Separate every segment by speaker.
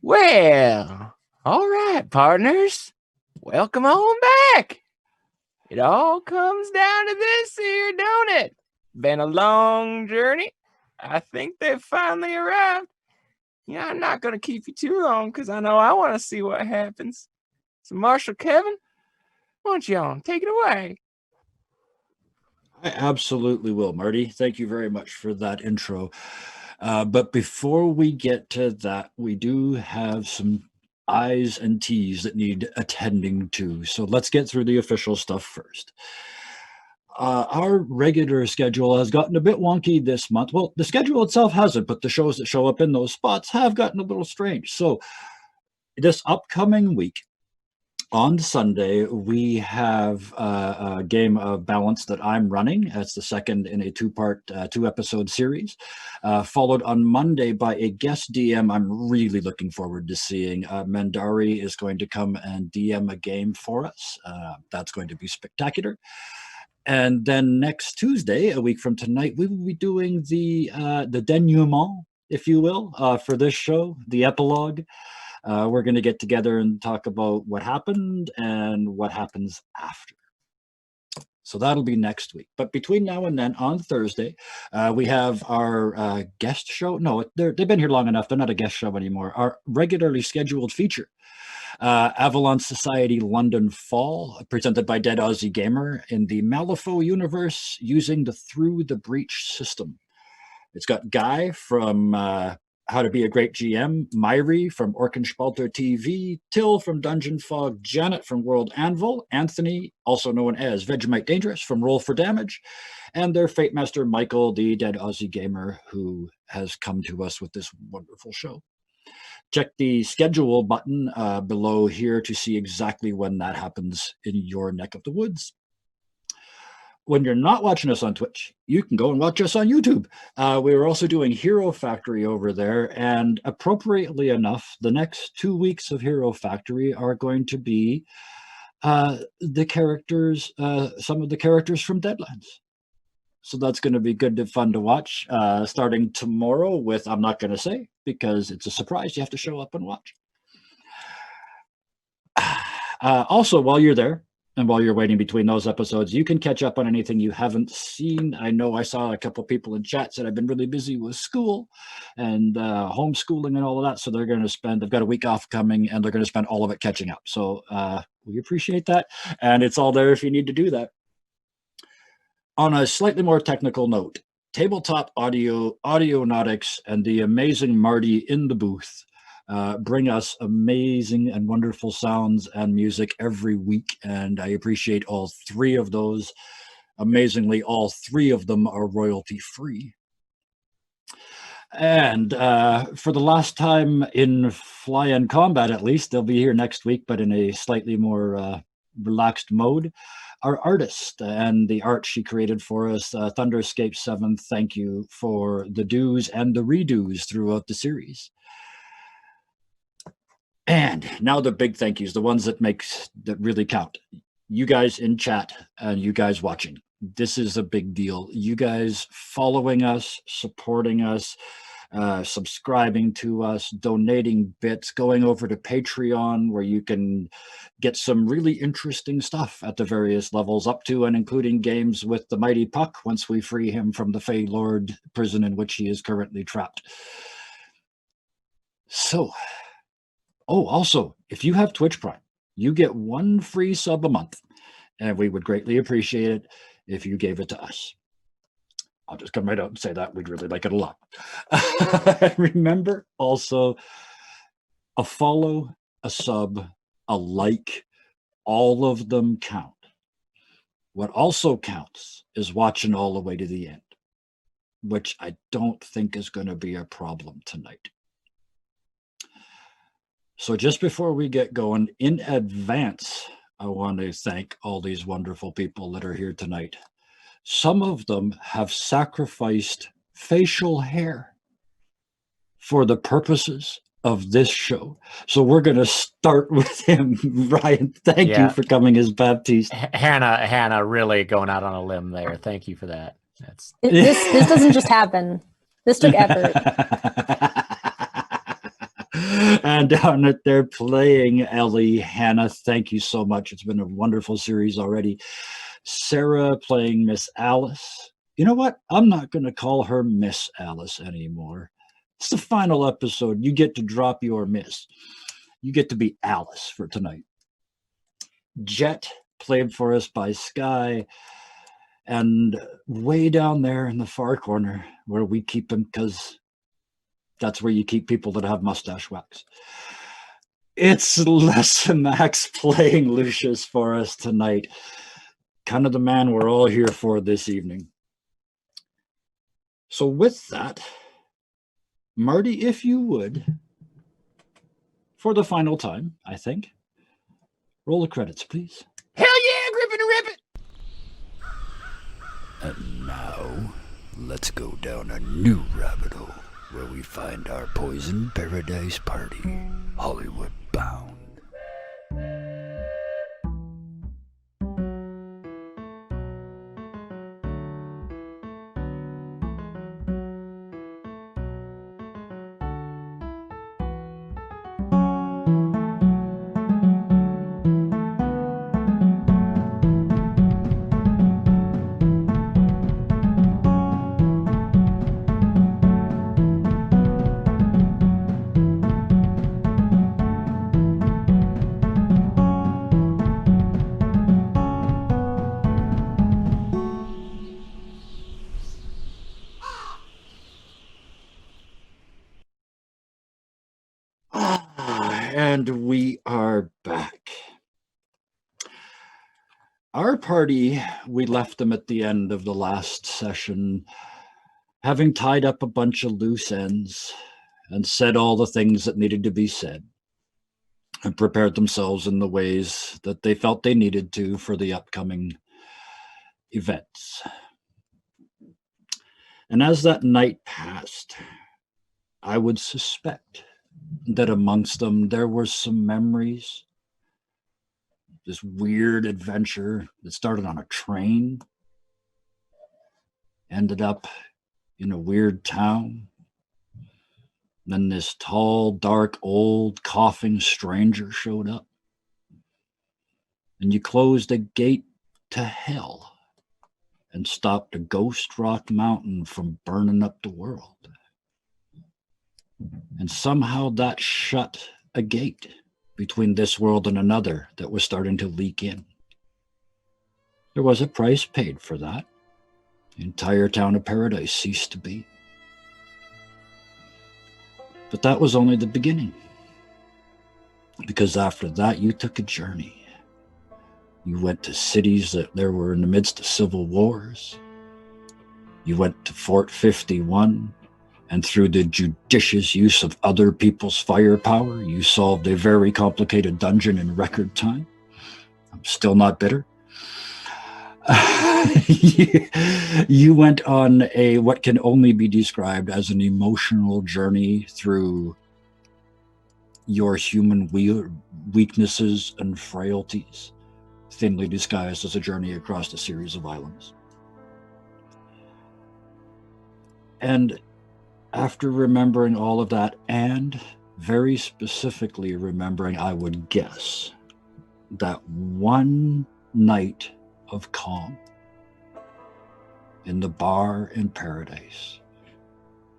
Speaker 1: Well, all right, partners. Welcome on back. It all comes down to this here, don't it? Been a long journey. I think they've finally arrived. I'm not going to keep you too long because I know I want to see what happens. So, Marshal Kevin, why don't y'all take it away?
Speaker 2: I absolutely will, Marty. Thank you very much for that intro. But before we get to that, we do have some I's and T's that need attending to. So let's get through the official stuff first. Our regular schedule has gotten a bit wonky this month. Well, the schedule itself hasn't, but the shows that show up in those spots have gotten a little strange. So this upcoming week, on Sunday, we have a game of Balance that I'm running. It's the second in a two-episode series, followed on Monday by a guest DM I'm really looking forward to seeing. Mandari is going to come and DM a game for us. That's going to be spectacular. And then next Tuesday, a week from tonight, we will be doing the denouement, if you will, for this show, the epilogue. We're going to get together and talk about what happened and what happens after. So that'll be next week. But between now and then, on Thursday, we have our guest show. No, they've been here long enough. They're not a guest show anymore. Our regularly scheduled feature, Avalon Society London Fall, presented by Dead Aussie Gamer in the Malifaux universe using the Through the Breach system. It's got Guy from How to Be a Great GM, Myri from Orkenspalter TV, Till from Dungeon Fog, Janet from World Anvil, Anthony, also known as Vegemite Dangerous from Roll for Damage, and their Fate Master Michael, the Dead Aussie Gamer, who has come to us with this wonderful show. Check the schedule button below here to see exactly when that happens in your neck of the woods. When you're not watching us on Twitch, you can go and watch us on YouTube. We are also doing Hero Factory over there, and appropriately enough, the next 2 weeks of Hero Factory are going to be the characters, some of the characters from Deadlands. So that's going to be good and fun to watch, starting tomorrow with, I'm not going to say, because it's a surprise. You have to show up and watch. Also, while you're there, and while you're waiting between those episodes, you can catch up on anything you haven't seen. I know I saw a couple of people in chat said I've been really busy with school and homeschooling and all of that. So they've got a week off coming, and they're going to spend all of it catching up. So we appreciate that. And it's all there if you need to do that. On a slightly more technical note, Tabletop Audio, Audionautics, and the amazing Marty in the booth bring us amazing and wonderful sounds and music every week, and I appreciate all three of those. Amazingly, all three of them are royalty free. And for the last time in Fly and Combat, at least, they'll be here next week, but in a slightly more relaxed mode. Our artist and the art she created for us, Thunderscape 7, thank you for the do's and the redos throughout the series. And now the big thank yous, the ones that really count. You guys in chat and you guys watching. This is a big deal. You guys following us, supporting us, subscribing to us, donating bits, going over to Patreon where you can get some really interesting stuff at the various levels, up to and including games with the Mighty Puck once we free him from the Fey Lord prison in which he is currently trapped. So, also, if you have Twitch Prime, you get 1 free sub a month, and we would greatly appreciate it if you gave it to us. I'll just come right out and say that. We'd really like it a lot. Remember, also, a follow, a sub, a like, all of them count. What also counts is watching all the way to the end, which I don't think is going to be a problem tonight. So just before we get going, in advance, I want to thank all these wonderful people that are here tonight. Some of them have sacrificed facial hair for the purposes of this show. So we're going to start with him. Ryan, thank you for coming as Baptiste.
Speaker 1: Hannah really going out on a limb there. Thank you for that.
Speaker 3: This doesn't just happen. This took effort.
Speaker 2: And down at there playing Ellie, Hannah, thank you so much. It's been a wonderful series already. Sarah playing Miss Alice. You know what? I'm not going to call her Miss Alice anymore. It's the final episode. You get to drop your Miss. You get to be Alice for tonight. Jet, played for us by Sky. And way down there in the far corner where we keep him, because that's where you keep people that have mustache wax. It's Les Max playing Lucius for us tonight. Kind of the man we're all here for this evening. So with that, Marty, if you would, for the final time, I think, roll the credits, please.
Speaker 1: Hell yeah, Griffin and Rippin'!
Speaker 3: And now, let's go down a new rabbit hole where we find our Poison Paradise Party, Hollywood bound.
Speaker 2: And we are back. Our party, we left them at the end of the last session, having tied up a bunch of loose ends and said all the things that needed to be said and prepared themselves in the ways that they felt they needed to for the upcoming events. And as that night passed, I would suspect that amongst them there were some memories. This weird adventure that started on a train, ended up in a weird town. Then this tall, dark, old, coughing stranger showed up. And you closed a gate to hell and stopped a ghost rock mountain from burning up the world. And somehow that shut a gate between this world and another that was starting to leak in. There was a price paid for that. The entire town of Paradise ceased to be. But that was only the beginning. Because after that, you took a journey. You went to cities that there were in the midst of civil wars. You went to Fort 51. And through the judicious use of other people's firepower, you solved a very complicated dungeon in record time. I'm still not bitter. You went on a what can only be described as an emotional journey through your human weaknesses and frailties, thinly disguised as a journey across a series of islands. And after remembering all of that, and very specifically remembering, I would guess, that one night of calm in the bar in Paradise,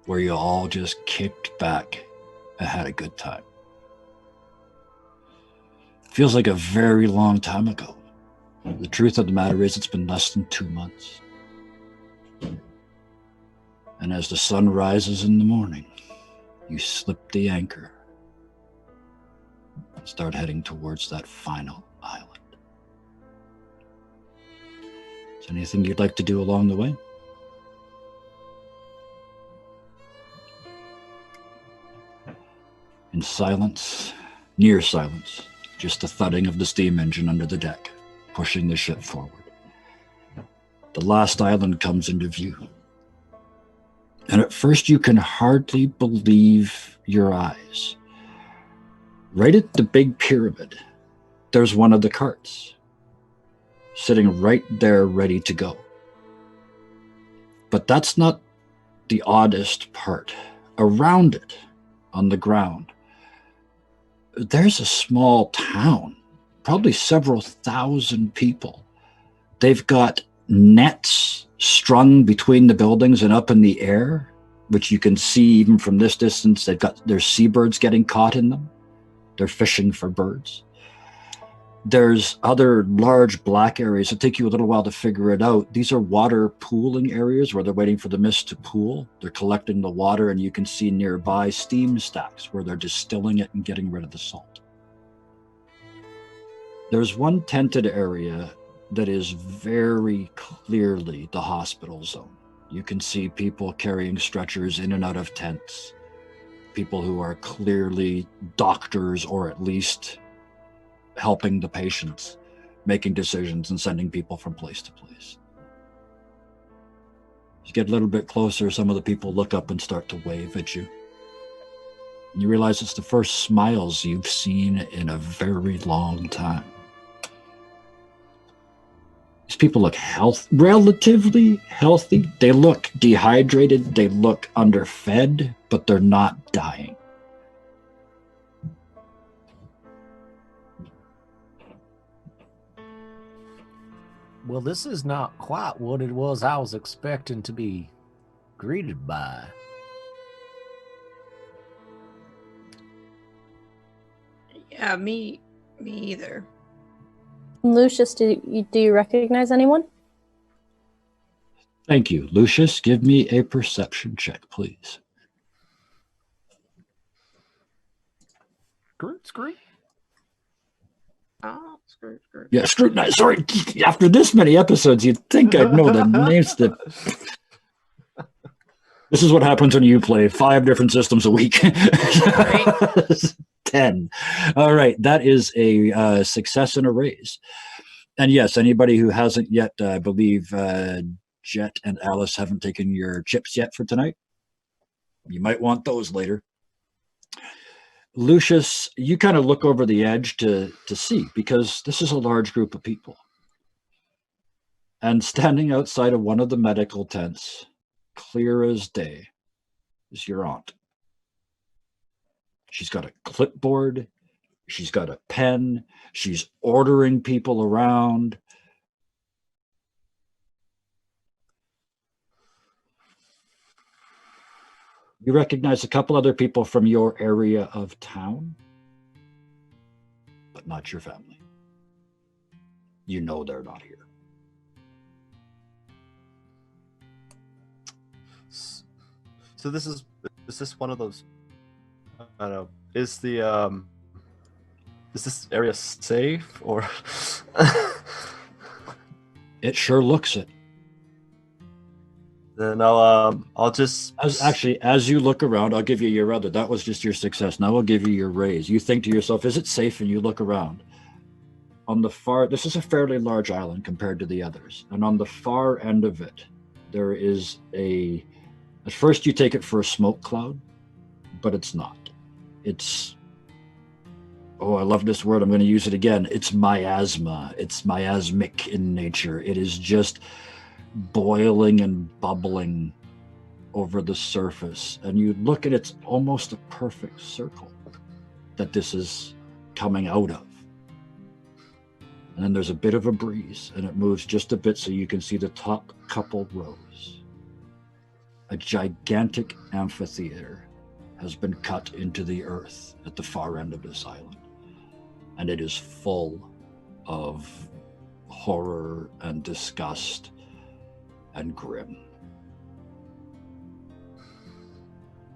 Speaker 2: where you all just kicked back and had a good time. Feels like a very long time ago. The truth of the matter is, it's been less than 2 months. And as the sun rises in the morning, you slip the anchor and start heading towards that final island. Is there anything you'd like to do along the way? In silence, near silence, just the thudding of the steam engine under the deck, pushing the ship forward. The last island comes into view. And at first you can hardly believe your eyes. Right at the big pyramid, there's one of the carts, sitting right there ready to go. But that's not the oddest part. Around it, on the ground, there's a small town, probably several thousand people. They've got nets strung between the buildings and up in the air, which you can see even from this distance. There's seabirds getting caught in them. They're fishing for birds. There's other large black areas. It'll take you a little while to figure it out. These are water pooling areas where they're waiting for the mist to pool. They're collecting the water, and you can see nearby steam stacks where they're distilling it and getting rid of the salt. There's one tented area that is very clearly the hospital zone. You can see people carrying stretchers in and out of tents, people who are clearly doctors or at least helping the patients, making decisions and sending people from place to place. You get a little bit closer, some of the people look up and start to wave at you. And you realize it's the first smiles you've seen in a very long time. These people look relatively healthy. They look dehydrated, they look underfed, but they're not dying.
Speaker 4: Well, this is not quite what it was I was expecting to be greeted by.
Speaker 5: Yeah, me either.
Speaker 6: Lucius, do you recognize anyone?
Speaker 2: Thank you. Lucius, give me a perception check, please.
Speaker 4: Screw.
Speaker 5: Oh, screw.
Speaker 2: Yeah, scrutinize. Sorry, after this many episodes, you'd think I'd know the names. This is what happens when you play 5 different systems a week.
Speaker 5: Right.
Speaker 2: 10. All right, that is a success and a raise. And yes, anybody who hasn't yet, I believe Jet and Alice haven't taken your chips yet for tonight. You might want those later. Lucius, you kind of look over the edge to see, because this is a large group of people. And standing outside of one of the medical tents, clear as day, is your aunt. She's got a clipboard. She's got a pen. She's ordering people around. You recognize a couple other people from your area of town, but not your family. You know they're not here.
Speaker 7: So is this one of those? I don't know. Is this area safe or?
Speaker 2: It sure looks it.
Speaker 7: Then I'll just
Speaker 2: as you look around, I'll give you your other. That was just your success. Now I'll give you your raise. You think to yourself, is it safe? And you look around. On the far, this is a fairly large island compared to the others. And on the far end of it, there is at first you take it for a smoke cloud, but it's not. It's, oh, I love this word. I'm going to use it again. It's miasma. It's miasmic in nature. It is just boiling and bubbling over the surface, and you look at it's almost a perfect circle that this is coming out of. And then there's a bit of a breeze, and it moves just a bit so you can see the top couple rows. A gigantic amphitheater has been cut into the earth at the far end of this island, and it is full of horror and disgust and Grimm.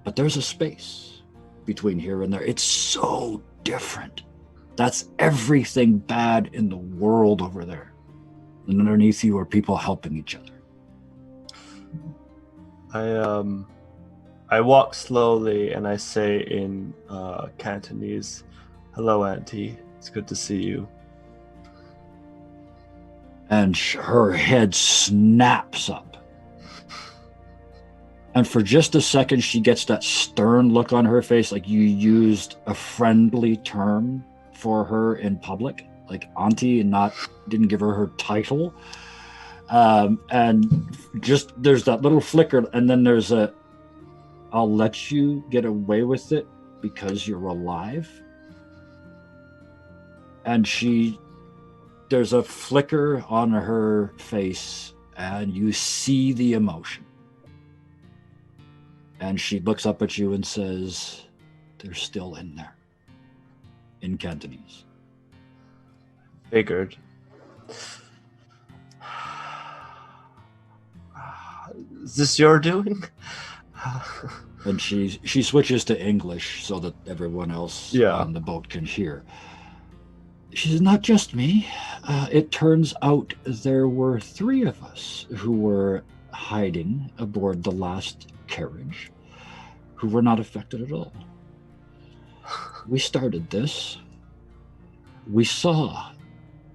Speaker 2: But there's a space between here and there. It's so different. That's everything bad in the world over there. And underneath you are people helping each other.
Speaker 7: I walk slowly and I say in Cantonese, "Hello, Auntie. It's good to see you."
Speaker 2: And her head snaps up. And for just a second, she gets that stern look on her face, like you used a friendly term for her in public, like auntie, and didn't give her her title. And just there's that little flicker, and then there's I'll let you get away with it because you're alive. And there's a flicker on her face, and you see the emotion. And she looks up at you and says, they're still in there. In Cantonese.
Speaker 7: Figured. Is this your doing?
Speaker 2: And she switches to English so that everyone else on the boat can hear. She says, not just me. It turns out there were 3 of us who were hiding aboard the last carriage who were not affected at all. We started this. We saw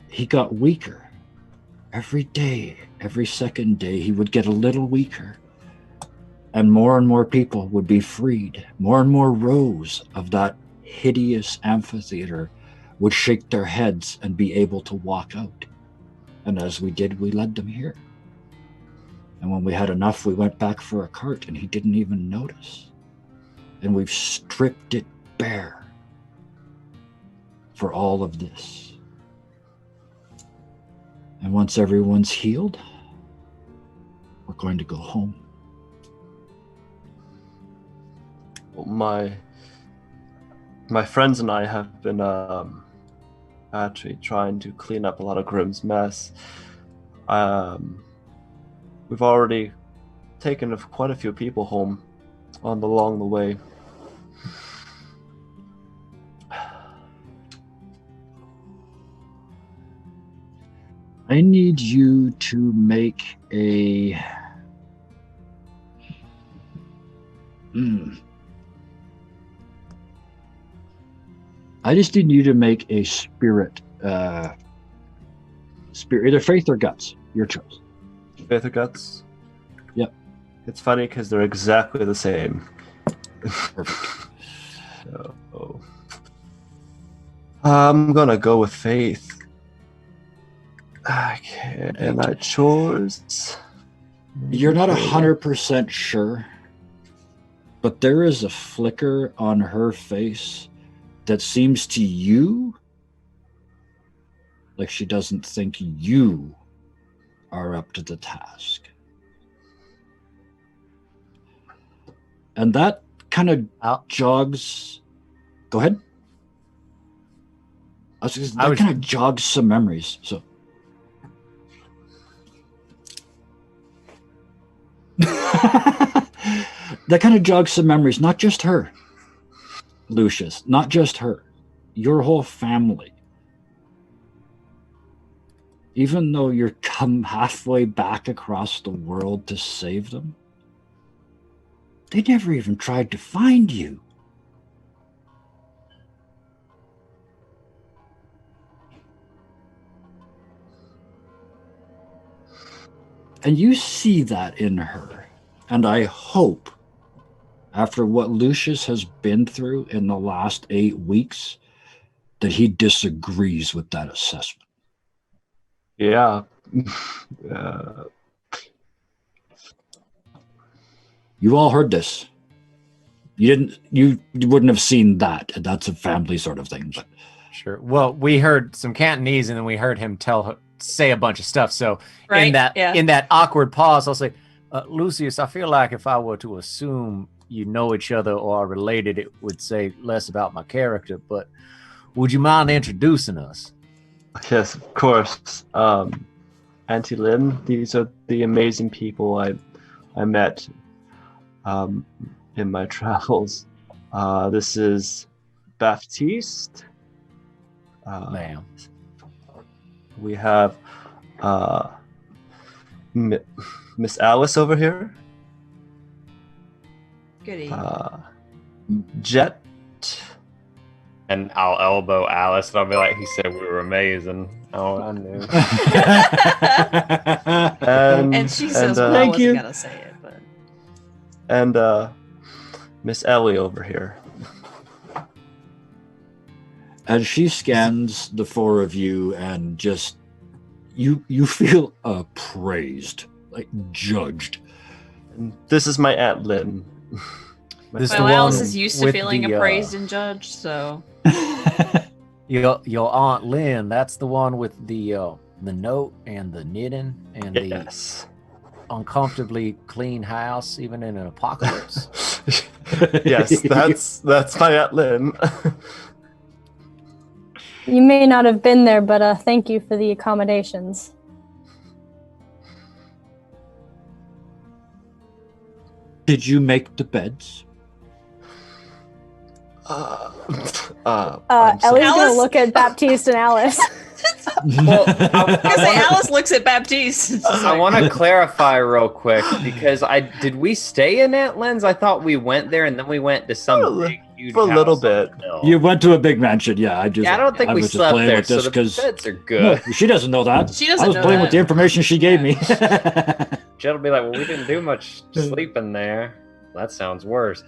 Speaker 2: he got weaker. Every day, every second day, he would get a little weaker. And more people would be freed. More and more rows of that hideous amphitheater would shake their heads and be able to walk out. And as we did, we led them here. And when we had enough, we went back for a cart, and he didn't even notice. And we've stripped it bare for all of this. And once everyone's healed, we're going to go home.
Speaker 7: My friends and I have been actually trying to clean up a lot of Grimm's mess. We've already taken quite a few people home along the way.
Speaker 2: I need you to make a... I just need you to make a spirit, either faith or guts, your choice.
Speaker 7: Faith or guts?
Speaker 2: Yep.
Speaker 7: It's funny because they're exactly the same.
Speaker 2: Perfect.
Speaker 7: So, I'm gonna go with faith. Okay, and I chose...
Speaker 2: You're not 100% sure, but there is a flicker on her face that seems to you like she doesn't think you are up to the task. And that kind of jogs... Go ahead. That kind of jogs some memories, so... That kind of jogs some memories, not just her, Lucius, not just her, your whole family. Even though you're come halfway back across the world to save them, they never even tried to find you. And you see that in her. And I hope, after what Lucius has been through in the last 8 weeks, that he disagrees with that assessment.
Speaker 7: Yeah.
Speaker 2: You all heard this. You wouldn't have seen that. That's a family sort of thing. But
Speaker 1: sure. Well, we heard some Cantonese, and then we heard him say a bunch of stuff. So in that awkward pause, I'll say, Lucius, I feel like if I were to assume you know each other or are related, it would say less about my character. But would you mind introducing us?
Speaker 7: Yes, of course. Auntie Lynn, these are the amazing people I met in my travels. This is Baptiste.
Speaker 1: Ma'am.
Speaker 7: We have Miss Alice over here.
Speaker 5: Good evening.
Speaker 7: Jet.
Speaker 8: And I'll elbow Alice, and I'll be like, he said we were amazing. Oh, I knew.
Speaker 5: And she says, well, I wasn't going to say it, but...
Speaker 7: And Miss Ellie over here.
Speaker 2: as she scans the 4 of you and just, you feel appraised, like judged.
Speaker 7: And this is my Aunt Lynn.
Speaker 5: Well, Alice is used to feeling appraised and judged, so...
Speaker 4: Your Aunt Lynn, that's the one with the note and the knitting and
Speaker 7: Yes.
Speaker 4: the uncomfortably clean house, even in an apocalypse.
Speaker 7: Yes, that's my Aunt Lynn.
Speaker 6: You may not have been there, but thank you for the accommodations.
Speaker 2: Did you make the beds?
Speaker 6: Ellie's
Speaker 7: I'm sorry.
Speaker 6: gonna
Speaker 5: Alice?
Speaker 6: look at Baptiste and Alice.
Speaker 8: Well,
Speaker 5: I say Alice looks at Baptiste.
Speaker 8: I want to clarify real quick because did we stay in Deadlands? I thought we went there and then we went to some big, huge
Speaker 7: for a little
Speaker 8: house on the
Speaker 7: bit.
Speaker 8: hill.
Speaker 2: You went to a big mansion, yeah.
Speaker 8: I don't think we
Speaker 2: was just
Speaker 8: slept
Speaker 2: playing
Speaker 8: there,
Speaker 2: with
Speaker 8: so
Speaker 2: this
Speaker 8: the
Speaker 2: 'cause-
Speaker 8: beds are
Speaker 2: No,
Speaker 8: good.
Speaker 2: she doesn't know that.
Speaker 5: She doesn't
Speaker 2: I was
Speaker 5: know
Speaker 2: playing
Speaker 5: that.
Speaker 2: with the information she gave me.
Speaker 8: Jill'll be like, well, we didn't do much sleeping there. That sounds worse.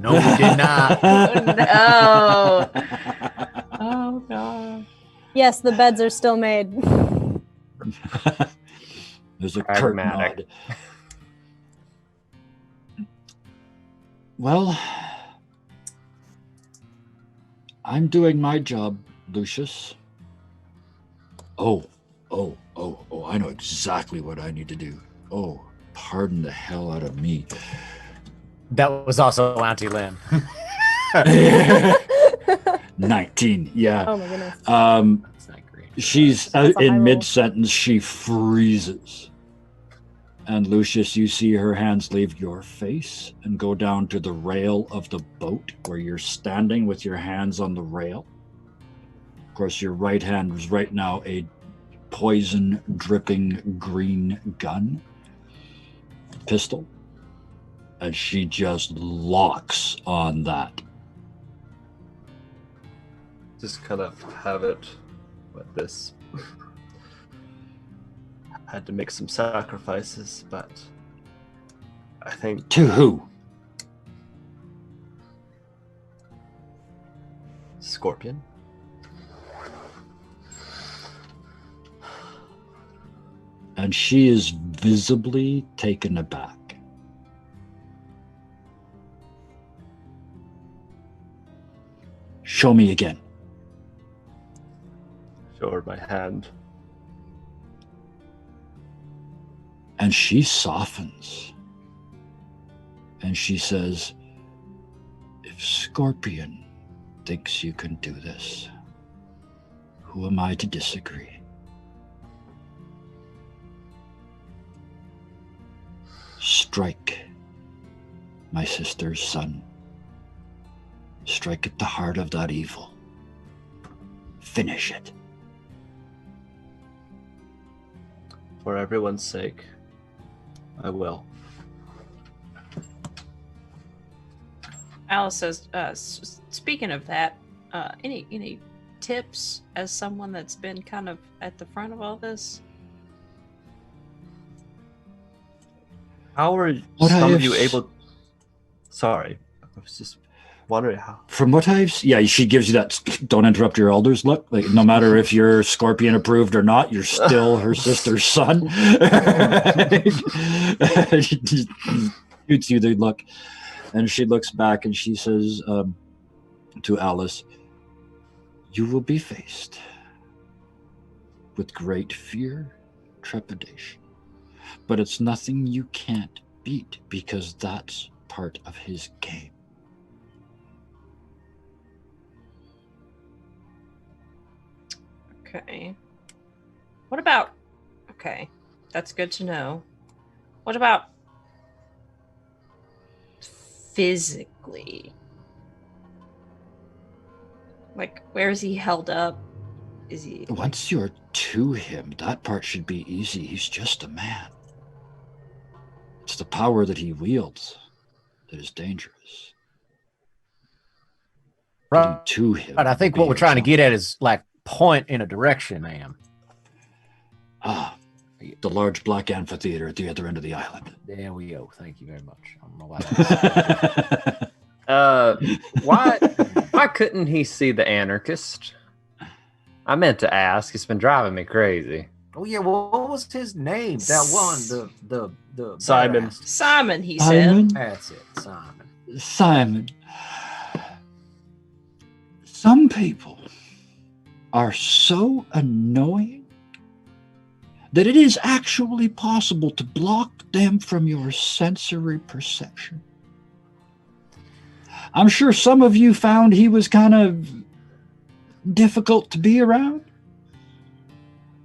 Speaker 4: No, we did not.
Speaker 5: No. Oh god.
Speaker 6: Yes, the beds are still made.
Speaker 2: There's a curt
Speaker 8: Pragmatic.
Speaker 2: nod. Well, I'm doing my job, Lucius. Oh, I know exactly what I need to do. Oh, pardon the hell out of me.
Speaker 4: That was also Auntie Lynn.
Speaker 2: 19, yeah.
Speaker 6: Oh my goodness.
Speaker 4: That's not great.
Speaker 2: She's
Speaker 6: That's a high roll.
Speaker 2: in mid-sentence, she freezes. And Lucius, you see her hands leave your face and go down to the rail of the boat where you're standing with your hands on the rail. Of course, your right hand is right now a poison dripping green gun, pistol. And she just locks on that.
Speaker 7: Just kind of have it with this. Had to make some sacrifices, but I think
Speaker 2: To who?
Speaker 7: Scorpion.
Speaker 2: And she is visibly taken aback. Show me again.
Speaker 7: Show her my hand.
Speaker 2: And she softens. And she says, if Scorpion thinks you can do this, who am I to disagree? Strike, my sister's son. Strike at the heart of that evil. Finish it.
Speaker 7: For everyone's sake, I will.
Speaker 5: Alice says, speaking of that, any tips as someone that's been kind of at the front of all this?
Speaker 7: How are
Speaker 2: What
Speaker 7: some
Speaker 2: I
Speaker 7: of you
Speaker 2: have-
Speaker 7: able? Sorry, I was just wondering how.
Speaker 2: From what yeah, she gives you that don't interrupt your elders look. Like no matter if you're Scorpion approved or not, you're still her sister's son. She just shoots you the look, and she looks back and she says to Alice, "You will be faced with great fear, trepidation, but it's nothing you can't beat because that's part of his game."
Speaker 5: Okay. What about... Okay, that's good to know. What about physically? Like, where is he held up? Is he...
Speaker 2: Once you're to him, that part should be easy. He's just a man. It's the power that he wields that is dangerous. Getting
Speaker 4: Right.
Speaker 2: to him.
Speaker 4: But I think
Speaker 2: will
Speaker 4: what
Speaker 2: be
Speaker 4: we're
Speaker 2: your
Speaker 4: trying to
Speaker 2: challenge.
Speaker 4: get at is like point in a direction, ma'am.
Speaker 2: Ah, the large black amphitheater at the other end of the island.
Speaker 4: There we go. Thank you very much. I don't know why that's
Speaker 8: Why couldn't he see the anarchist? I meant to ask. It's been driving me crazy.
Speaker 4: Oh yeah, well, what was his name? That one, the
Speaker 7: Simon.
Speaker 4: badass.
Speaker 5: Simon, he
Speaker 2: Simon?
Speaker 5: said.
Speaker 4: That's it, Simon.
Speaker 2: Simon. Some people are so annoying that it is actually possible to block them from your sensory perception. I'm sure some of you found he was kind of difficult to be around.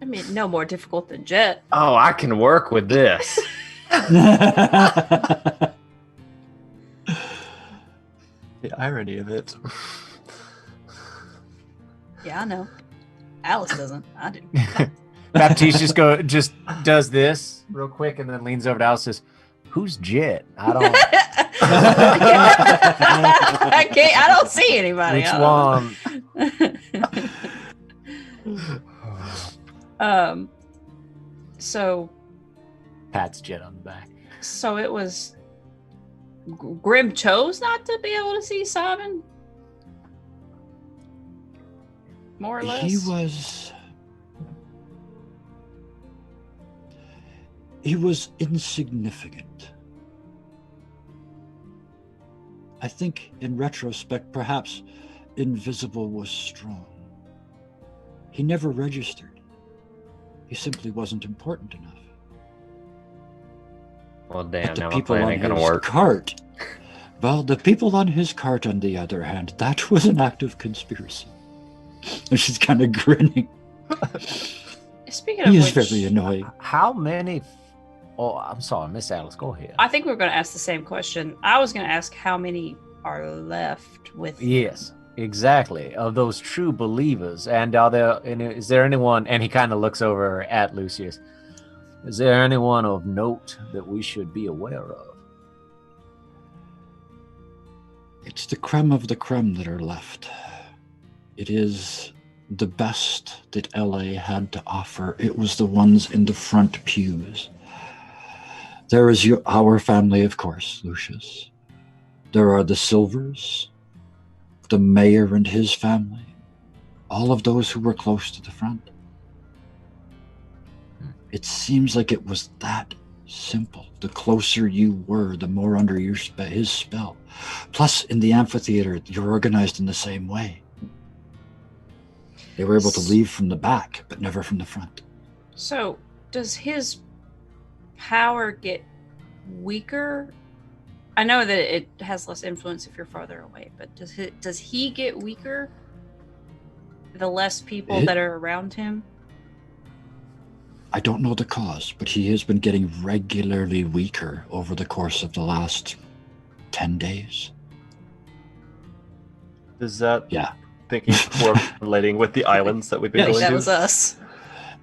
Speaker 5: I mean, no more difficult than Jet.
Speaker 8: Oh, I can work with this.
Speaker 7: The irony of it.
Speaker 5: Yeah, I know. Alice doesn't. I do.
Speaker 4: Baptiste just does this real quick and then leans over to Alice and says, "Who's Jet? I don't
Speaker 5: I don't see anybody.
Speaker 4: which
Speaker 5: I don't know. So
Speaker 4: Pat's Jet on the back.
Speaker 5: So it was Grimm chose not to be able to see Simon? More or less?
Speaker 2: He was insignificant. I think in retrospect, perhaps invisible was strong. He never registered. He simply wasn't important enough.
Speaker 8: Well, damn,
Speaker 2: But the
Speaker 8: now my
Speaker 2: people
Speaker 8: plan
Speaker 2: on
Speaker 8: ain't gonna
Speaker 2: his
Speaker 8: work.
Speaker 2: cart, well, the people on his cart, on the other hand, that was an act of conspiracy. And she's kind of grinning.
Speaker 5: Speaking of
Speaker 2: He
Speaker 5: which,
Speaker 2: is very annoying.
Speaker 4: How many? Oh, I'm sorry, Miss Alice. Go ahead.
Speaker 5: I think we were going to ask the same question. I was going to ask how many are left with.
Speaker 4: Yes, exactly. Of those true believers, and is there anyone? And he kind of looks over at Lucius. Is there anyone of note that we should be aware of?
Speaker 2: It's the creme of the creme that are left. It is the best that LA had to offer. It was the ones in the front pews. There is our family, of course, Lucius. There are the Silvers, the mayor and his family, all of those who were close to the front. It seems like it was that simple. The closer you were, the more under his spell. Plus, in the amphitheater, you're organized in the same way. They were able to leave from the back, but never from the front.
Speaker 5: So, does his power get weaker? I know that it has less influence if you're farther away, but does he get weaker the less people that are around him?
Speaker 2: I don't know the cause, but he has been getting regularly weaker over the course of the last 10 days.
Speaker 7: Is that
Speaker 2: Yeah.
Speaker 7: thinking correlating with the islands that we've been
Speaker 5: I think
Speaker 7: going
Speaker 5: that
Speaker 7: to?
Speaker 5: was us.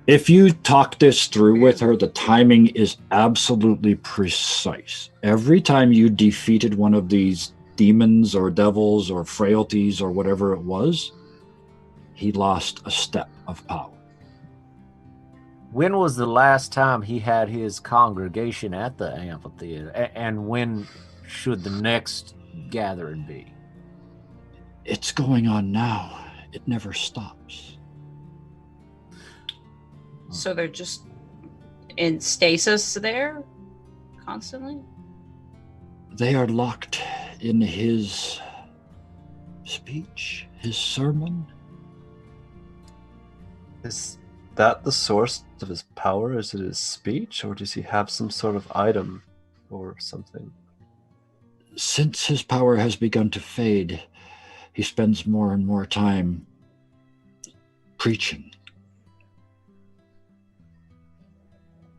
Speaker 2: If you talk this through with her, the timing is absolutely precise. Every time you defeated one of these demons or devils or frailties or whatever it was, he lost a step of power.
Speaker 4: When was the last time he had his congregation at the amphitheater? And when should the next gathering be?
Speaker 2: It's going on now. It never stops.
Speaker 5: So they're just in stasis there constantly?
Speaker 2: They are locked in his speech, his sermon.
Speaker 7: Is that the source of his power? Is it his speech, or does he have some sort of item or something?
Speaker 2: Since his power has begun to fade, he spends more and more time preaching.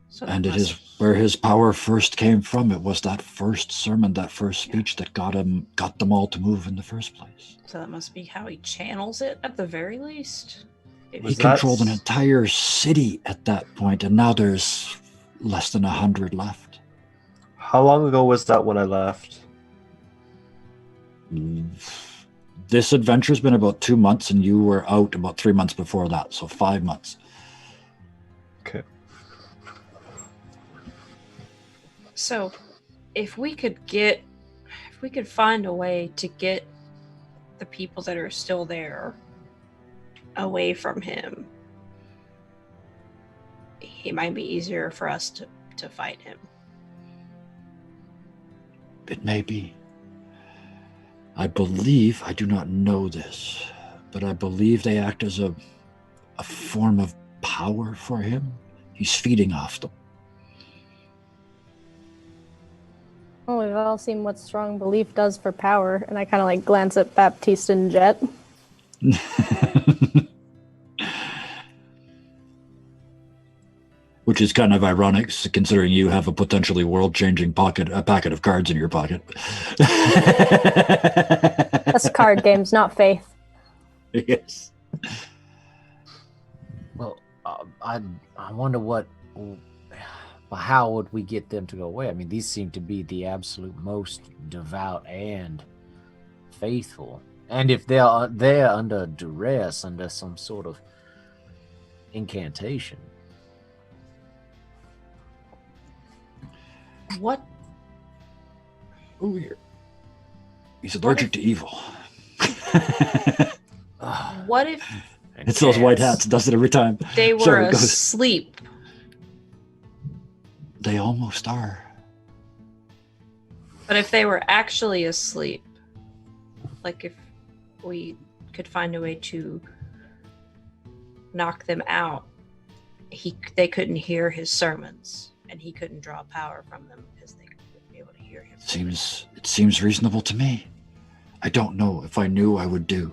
Speaker 5: So
Speaker 2: And it is where his power first came from. It was that first sermon, that first speech that got them all to move in the first place.
Speaker 5: So that must be how he channels it at the very least.
Speaker 2: He controlled an entire city at that point, and now there's less than 100 left.
Speaker 7: How long ago was that when I left?
Speaker 2: This adventure's been about 2 months, and you were out about 3 months before that, so 5 months.
Speaker 7: Okay.
Speaker 5: So, if we could find a way to get the people that are still there away from him, it might be easier for us to fight him.
Speaker 2: It may be. I believe, I do not know this, but I believe they act as a form of power for him. He's feeding off them.
Speaker 6: Well, we've all seen what strong belief does for power, and I kind of like glance at Baptiste and Jet.
Speaker 2: Which is kind of ironic, considering you have a potentially world-changing packet of cards in your pocket.
Speaker 6: That's card games, not faith.
Speaker 2: Yes.
Speaker 4: Well, I wonder how would we get them to go away? I mean, these seem to be the absolute most devout and faithful. And if they're under duress, under some sort of incantation.
Speaker 5: What?
Speaker 2: Oh, he's allergic to evil.
Speaker 5: What if
Speaker 2: It's those white hats. It does it every time.
Speaker 5: they were
Speaker 2: Sorry, go ahead.
Speaker 5: asleep?
Speaker 2: They almost are.
Speaker 5: But if they were actually asleep, like if we could find a way to knock them out, they couldn't hear his sermons, and he couldn't draw power from them because they wouldn't be able to hear him.
Speaker 2: It seems reasonable to me. I don't know. If I knew, I would do.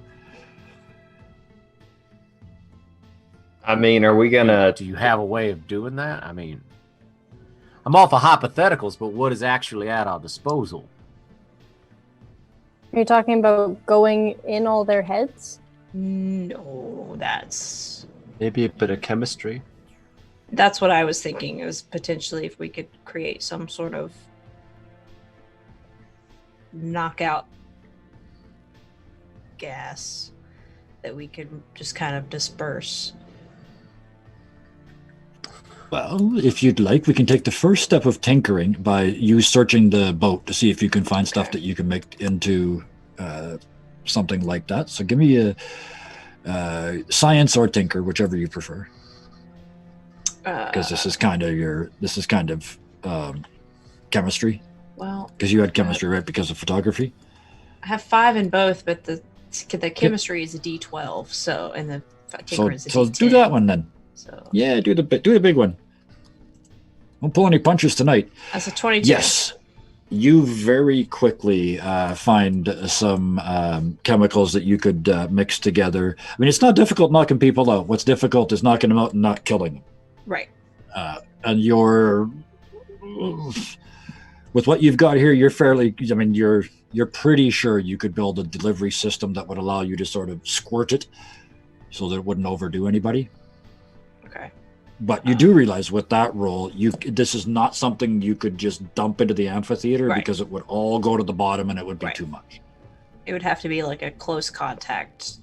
Speaker 8: I mean, are we gonna?
Speaker 4: Do you have a way of doing that? I mean, I'm all for hypotheticals, but what is actually at our disposal?
Speaker 6: Are you talking about going in all their heads?
Speaker 5: No, that's
Speaker 7: Maybe a bit of chemistry.
Speaker 5: what I was thinking. It was potentially if we could create some sort of knockout gas that we could just kind of disperse.
Speaker 2: Well, if you'd like, we can take the first step of tinkering by you searching the boat to see if you can find stuff that you can make into something like that. So give me a science or tinker, whichever you prefer. Because this is kind of chemistry.
Speaker 5: Well,
Speaker 2: Because you had chemistry, right? Because of photography.
Speaker 5: I have 5 in both, but the chemistry is a D12, so and the tinker is a
Speaker 2: So
Speaker 5: D10.
Speaker 2: do that one then.
Speaker 5: So
Speaker 2: Yeah, do the big one. Don't pull any punches tonight.
Speaker 5: that's a 22.
Speaker 2: Yes. You very quickly find some chemicals that you could mix together. I mean, it's not difficult knocking people out. What's difficult is knocking them out and not killing them.
Speaker 5: Right.
Speaker 2: And with what you've got here, you're pretty sure you could build a delivery system that would allow you to sort of squirt it so that it wouldn't overdo anybody.
Speaker 5: Okay.
Speaker 2: But you do realize with that roll, this is not something you could just dump into the amphitheater
Speaker 5: Right.
Speaker 2: because it would all go to the bottom and it would be
Speaker 5: Right.
Speaker 2: too much.
Speaker 5: It would have to be like a close contact.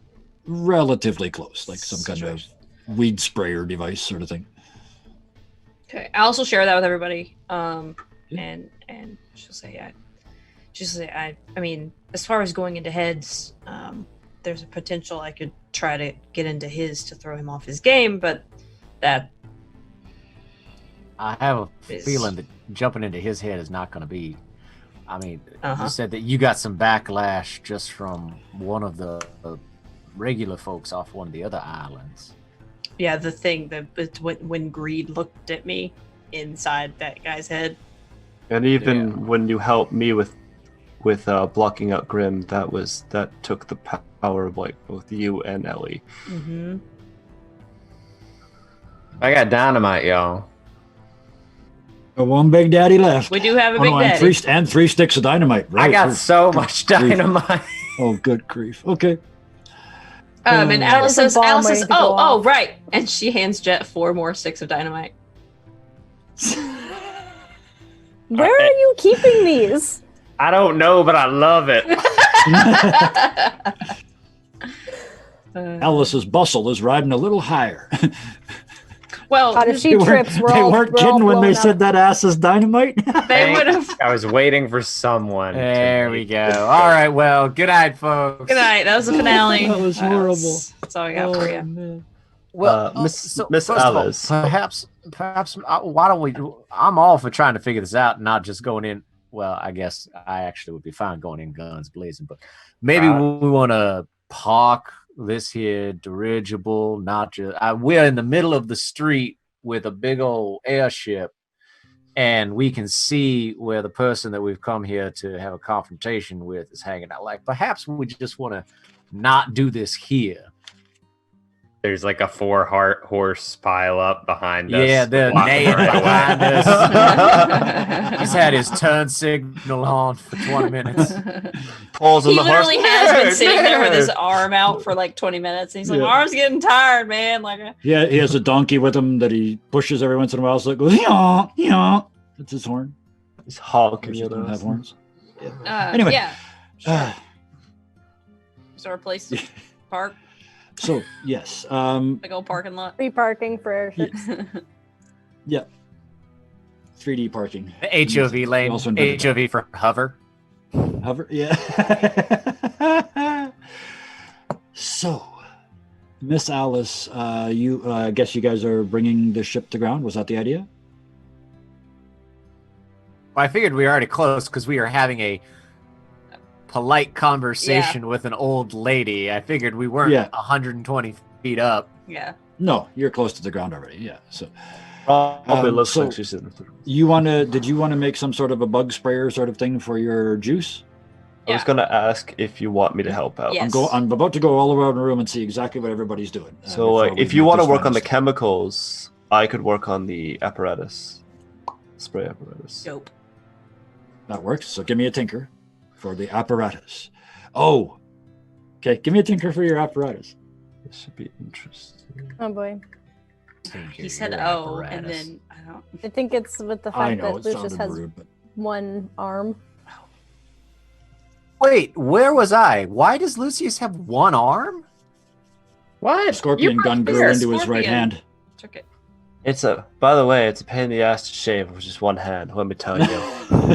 Speaker 2: Relatively close, like some kind of
Speaker 5: situation.
Speaker 2: weed sprayer device sort of thing.
Speaker 5: Okay. I also share that with everybody.
Speaker 2: Yeah.
Speaker 5: And she'll say, I mean, as far as going into heads, there's a potential I could try to get into his to throw him off his game, but that
Speaker 4: I have a
Speaker 5: is-
Speaker 4: feeling that jumping into his head is not going to be. I mean,
Speaker 5: Uh-huh.
Speaker 4: you said that you got some backlash just from one of the regular folks off one of the other islands.
Speaker 5: yeah, the thing that when Greed looked at me inside that guy's head.
Speaker 7: And even
Speaker 4: Yeah.
Speaker 7: when you helped me with blocking out Grimm, that took the power of like both you and Ellie.
Speaker 5: Mm-hmm.
Speaker 8: I got dynamite, y'all.
Speaker 2: One Big Daddy left.
Speaker 5: We do have a
Speaker 2: Oh,
Speaker 5: big
Speaker 2: no,
Speaker 5: daddy.
Speaker 2: and three sticks of dynamite. Right.
Speaker 8: I got
Speaker 2: Oh,
Speaker 8: so
Speaker 2: good
Speaker 8: much
Speaker 2: grief.
Speaker 8: dynamite.
Speaker 2: Oh, good grief. Okay.
Speaker 5: And Alice
Speaker 6: There's a
Speaker 5: says,
Speaker 6: bomb ready to go
Speaker 5: oh,
Speaker 6: off.
Speaker 5: right. And she hands Jet 4 more sticks of dynamite.
Speaker 6: Where are you keeping these?
Speaker 8: I don't know, but I love it.
Speaker 2: Alice's bustle is riding a little higher.
Speaker 5: Well,
Speaker 6: God, if she trips, we're all
Speaker 2: weren't
Speaker 6: we're all
Speaker 2: kidding when they
Speaker 6: blown up.
Speaker 2: said that ass is dynamite.
Speaker 5: they would have.
Speaker 8: I was waiting for someone.
Speaker 4: There
Speaker 8: to
Speaker 4: we
Speaker 8: make
Speaker 4: go.
Speaker 8: this
Speaker 4: All right, well, good night, folks.
Speaker 5: Good night. That was the finale.
Speaker 2: That was horrible.
Speaker 5: That's all I got for you.
Speaker 2: Man.
Speaker 4: Well,
Speaker 7: Miss
Speaker 4: first of all,
Speaker 7: Alice.
Speaker 4: perhaps, why don't we? I'm all for trying to figure this out, and not just going in. Well, I guess I actually would be fine going in guns blazing, but maybe we want to park this here dirigible, not just we're in the middle of the street with a big old airship, and we can see where the person that we've come here to have a confrontation with is hanging out. Like, perhaps we just want to not do this here.
Speaker 8: There's like a 4-horse pile up behind us.
Speaker 4: Yeah, they're
Speaker 8: blocking
Speaker 4: neighing
Speaker 8: the right of way.
Speaker 4: behind us. He's had his turn signal on for 20 minutes.
Speaker 7: Pulls on
Speaker 5: He
Speaker 7: the horse.
Speaker 5: literally has been sitting there with his
Speaker 7: Nerd.
Speaker 5: arm out for like 20 minutes. And he's like,
Speaker 2: Yeah.
Speaker 5: my arm's getting tired, man. Like,
Speaker 2: Yeah, he has a donkey with him that he pushes every once in a while. So it goes, yeah, yeah. That's his horn.
Speaker 7: He's honking
Speaker 2: Horses
Speaker 7: at
Speaker 2: don't have
Speaker 7: us.
Speaker 2: horns.
Speaker 5: anyway. Yeah.
Speaker 2: Uh,
Speaker 5: Is there a place to park?
Speaker 2: so yes,
Speaker 5: Big old parking lot.
Speaker 6: Free parking for airships.
Speaker 2: yeah, 3D parking.
Speaker 4: The HOV lane,
Speaker 2: also invented
Speaker 4: HOV for hover.
Speaker 2: Hover, yeah. So, Miss Alice, you I guess you guys are bringing the ship to ground. Was that the idea?
Speaker 4: I figured we were already close because we were having a polite conversation with an old lady. I figured we weren't 120 feet up.
Speaker 5: Yeah.
Speaker 2: No, you're close to the ground already. Yeah. So,
Speaker 7: Probably looks
Speaker 2: so
Speaker 7: like she's in the
Speaker 2: you want to? Did you want to make some sort of a bug sprayer sort of thing for your juice?
Speaker 7: I was gonna ask if you want me to help out.
Speaker 5: Yes.
Speaker 2: I'm about to go all around the room and see exactly what everybody's doing.
Speaker 7: So
Speaker 2: before we
Speaker 7: if you
Speaker 2: make
Speaker 7: want to
Speaker 2: this
Speaker 7: work on the
Speaker 2: final
Speaker 7: chemicals, I could work on the apparatus, spray apparatus.
Speaker 5: Dope.
Speaker 2: that works. So give me a tinker for the apparatus. Oh, okay. Give me a tinker for your apparatus.
Speaker 7: This should be interesting.
Speaker 6: Oh boy.
Speaker 5: He said, "Oh," and then I don't.
Speaker 6: I think it's with the
Speaker 2: I
Speaker 6: fact
Speaker 2: know
Speaker 6: that
Speaker 2: it
Speaker 6: Lucius
Speaker 2: sounded
Speaker 6: has
Speaker 2: rude, but
Speaker 6: one arm.
Speaker 4: Wait, where was I? Why does Lucius have one arm?
Speaker 8: What?
Speaker 2: the scorpion
Speaker 5: You
Speaker 2: gun
Speaker 5: were
Speaker 2: grew
Speaker 5: a
Speaker 2: into his right
Speaker 5: scorpion.
Speaker 2: hand.
Speaker 5: Took it.
Speaker 7: By the way, it's a pain in the ass to shave with just one hand. Let me tell you.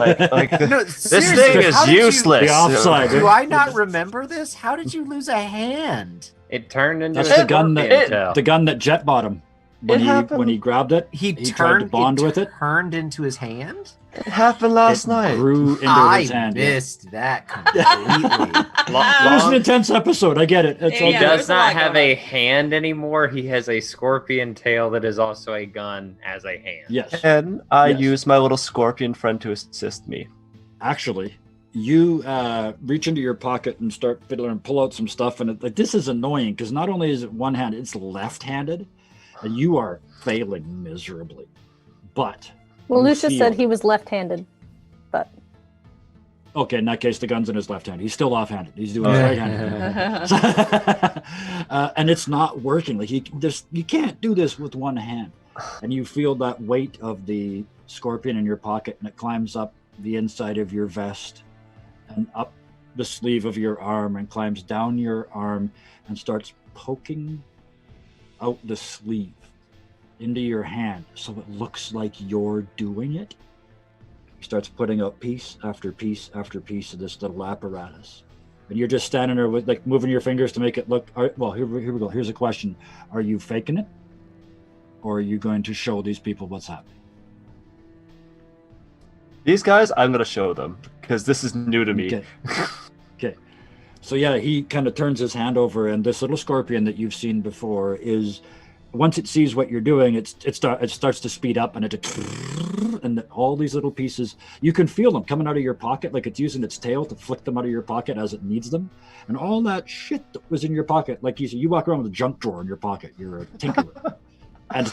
Speaker 7: like
Speaker 4: No,
Speaker 7: this
Speaker 4: seriously,
Speaker 7: thing is
Speaker 4: how did you-
Speaker 7: useless.
Speaker 2: The offside.
Speaker 4: Do I not remember this? How did you lose a hand?
Speaker 8: It turned into
Speaker 2: That's
Speaker 8: a
Speaker 2: the gun that
Speaker 8: scorpion tail.
Speaker 2: the gun that Jet bought him when
Speaker 7: It
Speaker 2: he
Speaker 7: happened-
Speaker 2: grabbed it.
Speaker 4: He
Speaker 2: tried to
Speaker 4: turned
Speaker 2: bond with it.
Speaker 4: Turned into his hand.
Speaker 7: It happened last
Speaker 2: It
Speaker 7: night.
Speaker 2: grew into
Speaker 4: I
Speaker 2: his hand. yeah.
Speaker 4: missed that completely.
Speaker 2: It was an intense episode. I get it. It's
Speaker 5: Yeah,
Speaker 2: all
Speaker 8: He
Speaker 2: good.
Speaker 5: there's
Speaker 8: does
Speaker 5: a lot
Speaker 8: not have
Speaker 5: going
Speaker 8: a
Speaker 5: on.
Speaker 8: hand anymore. He has a scorpion tail that is also a gun as a hand.
Speaker 2: Yes.
Speaker 7: And I
Speaker 2: Yes.
Speaker 7: used my little scorpion friend to assist me.
Speaker 2: Actually, you reach into your pocket and start fiddling and pull out some stuff, and this is annoying because not only is it one hand, it's left-handed, and you are failing miserably. But
Speaker 6: Well,
Speaker 2: you
Speaker 6: Lucius said
Speaker 2: feel-
Speaker 6: he was left-handed, but
Speaker 2: okay, in that case, the gun's in his left hand. He's still off-handed. He's doing his right-handed. And it's not working. Like you can't do this with one hand. And you feel that weight of the scorpion in your pocket, and it climbs up the inside of your vest and up the sleeve of your arm and climbs down your arm and starts poking out the sleeve into your hand so it looks like you're doing it. He starts putting out piece after piece after piece of this little apparatus. And you're just standing there with like moving your fingers to make it look. Well, here we go. Here's a question. Are you faking it? Or are you going to show these people what's happening?
Speaker 7: These guys, I'm gonna show them because this is new to me.
Speaker 2: Okay. Okay. So yeah, he kind of turns his hand over, and this little scorpion that you've seen before is, once it sees what you're doing, it starts to speed up, and and all these little pieces, you can feel them coming out of your pocket, like it's using its tail to flick them out of your pocket as it needs them, and all that shit that was in your pocket, like you said, you walk around with a junk drawer in your pocket. You're a tinkerer, and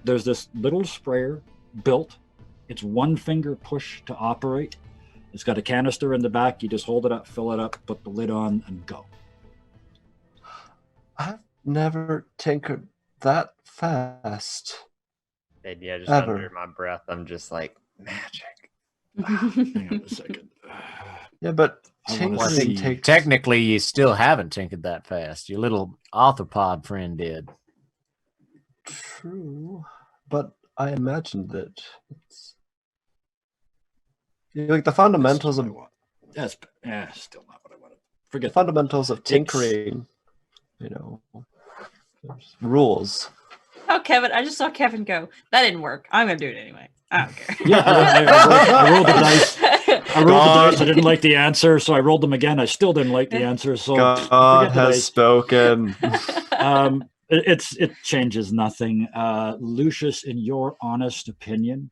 Speaker 2: there's this little sprayer built. It's one finger push to operate. It's got a canister in the back. You just hold it up, fill it up, put the lid on, and go.
Speaker 7: I've never tinkered that fast.
Speaker 8: And yeah, just
Speaker 7: Ever.
Speaker 8: under my breath, I'm just like, magic.
Speaker 2: Hang on a second.
Speaker 7: Yeah, but
Speaker 2: I wanna see.
Speaker 7: tinkering takes.
Speaker 4: Technically, you still haven't tinkered that fast. Your little arthropod friend did.
Speaker 7: True, but I imagined it. Like the fundamentals of
Speaker 2: That's still not what I wanted.
Speaker 7: the
Speaker 2: Forget that.
Speaker 7: fundamentals of tinkering. You know, there's rules.
Speaker 5: Oh, Kevin! I just saw Kevin go. That didn't work. I'm gonna do it anyway. I don't care.
Speaker 2: Yeah, I rolled the dice. I rolled the dice. I didn't like the answer, so I rolled them again. I still didn't like the answer, so
Speaker 7: God
Speaker 2: forget the
Speaker 7: has
Speaker 2: dice.
Speaker 7: spoken.
Speaker 2: It changes nothing. Lucius, in your honest opinion,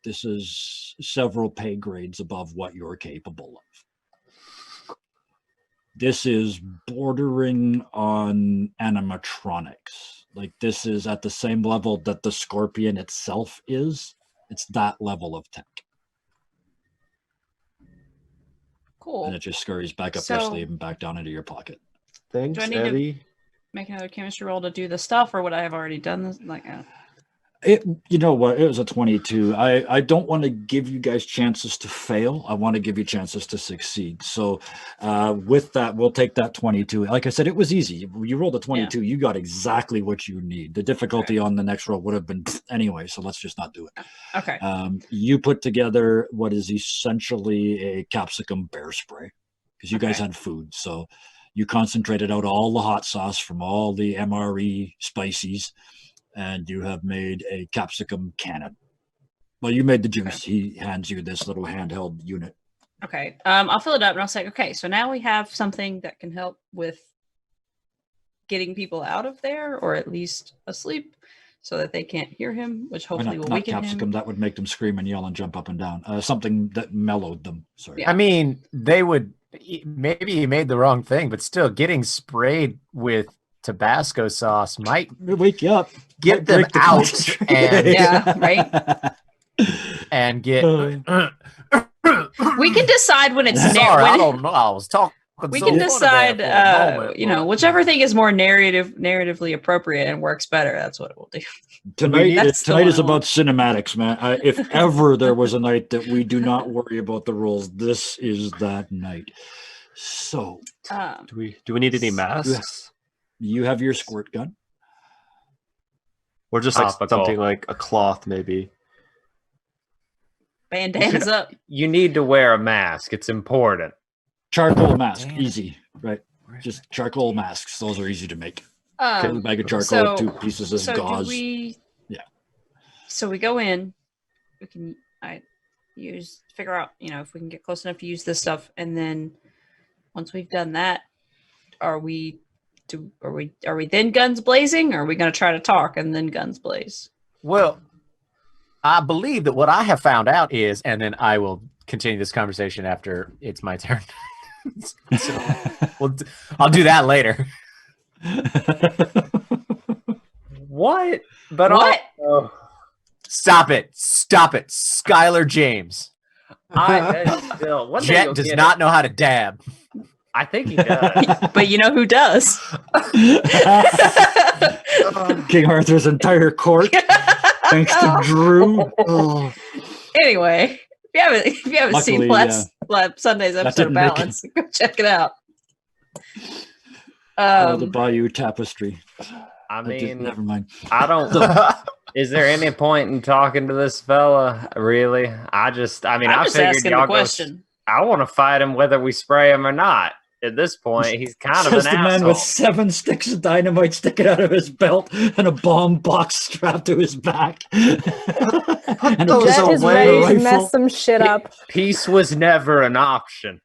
Speaker 2: this is several pay grades above what you're capable of. This is bordering on animatronics. Like, this is at the same level that the Scorpion itself is. It's that level of tech.
Speaker 5: Cool.
Speaker 2: And it just scurries back up your
Speaker 5: So-
Speaker 2: sleeve and back down into your pocket.
Speaker 7: Thanks,
Speaker 5: Do I need to-
Speaker 7: Eddie.
Speaker 5: Make another chemistry roll to do the stuff, or would I have already done this?
Speaker 2: You know what? It was a 22. I don't want to give you guys chances to fail. I want to give you chances to succeed. So with that, we'll take that 22. Like I said, it was easy. You rolled a 22. You got exactly what you need. The difficulty on the next roll would have been anyway, so let's just not do it.
Speaker 5: Okay.
Speaker 2: You put together what is essentially a capsicum bear spray because you guys had food. So you concentrated out all the hot sauce from all the MRE spices, and you have made a capsicum cannon. Well, you made the juice. He hands you this little handheld unit.
Speaker 5: Okay. I'll fill it up and I'll say, okay, so now we have something that can help with getting people out of there, or at least asleep, so that they can't hear him, which hopefully will
Speaker 2: not
Speaker 5: weaken
Speaker 2: capsicum.
Speaker 5: him.
Speaker 2: That would make them scream and yell and jump up and down. Something that mellowed them. Sorry.
Speaker 5: Yeah.
Speaker 4: I mean, they would maybe he made the wrong thing, but still, getting sprayed with Tabasco sauce might
Speaker 2: Wake you up.
Speaker 4: get
Speaker 2: Might
Speaker 4: them
Speaker 2: break the
Speaker 4: out
Speaker 2: concentration.
Speaker 4: and
Speaker 5: Yeah, right?
Speaker 4: and get.
Speaker 5: We can decide when it's
Speaker 4: Sorry, I
Speaker 5: when
Speaker 4: don't know. I was talking.
Speaker 5: we
Speaker 4: so
Speaker 5: can
Speaker 4: funny
Speaker 5: decide,
Speaker 4: there for a moment, but-
Speaker 5: whichever thing is more narratively appropriate and works better. That's what we'll do.
Speaker 2: Tonight
Speaker 5: That's the
Speaker 2: is
Speaker 5: one I
Speaker 2: about
Speaker 5: want.
Speaker 2: cinematics, man. If ever there was a night that we do not worry about the rules, this is that night. So
Speaker 7: Do we need any masks?
Speaker 2: you have your squirt gun.
Speaker 7: Or just like
Speaker 8: Topical.
Speaker 7: something like a cloth, maybe.
Speaker 5: Bandanas up.
Speaker 8: You need to wear a mask. It's important.
Speaker 2: Charcoal mask,
Speaker 4: Damn.
Speaker 2: easy, right? Just charcoal masks. Those are easy to make. A
Speaker 5: Um,
Speaker 2: bag of charcoal,
Speaker 5: so-
Speaker 2: 2 pieces of
Speaker 5: so
Speaker 2: gauze.
Speaker 5: do we?
Speaker 2: Yeah.
Speaker 5: So we go in. We can figure out if we can get close enough to use this stuff, and then once we've done that, are we then guns blazing, or are we going to try to talk and then guns blaze?
Speaker 4: Well, I believe that what I have found out is, and then I will continue this conversation after it's my turn. So, I'll do that later.
Speaker 8: What? But
Speaker 5: What?
Speaker 8: also,
Speaker 4: Stop it! Skylar James.
Speaker 8: still, one day
Speaker 4: Jet
Speaker 8: you'll
Speaker 4: does
Speaker 8: get
Speaker 4: not know how to dab.
Speaker 8: it. I think he does.
Speaker 5: But you know who does?
Speaker 2: King Arthur's entire court, thanks to Drew. Oh.
Speaker 5: Anyway, if you haven't seen
Speaker 2: Luckily,
Speaker 5: last Sunday's episode of
Speaker 2: didn't make it.
Speaker 5: Balance, go check it out.
Speaker 2: The Bayou Tapestry.
Speaker 8: I mean,
Speaker 2: Never mind.
Speaker 8: I don't. Is there any point in talking to this fella? Really? I
Speaker 5: I'm
Speaker 8: just
Speaker 5: asking
Speaker 8: figured
Speaker 5: the
Speaker 8: y'all
Speaker 5: question.
Speaker 8: I want to fight him whether we spray him or not. At this point, he's kind of
Speaker 2: Says
Speaker 8: an
Speaker 2: the man
Speaker 8: asshole.
Speaker 2: with 7 sticks of dynamite sticking out of his belt and a bomb box strapped to his back. And
Speaker 7: those
Speaker 2: just
Speaker 6: Jet
Speaker 2: a
Speaker 6: is
Speaker 2: rifle.
Speaker 6: ready to mess some shit up.
Speaker 8: Peace was never an option.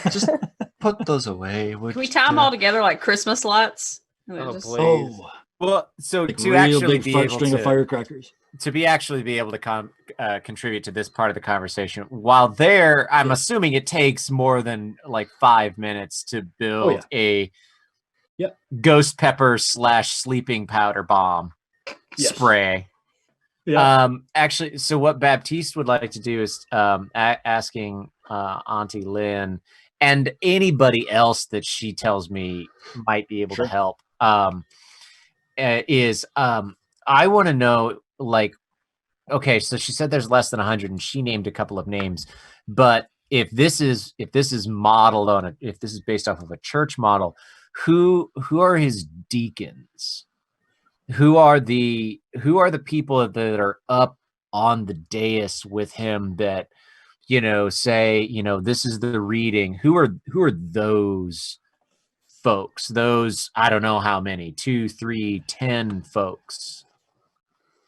Speaker 7: Just put those away.
Speaker 5: Can we tie them all together like Christmas lights? And they're
Speaker 8: Oh,
Speaker 5: just-
Speaker 8: please.
Speaker 2: Oh,
Speaker 4: Well, so
Speaker 2: like
Speaker 4: to
Speaker 2: real
Speaker 4: actually
Speaker 2: big
Speaker 4: be
Speaker 2: fart
Speaker 4: able
Speaker 2: string of
Speaker 4: to
Speaker 2: firecrackers.
Speaker 4: be able to contribute to this part of the conversation, while there, I'm assuming it takes more than like 5 minutes to build a ghost pepper / sleeping powder bomb
Speaker 2: Yes.
Speaker 4: spray.
Speaker 2: Yeah.
Speaker 4: Actually, so what Baptiste would like to do is asking Auntie Lynn and anybody else that she tells me might be able
Speaker 2: Sure.
Speaker 4: to help. I want to know, like, okay, so she said there's less than 100, and she named a couple of names, but if this is modeled on if this is based off of a church model, who are his deacons? Who are the people that are up on the dais with him that say this is the reading? Who are those folks? Those, I don't know how many, 2, 3, 10 folks.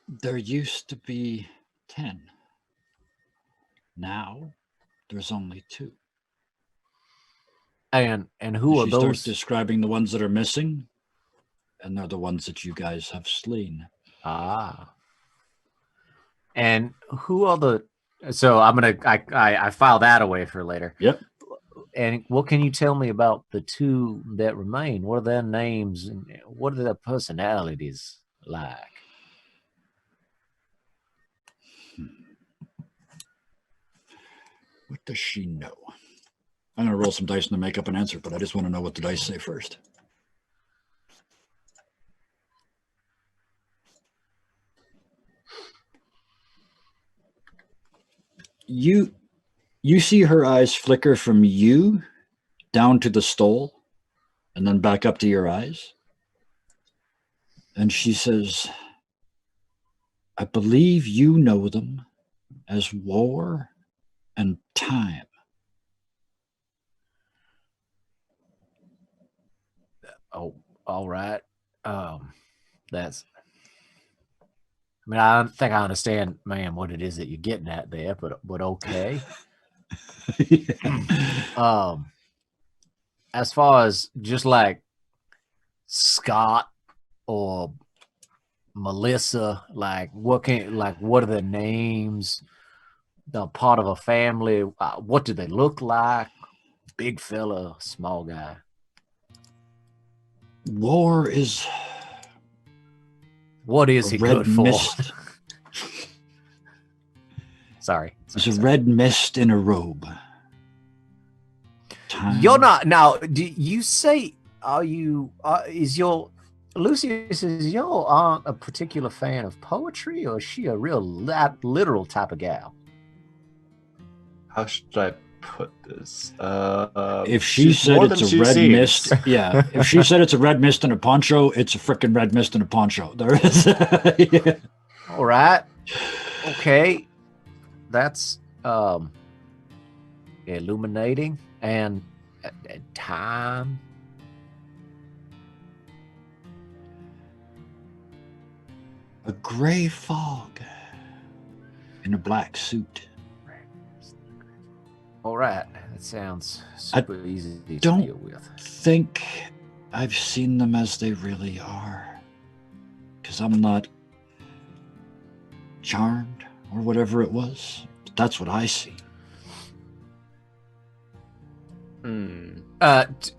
Speaker 2: There used to be 10. Now, there's only 2.
Speaker 4: And who are
Speaker 2: She
Speaker 4: those?
Speaker 2: starts describing the ones that are missing, and they're the ones that you guys have slain.
Speaker 4: Ah. And who are the? So I file that away for later.
Speaker 2: Yep.
Speaker 4: And what can you tell me about the 2 that remain? What are their names and what are their personalities like?
Speaker 2: What does she know? I'm going to roll some dice and make up an answer, but I just want to know what the dice say first. You see her eyes flicker from you down to the stole and then back up to your eyes. And she says, I believe you know them as war and time.
Speaker 4: Oh, all right. That's. I mean, I don't think I understand, ma'am, what it is that you're getting at there, but okay. As far as just like Scott or Melissa, like what are their names? They're part of a family. What do they look like? Big fella, small guy.
Speaker 2: War is.
Speaker 4: What is he good for?
Speaker 2: Mist.
Speaker 4: Sorry.
Speaker 2: There's a red mist in a robe. Time.
Speaker 4: You're not now. Do you say? Are you? Is your Lucius? Is your aunt a particular fan of poetry, or is she a real literal type of gal?
Speaker 7: How should I put this?
Speaker 2: If she said it's a red mist, yeah. If she said it's a red mist and a poncho, it's a freaking red mist and a poncho. There is. Yeah.
Speaker 4: All right. Okay. That's illuminating and time.
Speaker 2: A gray fog in a black suit.
Speaker 4: All right. That sounds super easy to
Speaker 2: don't
Speaker 4: deal with.
Speaker 2: Think I've seen them as they really are. Because I'm not charmed or whatever it was. But that's what I see.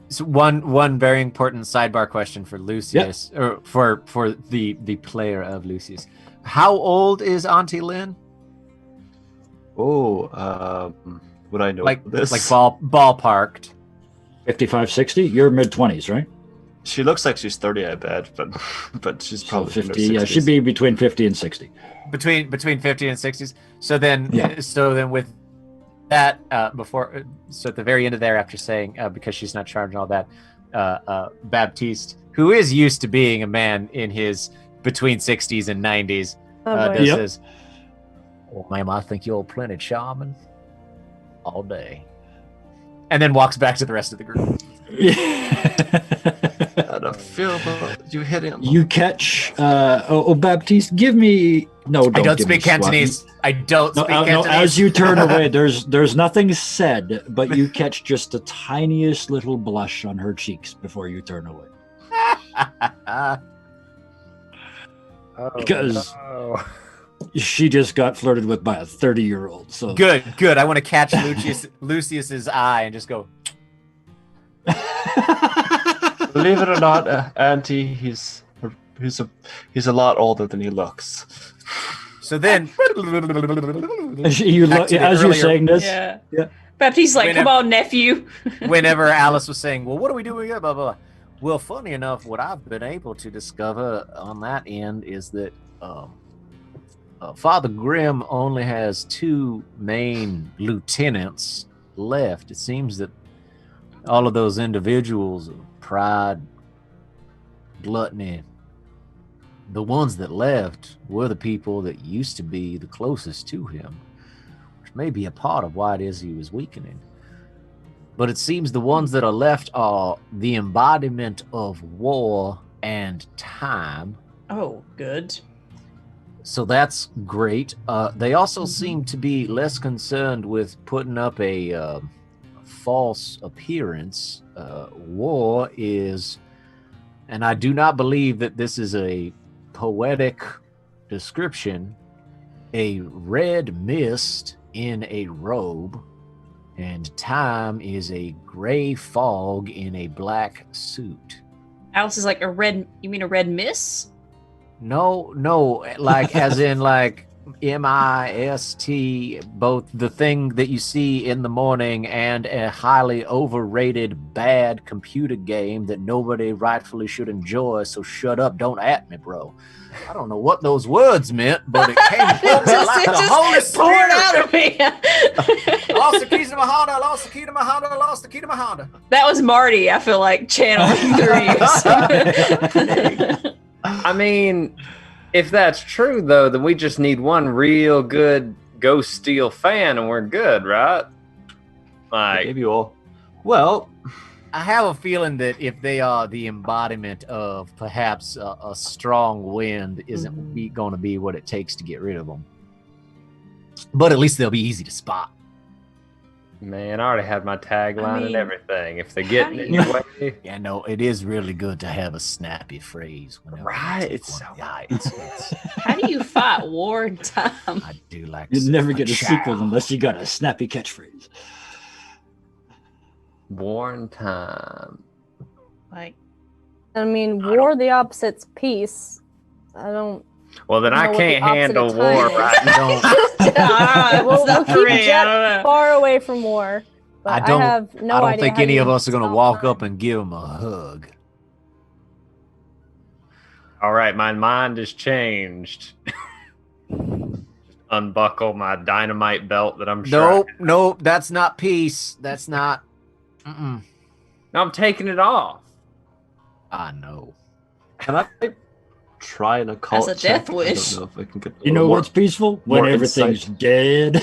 Speaker 4: So one very important sidebar question for Lucius, or for the player of Lucius. How old is Auntie Lynn?
Speaker 7: Oh, would I know this?
Speaker 4: Like ballparked.
Speaker 2: 55, 60? You're mid-20s, right?
Speaker 7: She looks like she's 30, I bet, but she's probably
Speaker 2: 50. Yeah, she'd be between 50 and 60.
Speaker 4: Between 50 and 60s. So then with that so at the very end of there, after saying because she's not charged and all that, Baptiste, who is used to being a man in his between 60s and 90s, says, "Well, ma'am, I think you're plenty charming all day," and then walks back to the rest of the group.
Speaker 7: I don't feel you hitting.
Speaker 2: You catch. Baptiste, give me. No, don't.
Speaker 4: I don't speak Cantonese. I don't speak Cantonese.
Speaker 2: No, as you turn away, there's nothing said, but you catch just the tiniest little blush on her cheeks before you turn away. Because she just got flirted with by a 30-year-old. So
Speaker 4: good. I want to catch Lucius's eye and just go.
Speaker 7: Believe it or not, Auntie, he's a lot older than he looks.
Speaker 4: So then,
Speaker 2: as you're saying this,
Speaker 5: yeah. Baptiste's like, "Come on, nephew."
Speaker 4: Whenever Alice was saying, "Well, what are we doing here?" Blah blah blah. Well, funny enough, what I've been able to discover on that end is that Father Grimm only has 2 main lieutenants left. It seems that all of those individuals, pride, gluttony, the ones that left were the people that used to be the closest to him, which may be a part of why it is he was weakening. But it seems the ones that are left are the embodiment of war and time.
Speaker 5: Oh, good.
Speaker 4: So that's great. They also seem to be less concerned with putting up a false appearance. War is, and I do not believe that this is a poetic description, a red mist in a robe, and time is a gray fog in a black suit.
Speaker 5: Alice is like a red. You mean a red miss?
Speaker 4: No, like as in like MIST, both the thing that you see in the morning and a highly overrated bad computer game that nobody rightfully should enjoy. So shut up, don't at me, bro. I don't know what those words meant, but it came like the Holy
Speaker 5: poured
Speaker 4: Spirit.
Speaker 5: out of me.
Speaker 4: I lost the keys to my Honda. I lost the key to my Honda. I lost the key to my Honda.
Speaker 5: That was Marty, I feel like, channeling through you.
Speaker 8: I mean, if that's true, though, then we just need one real good Ghost Steel fan and we're good, right? Like,
Speaker 7: Maybe all. Well,
Speaker 4: I have a feeling that if they are the embodiment of perhaps a strong wind isn't going to be what it takes to get rid of them. But at least they'll be easy to spot.
Speaker 8: man, I already had my tagline and
Speaker 5: mean,
Speaker 8: everything. If they get in
Speaker 5: how
Speaker 8: your way,
Speaker 4: Yeah, no, it is really good to have a snappy phrase. Whenever
Speaker 8: Right,
Speaker 4: you take
Speaker 8: it's
Speaker 4: one.
Speaker 8: so-
Speaker 4: Yeah, it's
Speaker 5: How do you fight war and time?
Speaker 4: I do like
Speaker 2: You never
Speaker 4: a
Speaker 2: get a
Speaker 4: chow.
Speaker 2: sequel unless you got a snappy catchphrase.
Speaker 8: Warren time.
Speaker 5: Like,
Speaker 6: I mean, war the opposite's peace. I don't.
Speaker 8: Well, then I
Speaker 6: know what the
Speaker 8: can't
Speaker 6: opposite
Speaker 8: handle
Speaker 6: of
Speaker 8: war
Speaker 6: time is.
Speaker 8: right now.
Speaker 6: We'll
Speaker 5: not
Speaker 6: keep
Speaker 5: for me,
Speaker 6: Jet
Speaker 5: I don't know.
Speaker 6: far away from war. But
Speaker 4: I don't.
Speaker 6: have no
Speaker 4: I don't
Speaker 6: idea
Speaker 4: think
Speaker 6: how
Speaker 4: any
Speaker 6: you
Speaker 4: of us are going to
Speaker 6: stop
Speaker 4: walk
Speaker 6: time.
Speaker 4: up and give him a hug.
Speaker 8: All right, my mind has changed. Just unbuckle my dynamite belt that I'm sure.
Speaker 4: Nope, that's not peace. That's not. Mm-mm.
Speaker 8: No, I'm taking it off.
Speaker 4: I know.
Speaker 7: can I try an occult
Speaker 5: That's a
Speaker 7: check?
Speaker 5: death wish.
Speaker 7: I don't know if I can get a
Speaker 2: You know
Speaker 7: little more-
Speaker 2: what's peaceful? When
Speaker 7: more
Speaker 2: everything's
Speaker 7: insight.
Speaker 2: dead.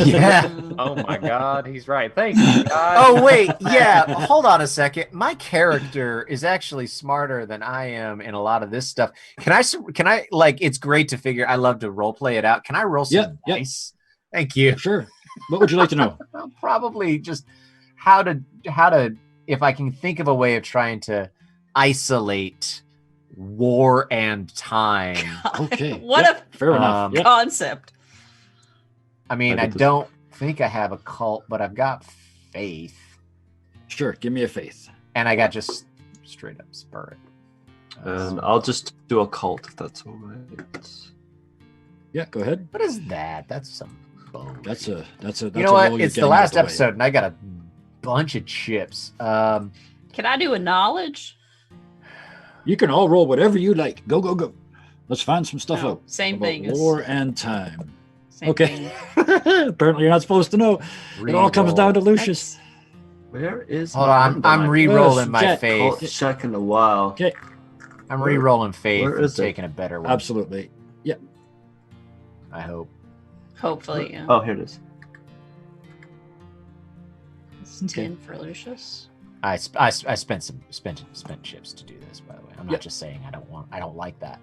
Speaker 4: Yeah.
Speaker 8: Oh my God, he's right. Thank you, God.
Speaker 4: Oh wait, yeah. Hold on a second. My character is actually smarter than I am in a lot of this stuff. Can I like? It's great to figure. I love to role play it out. Can I roll some
Speaker 2: Yep.
Speaker 4: dice? Thank you.
Speaker 2: Sure. What would you like to know?
Speaker 4: Probably just how to if I can think of a way of trying to isolate war and time.
Speaker 2: Okay.
Speaker 5: What
Speaker 2: Yep, fair enough.
Speaker 4: Um,
Speaker 2: Yep.
Speaker 5: concept.
Speaker 4: I mean,
Speaker 7: I
Speaker 4: I
Speaker 7: get this.
Speaker 4: don't think I have a cult, but I've got faith,
Speaker 2: Sure. Give me a faith.
Speaker 4: and I got just straight up spirit.
Speaker 7: And I'll just do occult if that's all right.
Speaker 2: Yeah, go ahead.
Speaker 4: What is that? That's some bullshit.
Speaker 2: That's a
Speaker 4: You know what?
Speaker 2: roll you're
Speaker 4: It's the
Speaker 2: getting
Speaker 4: last
Speaker 2: out of way.
Speaker 4: episode, and I got a bunch of chips.
Speaker 5: Can I do a knowledge?
Speaker 2: You can all roll whatever you like. Go, go, go. Let's find some stuff
Speaker 5: No,
Speaker 2: out.
Speaker 5: same
Speaker 2: about
Speaker 5: thing as
Speaker 2: war and time.
Speaker 5: same
Speaker 2: Okay.
Speaker 5: thing.
Speaker 2: Apparently, you're not supposed to know. It all comes down to Lucius.
Speaker 7: Where is
Speaker 4: Hold
Speaker 7: my
Speaker 4: on,
Speaker 7: number?
Speaker 4: I'm
Speaker 7: My
Speaker 4: re-rolling my
Speaker 2: Jet.
Speaker 4: faith.
Speaker 7: occult check in a while.
Speaker 2: Okay.
Speaker 4: I'm re-rolling faith
Speaker 7: where
Speaker 4: and
Speaker 7: is it?
Speaker 4: taking a better one.
Speaker 2: Absolutely.
Speaker 4: I hope.
Speaker 5: Hopefully, yeah.
Speaker 7: Oh, here it is.
Speaker 5: It's 10 for Lucius.
Speaker 4: I spent chips to do this. By the way, I'm not
Speaker 2: Yep.
Speaker 4: just saying I don't like that.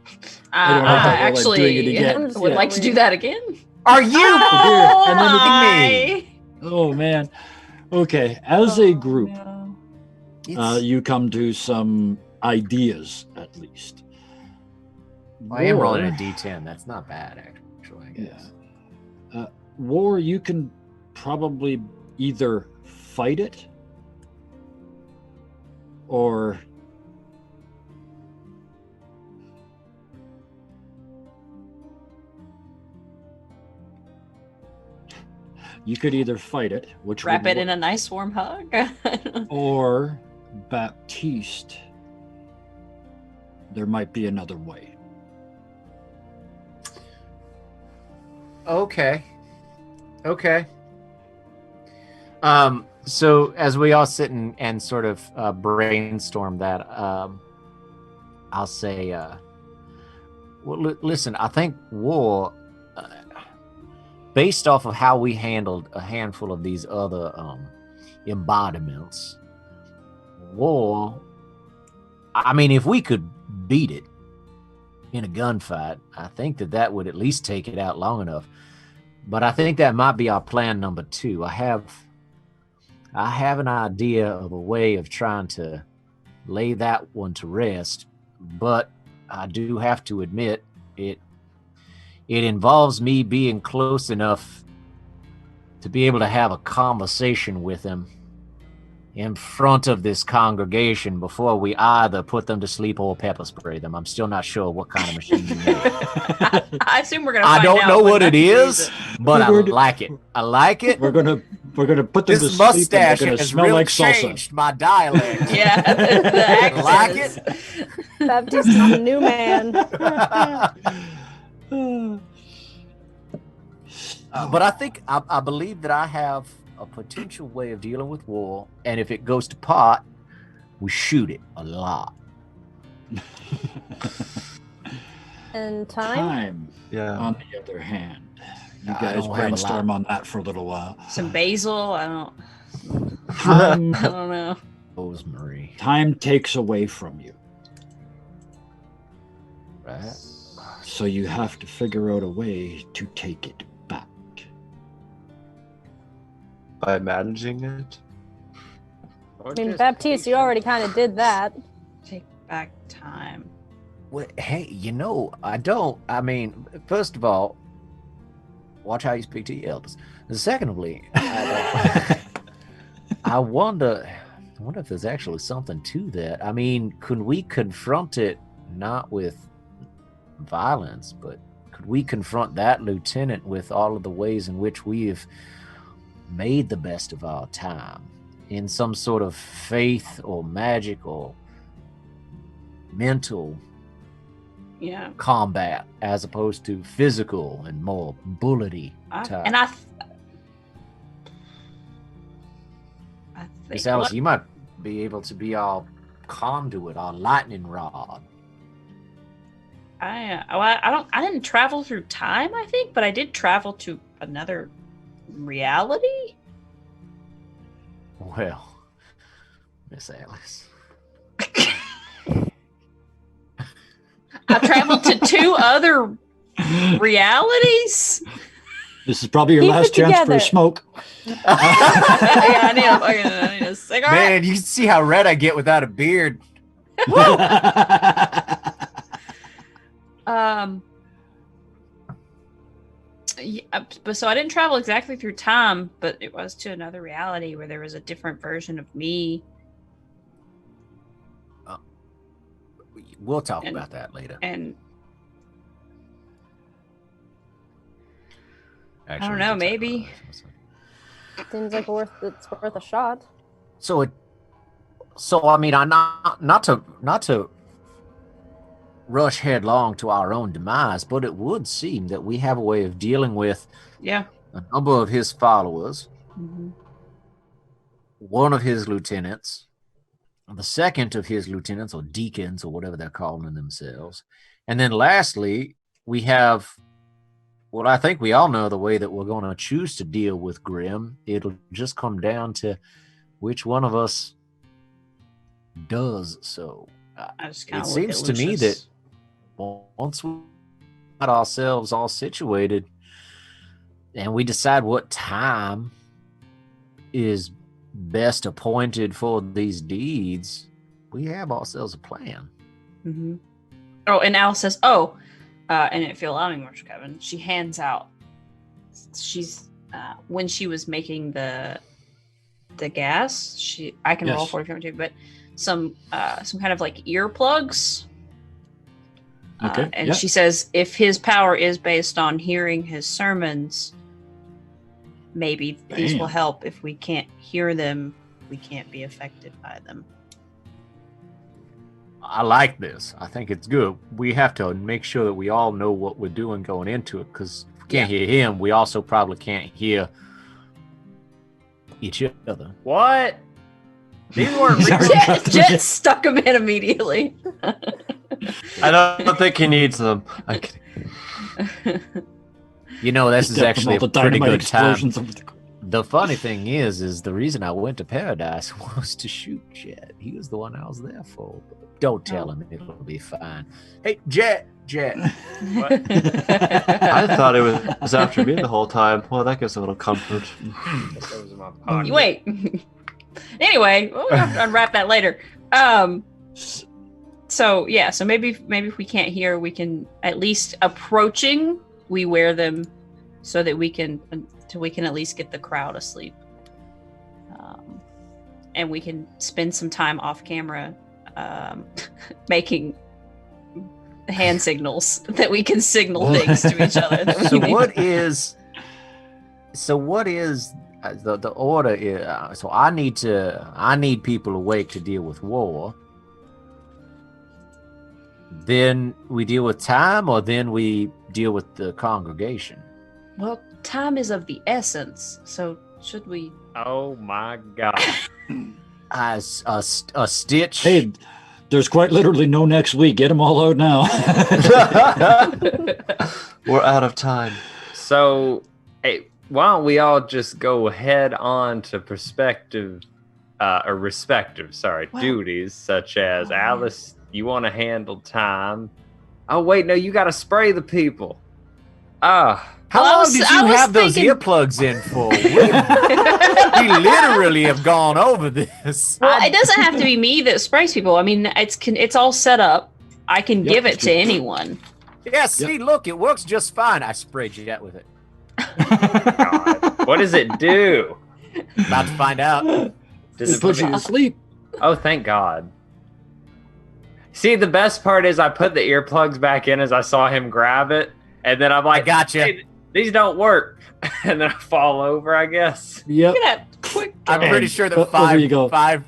Speaker 2: I don't know
Speaker 5: I
Speaker 2: how well I'm
Speaker 5: actually
Speaker 2: doing it again.
Speaker 6: I'm just
Speaker 5: would like to do that again.
Speaker 4: Are you?
Speaker 5: Oh,
Speaker 2: And then you
Speaker 5: my.
Speaker 2: Oh, man. Okay. As a group,
Speaker 5: no.
Speaker 2: you come to some ideas, at least.
Speaker 4: I am rolling a
Speaker 2: War-
Speaker 4: D10. That's not bad, actually. I guess.
Speaker 2: War, you can probably either fight it or you could either fight it, which
Speaker 5: Wrap
Speaker 2: would
Speaker 5: it in
Speaker 2: wo-
Speaker 5: a nice warm hug.
Speaker 2: or Baptiste. There might be another way.
Speaker 4: Okay. So as we all sit and sort of brainstorm that, I'll say, listen, I think war, based off of how we handled a handful of these other embodiments, war, I mean, if we could beat it, in a gunfight. I think that would at least take it out long enough. But I think that might be our plan number 2. I have an idea of a way of trying to lay that one to rest, but I do have to admit it involves me being close enough to be able to have a conversation with him in front of this congregation before we either put them to sleep or pepper spray them. I'm still not sure what kind of machine you need.
Speaker 5: I assume we're gonna.
Speaker 4: I
Speaker 5: Find
Speaker 4: don't
Speaker 5: out
Speaker 4: know
Speaker 5: when
Speaker 4: what it
Speaker 5: Matthew
Speaker 4: is,
Speaker 5: sees
Speaker 4: but I
Speaker 2: We're gonna-
Speaker 4: like it. I like it.
Speaker 2: We're gonna put them to
Speaker 4: This
Speaker 2: sleep.
Speaker 4: mustache
Speaker 2: And they're gonna
Speaker 4: has
Speaker 2: smell
Speaker 4: really
Speaker 2: like salsa.
Speaker 4: changed my dialect.
Speaker 5: it. Yeah, the accent
Speaker 4: Like
Speaker 5: is-
Speaker 6: Baptiste is a new man.
Speaker 4: But I think I believe that I have a potential way of dealing with war, and if it goes to pot, we shoot it a lot.
Speaker 6: And time?
Speaker 2: Time,
Speaker 7: Yeah.
Speaker 2: on the other hand, you
Speaker 4: I
Speaker 2: guys
Speaker 4: don't have a
Speaker 2: brainstorm
Speaker 4: lot.
Speaker 2: on that for a little while.
Speaker 5: some basil. I don't
Speaker 2: Time,
Speaker 5: know.
Speaker 4: Rosemary,
Speaker 2: time takes away from you,
Speaker 4: right?
Speaker 2: so you have to figure out a way to take it back.
Speaker 7: By managing it.
Speaker 6: I mean, Baptiste, you already kind of did that.
Speaker 5: Take back time.
Speaker 4: Well, hey, I mean, first of all, watch how you speak to your elders. Secondly, I wonder if there's actually something to that. I mean, could we confront it not with violence, but could we confront that lieutenant with all of the ways in which we have made the best of our time in some sort of faith or magic or mental
Speaker 5: Yeah.
Speaker 4: combat as opposed to physical and more bullety type?
Speaker 5: I think
Speaker 4: Miss Alice, you might be able to be our conduit, our lightning rod.
Speaker 5: I didn't travel through time, I think, but I did travel to another reality.
Speaker 4: Well, Miss Alice.
Speaker 5: I traveled to 2 other realities.
Speaker 2: This is probably your
Speaker 6: Keep
Speaker 2: last
Speaker 6: it
Speaker 2: chance for
Speaker 6: together.
Speaker 2: a smoke.
Speaker 5: Yeah, I need a cigarette.
Speaker 4: Man, you can see how red I get without a beard.
Speaker 5: Yeah, but so I didn't travel exactly through time, but it was to another reality where there was a different version of me.
Speaker 4: We'll talk
Speaker 5: And-
Speaker 4: about that later.
Speaker 5: And
Speaker 4: Actually,
Speaker 5: don't
Speaker 4: we
Speaker 5: know,
Speaker 4: can talk
Speaker 5: maybe.
Speaker 4: about that.
Speaker 6: Seems like it's worth a shot.
Speaker 4: So I mean, I not to rush headlong to our own demise, but it would seem that we have a way of dealing with
Speaker 5: yeah.
Speaker 4: a number of his followers,
Speaker 5: Mhm.
Speaker 4: one of his lieutenants, the second of his lieutenants or deacons or whatever they're calling themselves, and then lastly we have what I think we all know the way that we're going to choose to deal with Grimm. It'll just come down to which one of us does so.
Speaker 5: I just kind
Speaker 4: It
Speaker 5: of
Speaker 4: seems to me that once we got ourselves all situated and we decide what time is best appointed for these deeds, we have ourselves a plan.
Speaker 5: Mm-hmm. Oh, and Alice says, and if you'll allow me, Marshal Kevin, she hands out. She's when she was making the gas. I can roll
Speaker 2: Yes.
Speaker 5: for it if you want to, but some kind of like earplugs.
Speaker 2: Okay,
Speaker 5: And
Speaker 2: yeah.
Speaker 5: she says, if his power is based on hearing his sermons, maybe these will
Speaker 2: Bam.
Speaker 5: help. If we can't hear them, we can't be affected by them.
Speaker 4: I like this. I think it's good. We have to make sure that we all know what we're doing going into it, because if we can't hear him, we also probably can't hear each other.
Speaker 8: What? These weren't
Speaker 5: Jet stuck him in immediately.
Speaker 7: I don't think he needs them. I'm kidding.
Speaker 4: You know, this is
Speaker 2: Except from
Speaker 4: actually
Speaker 2: all
Speaker 4: a
Speaker 2: the
Speaker 4: pretty
Speaker 2: dynamite
Speaker 4: good time.
Speaker 2: explosions of the-
Speaker 4: The funny thing is the reason I went to Paradise was to shoot Jet. He was the one I was there for. Don't tell him; it'll be fine. Hey, Jet.
Speaker 7: What? I thought it was after me the whole time. Well, that gives a little comfort.
Speaker 8: Those are my pockets.
Speaker 5: Wait. Anyway, we'll unwrap that later. So maybe if we can't hear, we can at least approaching. We wear them so that we can at least get the crowd asleep, and we can spend some time off camera making hand signals that we can signal things to each other.
Speaker 4: What is the order? Is, so I need people awake to deal with war. Then we deal with time, or then we deal with the congregation.
Speaker 5: Well, time is of the essence, so should we?
Speaker 8: Oh my god!
Speaker 4: As a stitch.
Speaker 2: Hey, there's quite literally no next week. Get them all out now.
Speaker 7: We're out of time.
Speaker 8: So, hey, why don't we all just go head on to respective duties, such as Alice, you want to handle time. Oh wait, no, you got to spray the people.
Speaker 4: How long did you have those earplugs in for? We literally have gone over this.
Speaker 5: Well, it doesn't have to be me that sprays people. I mean, it's all set up. I can give it to anyone.
Speaker 4: Yeah, see, look, it works just fine. I sprayed Jet with it.
Speaker 8: God. What does it do?
Speaker 4: About to find out.
Speaker 8: Does
Speaker 2: It puts you to sleep.
Speaker 8: Oh, thank God. See, the best part is I put the earplugs back in as I saw him grab it, and then I'm like,
Speaker 4: I gotcha.
Speaker 8: Hey, these don't work. And then I fall over, I guess.
Speaker 2: Yep.
Speaker 5: Look at that quick.
Speaker 4: I'm pretty sure that
Speaker 2: Over you go.
Speaker 4: five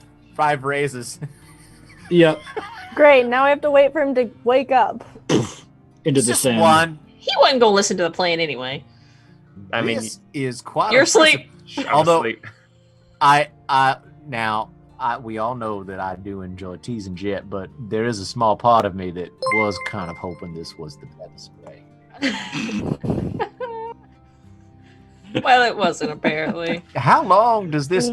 Speaker 4: raises.
Speaker 2: Yep.
Speaker 6: Great. Now I have to wait for him to wake up.
Speaker 2: Into the
Speaker 4: Just
Speaker 2: sand.
Speaker 4: one.
Speaker 5: He wasn't gonna listen to the plan anyway.
Speaker 8: I mean,
Speaker 4: This is quite.
Speaker 5: You're
Speaker 4: impressive.
Speaker 5: asleep.
Speaker 8: I'm
Speaker 4: Although-
Speaker 8: asleep.
Speaker 4: We all know that I do enjoy teasing Jet, but there is a small part of me that was kind of hoping this was the better spray.
Speaker 5: Well, it wasn't apparently.
Speaker 4: How long does this?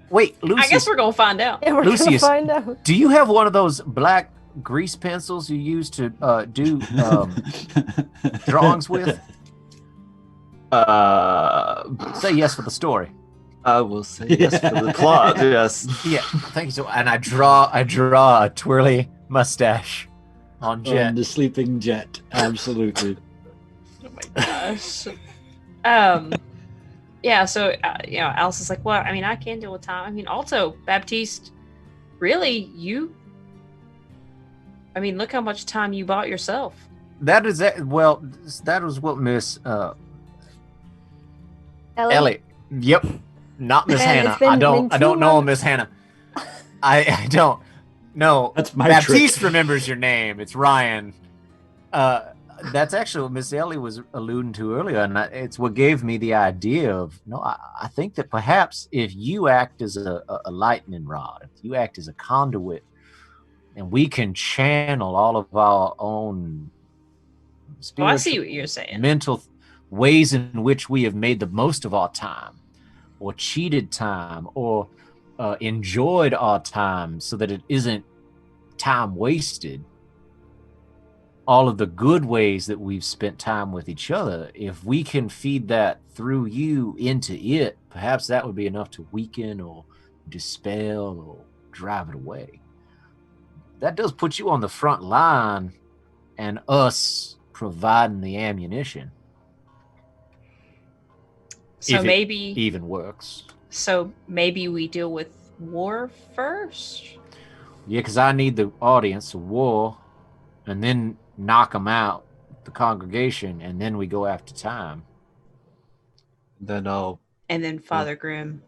Speaker 4: Wait, Lucius.
Speaker 5: I guess we're gonna find out.
Speaker 6: Yeah, we're gonna
Speaker 4: Lucius.
Speaker 6: find out.
Speaker 4: Do you have one of those black grease pencils you use to do drawings with? Say yes for the story.
Speaker 7: I will say yes for the plot. Yes.
Speaker 4: Yeah, thank you so. And I draw a twirly mustache on Jet.
Speaker 2: On the sleeping Jet. Absolutely.
Speaker 5: Oh my gosh. Yeah. So Alice is like, well, I mean, I can deal with time. I mean, also, Baptiste, really, you. I mean, look how much time you bought yourself.
Speaker 4: That is that. Well, that was what Miss Ellie. Yep, not Miss
Speaker 6: Man,
Speaker 4: Hannah.
Speaker 6: it's been
Speaker 4: I don't
Speaker 6: too
Speaker 4: know
Speaker 6: long.
Speaker 4: Miss Hannah. I don't. No,
Speaker 2: That's my
Speaker 4: Baptiste
Speaker 2: trick.
Speaker 4: remembers your name. It's Ryan. That's actually what Miss Ellie was alluding to earlier, and it's what gave me the idea of. I think that perhaps if you act as a lightning rod, if you act as a conduit, and we can channel all of our own
Speaker 5: Oh,
Speaker 4: spiritual,
Speaker 5: I see what you're saying.
Speaker 4: mental ways in which we have made the most of our time, or cheated time, or enjoyed our time so that it isn't time wasted. All of the good ways that we've spent time with each other, if we can feed that through you into it, perhaps that would be enough to weaken or dispel or drive it away. That does put you on the front line and us providing the ammunition.
Speaker 5: So
Speaker 4: if it
Speaker 5: maybe
Speaker 4: even works.
Speaker 5: So maybe we deal with war first.
Speaker 4: Yeah, because I need the audience of war, and then knock them out, the congregation, and then we go after time.
Speaker 7: Then
Speaker 5: And then Father Grimm.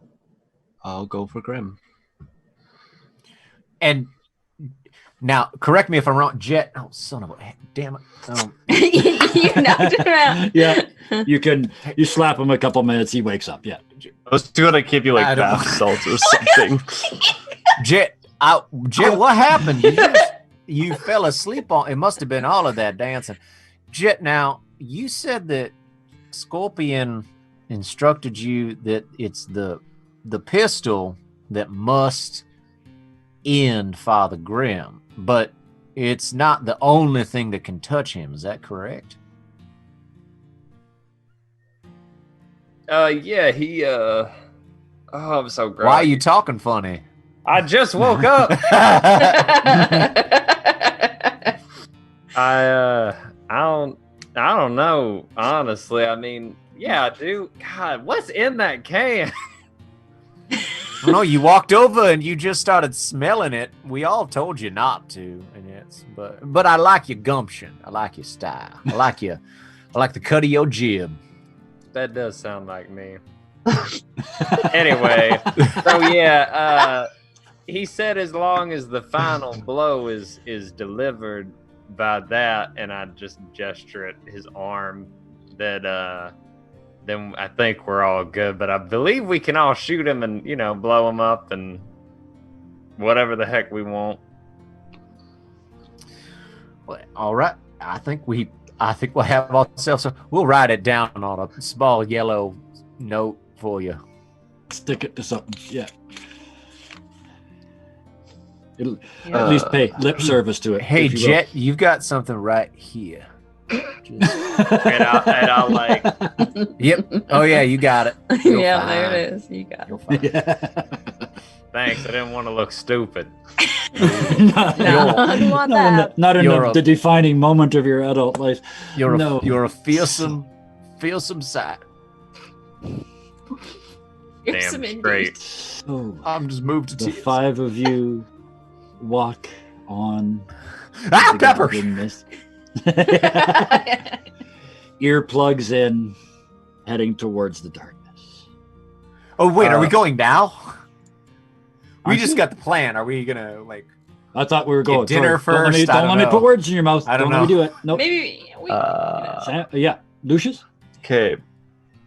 Speaker 7: I'll go for Grimm.
Speaker 4: And now, correct me if I'm wrong, Jet. Oh, son of a damn it!
Speaker 5: You knocked him out.
Speaker 2: Yeah. You slap him a couple minutes, he wakes up. Yeah.
Speaker 7: I was gonna give you
Speaker 4: I
Speaker 7: like
Speaker 4: don't-
Speaker 7: bath salts or something.
Speaker 4: Jet, what happened? You fell asleep on. It must have been all of that dancing. Jet, now you said that Scorpion instructed you that it's the pistol that must end Father Grimm, but it's not the only thing that can touch him. Is that correct?
Speaker 8: Yeah, he oh, I'm so groggy.
Speaker 4: Why are you talking funny?
Speaker 8: I just woke up. I don't know, honestly. I mean, yeah, I do. God, what's in that can?
Speaker 4: No, you walked over and you just started smelling it. We all told you not to, and but I like your gumption. I like your style. I like the cut of your jib.
Speaker 8: That does sound like me. Anyway, so yeah, he said as long as the final blow is delivered by that, and I just gesture at his arm, that then I think we're all good. But I believe we can all shoot him and, you know, blow him up and whatever the heck we want.
Speaker 4: Well, all right. I think we'll have ourselves. We'll write it down on a small yellow note for you.
Speaker 2: Stick it to something. Yeah. It'll at least pay lip service to it.
Speaker 4: Hey,
Speaker 2: if you will.
Speaker 4: Jet, you've got something right here.
Speaker 8: And I'll like,
Speaker 4: Yep. Oh yeah, you got it.
Speaker 5: Yeah, there it is. You got it.
Speaker 2: Yeah.
Speaker 8: thanks. I didn't want to look stupid.
Speaker 6: I don't want that.
Speaker 2: Not in
Speaker 4: You're
Speaker 2: the defining moment of your adult life.
Speaker 4: You're
Speaker 2: No.
Speaker 4: a fearsome sight.
Speaker 5: Here's
Speaker 8: Damn
Speaker 5: some
Speaker 8: straight.
Speaker 5: indeed.
Speaker 2: So
Speaker 4: I'm just moved to
Speaker 2: the
Speaker 4: tears.
Speaker 2: 5 of you walk on.
Speaker 4: Ah,
Speaker 2: the
Speaker 4: Pepper!
Speaker 2: golden mist. Earplugs in, heading towards the darkness.
Speaker 4: Oh wait, are we going now? We
Speaker 2: Aren't
Speaker 4: just
Speaker 2: you?
Speaker 4: got the plan. Are we gonna like?
Speaker 2: I thought we were going
Speaker 4: dinner
Speaker 2: Don't let me,
Speaker 4: first? I
Speaker 2: don't
Speaker 4: don't
Speaker 2: let me
Speaker 4: know.
Speaker 2: put words in your mouth.
Speaker 4: I don't
Speaker 2: let me
Speaker 4: know.
Speaker 2: do it. Nope.
Speaker 5: Maybe we.
Speaker 2: Yeah, Lucius?
Speaker 7: Okay,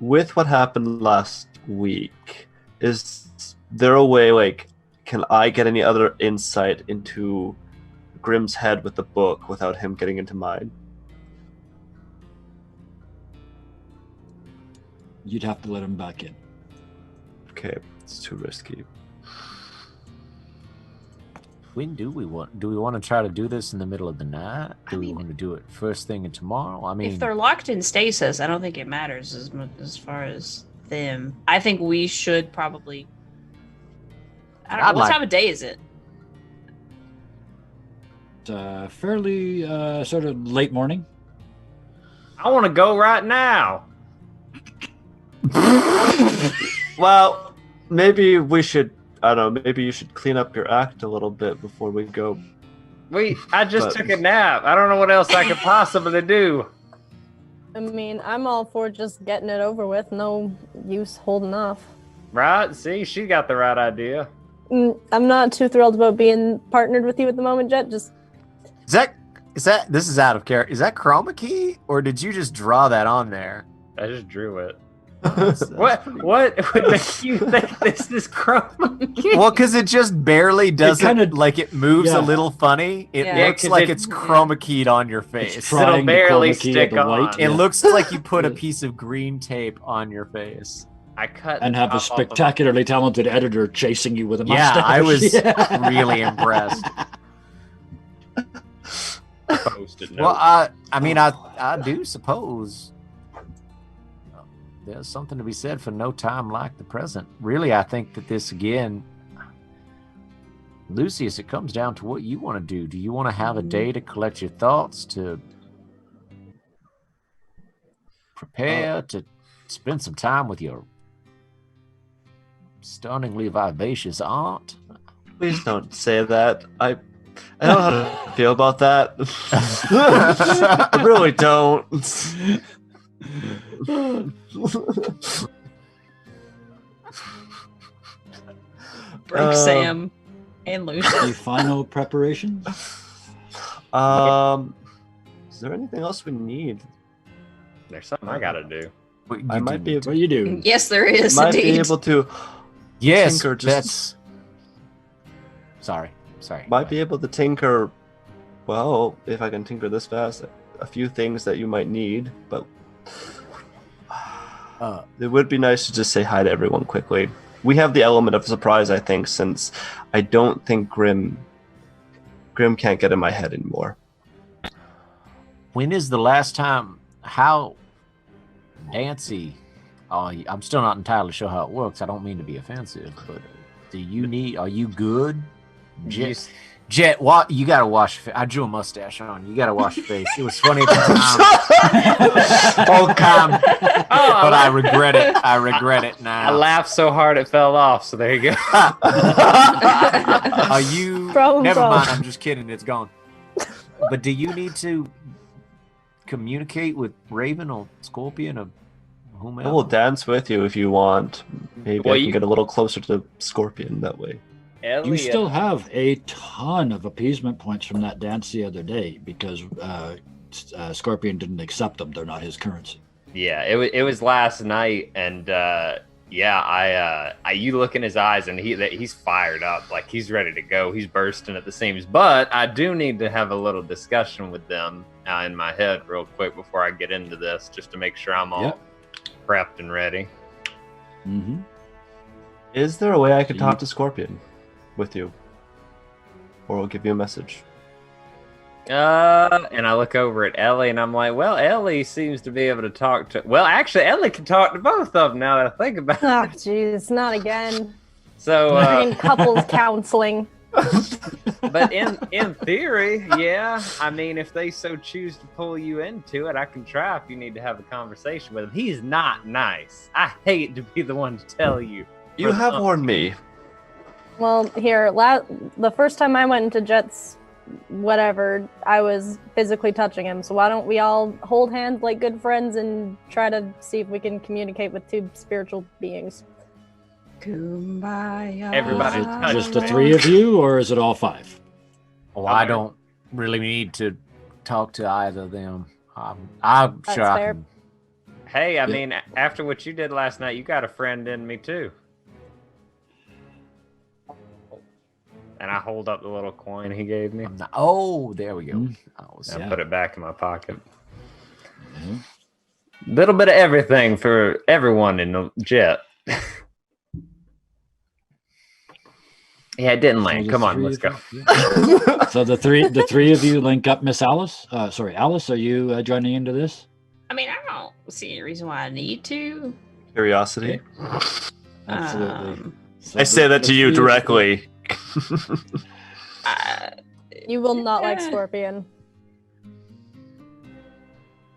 Speaker 7: with what happened last week, is there a way, like, can I get any other insight into Grimm's head with the book without him getting into mine?
Speaker 2: You'd have to let him back in.
Speaker 7: Okay, it's too risky.
Speaker 4: When do we want? Do we want to try to do this in the middle of the night? Do we want to do it first thing tomorrow? I mean,
Speaker 5: If they're locked in stasis, I don't think it matters as much as far as them. I think we should probably. I don't know. What time of day is it?
Speaker 2: Fairly sort of late morning.
Speaker 8: I want to go right now.
Speaker 7: Well, maybe we should, I don't know, maybe you should clean up your act a little bit before we go.
Speaker 8: I just
Speaker 7: But-
Speaker 8: took a nap. I don't know what else I could possibly do.
Speaker 6: I mean, I'm all for just getting it over with. No use holding off.
Speaker 8: Right? See, she got the right idea.
Speaker 6: I'm not too thrilled about being partnered with you at the moment, Jet. Just
Speaker 4: is that this is out of character? Is that chroma key, or did you just draw that on there?
Speaker 8: I just drew it.
Speaker 4: That's
Speaker 8: What would make you think this is chroma key?
Speaker 4: Well, because it just barely does it.
Speaker 2: kinda-
Speaker 4: Like it moves
Speaker 2: yeah.
Speaker 4: a little funny. It
Speaker 5: Yeah.
Speaker 4: looks
Speaker 8: 'cause
Speaker 4: like
Speaker 8: it-
Speaker 4: it's chroma keyed on your
Speaker 2: It's
Speaker 4: face.
Speaker 2: trying
Speaker 8: It'll
Speaker 2: to
Speaker 8: barely
Speaker 2: chroma key
Speaker 8: stick
Speaker 2: the white,
Speaker 8: on.
Speaker 4: It
Speaker 2: yeah.
Speaker 4: looks like you put a piece of green tape on your face.
Speaker 8: I cut
Speaker 2: And
Speaker 8: the
Speaker 2: have a
Speaker 8: top off of it.
Speaker 2: spectacularly talented editor chasing you with a
Speaker 4: Yeah,
Speaker 2: mustache.
Speaker 4: I was
Speaker 2: Yeah.
Speaker 4: really impressed.
Speaker 8: Post-it note.
Speaker 4: Well, I mean, I do suppose there's something to be said for no time like the present. Really, I think that this again, Lucius, it comes down to what you want to do. Do you want to have a day to collect your thoughts, to prepare, to spend some time with your stunningly vivacious aunt?
Speaker 7: Please don't say that. I don't know how to feel about that. I really don't.
Speaker 5: Break Sam and
Speaker 2: The
Speaker 5: Lucius.
Speaker 2: final preparations.
Speaker 7: Is there anything else we need?
Speaker 8: There's something I gotta do.
Speaker 7: I might be
Speaker 2: What do you do?
Speaker 5: Yes, there is
Speaker 7: might be
Speaker 5: indeed.
Speaker 7: able to
Speaker 4: Yes,
Speaker 7: tinker just
Speaker 4: that's. Sorry.
Speaker 7: might be able to tinker. Well, if I can tinker this fast, a few things that you might need, but It would be nice to just say hi to everyone quickly. We have the element of surprise, I think, since I don't think Grimm can't get in my head anymore.
Speaker 4: When is the last time? How Dancy? I'm still not entirely sure how it works. I don't mean to be offensive, but are you good? Jet, what? You gotta wash your face. I drew a mustache on. You gotta wash your face. It was funny at the time. But I regret it. I regret it now.
Speaker 8: I laughed so hard it fell off. So there you go.
Speaker 4: Are you?
Speaker 6: Problem
Speaker 4: Never
Speaker 6: solved.
Speaker 4: mind. I'm just kidding. It's gone. But do you need to communicate with Raven or Scorpion or whomever?
Speaker 7: I will dance with you if you want. Maybe
Speaker 8: Well,
Speaker 7: I can
Speaker 8: you-
Speaker 7: get a little closer to Scorpion that way.
Speaker 2: You still have a ton of appeasement points from that dance the other day because Scorpion didn't accept them. They're not his currency.
Speaker 8: Yeah, it was last night, and you look in his eyes, and he's fired up, like he's ready to go. He's bursting at the seams. But I do need to have a little discussion with them in my head real quick before I get into this, just to make sure I'm all prepped and ready.
Speaker 2: Mm-hmm.
Speaker 7: Is there a way I could talk to Scorpion with you? Or I'll give you a message.
Speaker 8: And I look over at Ellie, and I'm like, well, Ellie seems to be able to talk to... Well, actually, Ellie can talk to both of them now that I think about it.
Speaker 6: Oh, jeez, not again.
Speaker 8: So,
Speaker 6: In couples counseling.
Speaker 8: but in theory, yeah. I mean, if they so choose to pull you into it, I can try if you need to have a conversation with him. He's not nice. I hate to be the one to tell you.
Speaker 7: You have warned me.
Speaker 6: Well, here, the first time I went into Jet's whatever, I was physically touching him. So why don't we all hold hands like good friends and try to see if we can communicate with two spiritual beings?
Speaker 5: Kumbaya.
Speaker 8: Everybody
Speaker 2: Is
Speaker 8: touch
Speaker 2: it just the
Speaker 8: me.
Speaker 2: 3 of you, or is it all 5?
Speaker 4: Well, I don't really need to talk to either of them. I'm
Speaker 6: That's
Speaker 4: sure I
Speaker 6: fair.
Speaker 4: can.
Speaker 8: Hey, I mean, after what you did last night, you got a friend in me too. And I hold up the little coin he gave me.
Speaker 4: There we go.
Speaker 2: Mhm.
Speaker 8: I put it back in my pocket.
Speaker 2: Yeah.
Speaker 8: Little bit of everything for everyone in the jet. Yeah, it didn't land.
Speaker 2: So the
Speaker 8: Come on,
Speaker 2: 3
Speaker 8: let's
Speaker 2: of
Speaker 8: go.
Speaker 2: you- yeah. So the three of you link up. Miss Alice, Alice, are you joining into this?
Speaker 5: I mean, I don't see any reason why I need to.
Speaker 7: Curiosity.
Speaker 2: Absolutely. So
Speaker 7: I say that to you
Speaker 2: 3 of
Speaker 7: directly.
Speaker 6: You will not like Scorpion.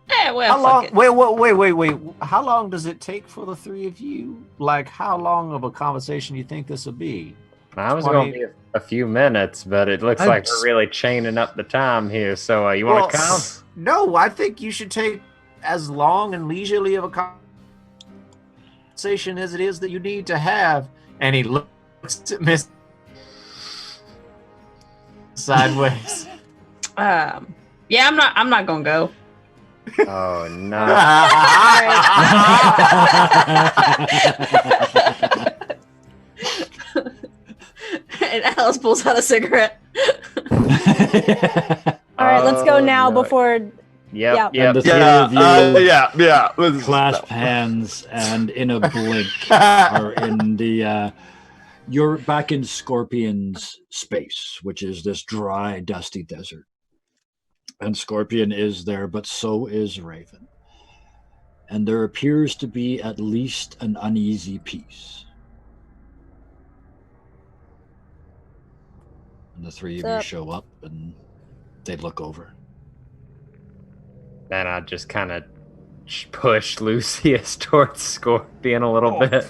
Speaker 5: Well,
Speaker 4: How long?
Speaker 5: fuck it.
Speaker 4: Wait. How long does it take for the 3 of you? Like, how long of a conversation do you think this will be?
Speaker 8: I was going to be a few minutes, but it looks like we're really chaining up the time here. So you want to come?
Speaker 4: No, I think you should take as long and leisurely of a conversation as it is that you need to have. And he looks at Miss sideways.
Speaker 5: Yeah, I'm not gonna go.
Speaker 8: Oh no!
Speaker 5: And Alice pulls out a cigarette.
Speaker 6: All right, let's go now
Speaker 8: no.
Speaker 6: before.
Speaker 8: Yep.
Speaker 2: And the 3 of you clasp hands, and in a blink are in the. You're back in Scorpion's space, which is this dry, dusty desert. And Scorpion is there, but so is Raven. And there appears to be at least an uneasy peace. And the 3 of you show up, and they look over.
Speaker 8: And I just kind of push Lucius towards Scorpion a little bit.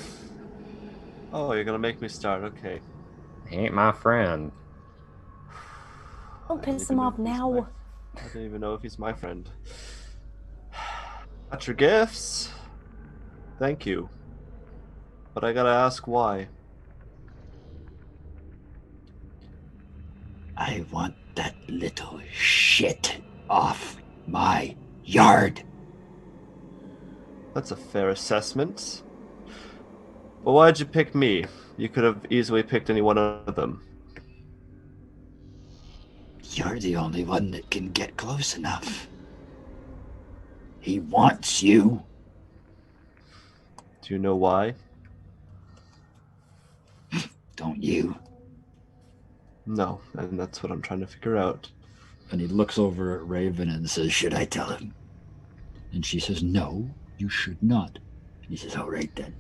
Speaker 7: Oh, you're gonna make me start. Okay.
Speaker 8: He ain't my friend.
Speaker 6: Don't piss him off now.
Speaker 7: I don't even know if he's my friend. Got your gifts. Thank you. But I gotta ask why.
Speaker 3: I want that little shit off my yard.
Speaker 7: That's a fair assessment. But why'd you pick me? You could have easily picked any one of them.
Speaker 3: You're the only one that can get close enough. He wants you.
Speaker 7: Do you know why?
Speaker 2: Don't you?
Speaker 7: No, and that's what I'm trying to figure out.
Speaker 2: And he looks over at Raven and says, should I tell him? And she says, no, you should not. And he says, all right then.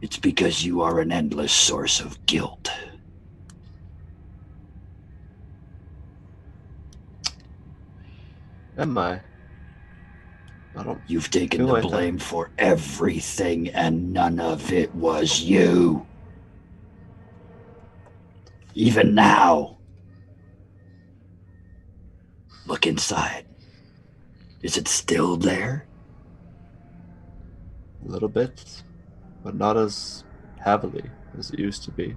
Speaker 2: It's because you are an endless source of guilt.
Speaker 7: Am I? I don't.
Speaker 2: You've taken
Speaker 7: feel
Speaker 2: the
Speaker 7: like that.
Speaker 2: blame for everything, and none of it was you. Even now. Look inside. Is it still there?
Speaker 7: A little bit, but not as heavily as it used to be.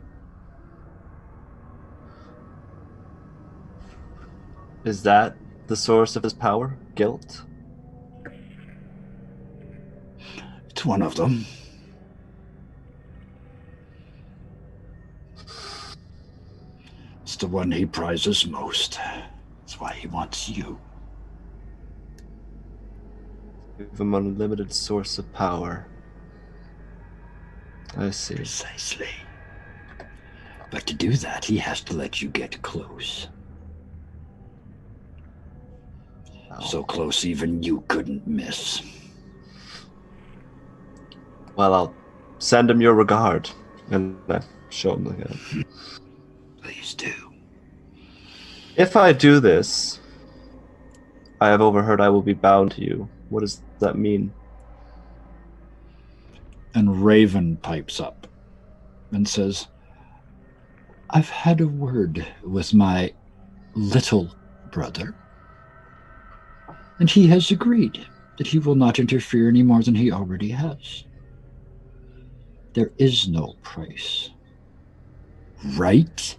Speaker 7: Is that the source of his power? Guilt?
Speaker 2: It's one of them. It's the one he prizes most. That's why he wants you.
Speaker 7: Give him an unlimited source of power. I see.
Speaker 2: Precisely. But to do that, he has to let you get close.
Speaker 7: Oh.
Speaker 2: So close even you couldn't miss.
Speaker 7: Well, I'll send him your regard. And I show him the gun.
Speaker 2: Please do.
Speaker 7: If I do this, I have overheard I will be bound to you. What does that mean?
Speaker 2: And Raven pipes up and says, I've had a word with my little brother, and he has agreed that he will not interfere any more than he already has. There is no price. Right?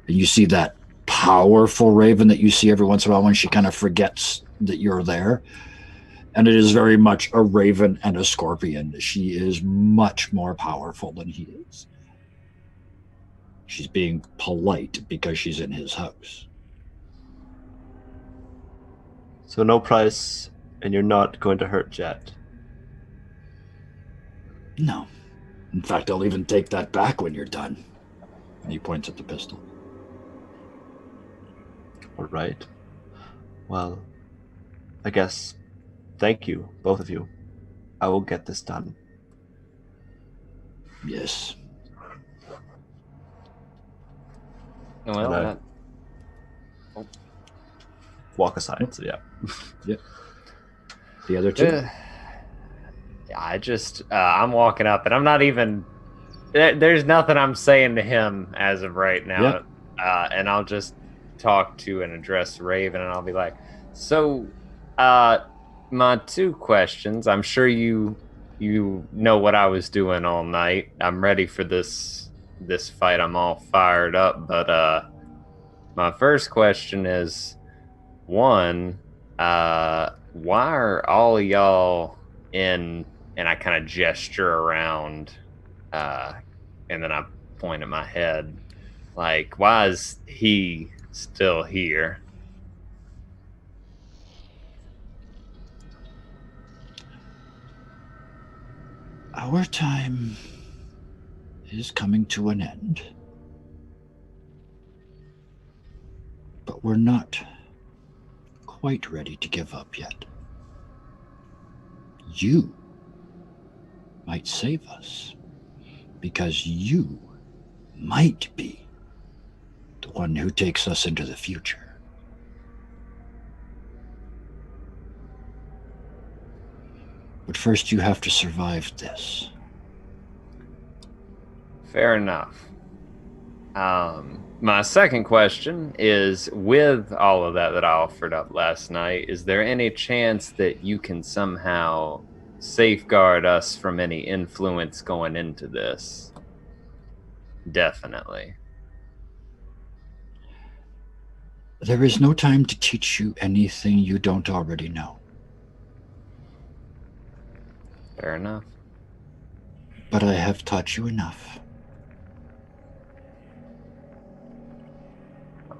Speaker 2: And you see that powerful Raven that you see every once in a while when she kind of forgets that you're there. And it is very much a Raven and a Scorpion. She is much more powerful than he is. She's being polite because she's in his house.
Speaker 7: So no price, and you're not going to hurt Jet.
Speaker 2: No. In fact, I'll even take that back when you're done. And he points at the pistol.
Speaker 7: All right. Well, I guess thank you, both of you. I will get this done.
Speaker 2: Yes.
Speaker 8: Well,
Speaker 7: And I walk aside. So yeah.
Speaker 2: The other two?
Speaker 8: I just, I'm walking up and I'm not even, there's nothing I'm saying to him as of right now. And I'll just talk to and address Raven and I'll be like, so, my two questions, I'm sure you know what I was doing all night. I'm ready for this fight. I'm all fired up, but, my first question is, one, why are all of y'all in, and I kind of gesture around, and then I point at my head, like, why is he still here?
Speaker 2: Our time is coming to an end. But we're not quite ready to give up yet. You might save us because you might be the one who takes us into the future. But first you have to survive this.
Speaker 8: Fair enough. My second question is, with all of that I offered up last night, is there any chance that you can somehow safeguard us from any influence going into this? Definitely.
Speaker 2: There is no time to teach you anything you don't already know.
Speaker 8: Fair enough.
Speaker 2: But I have taught you enough.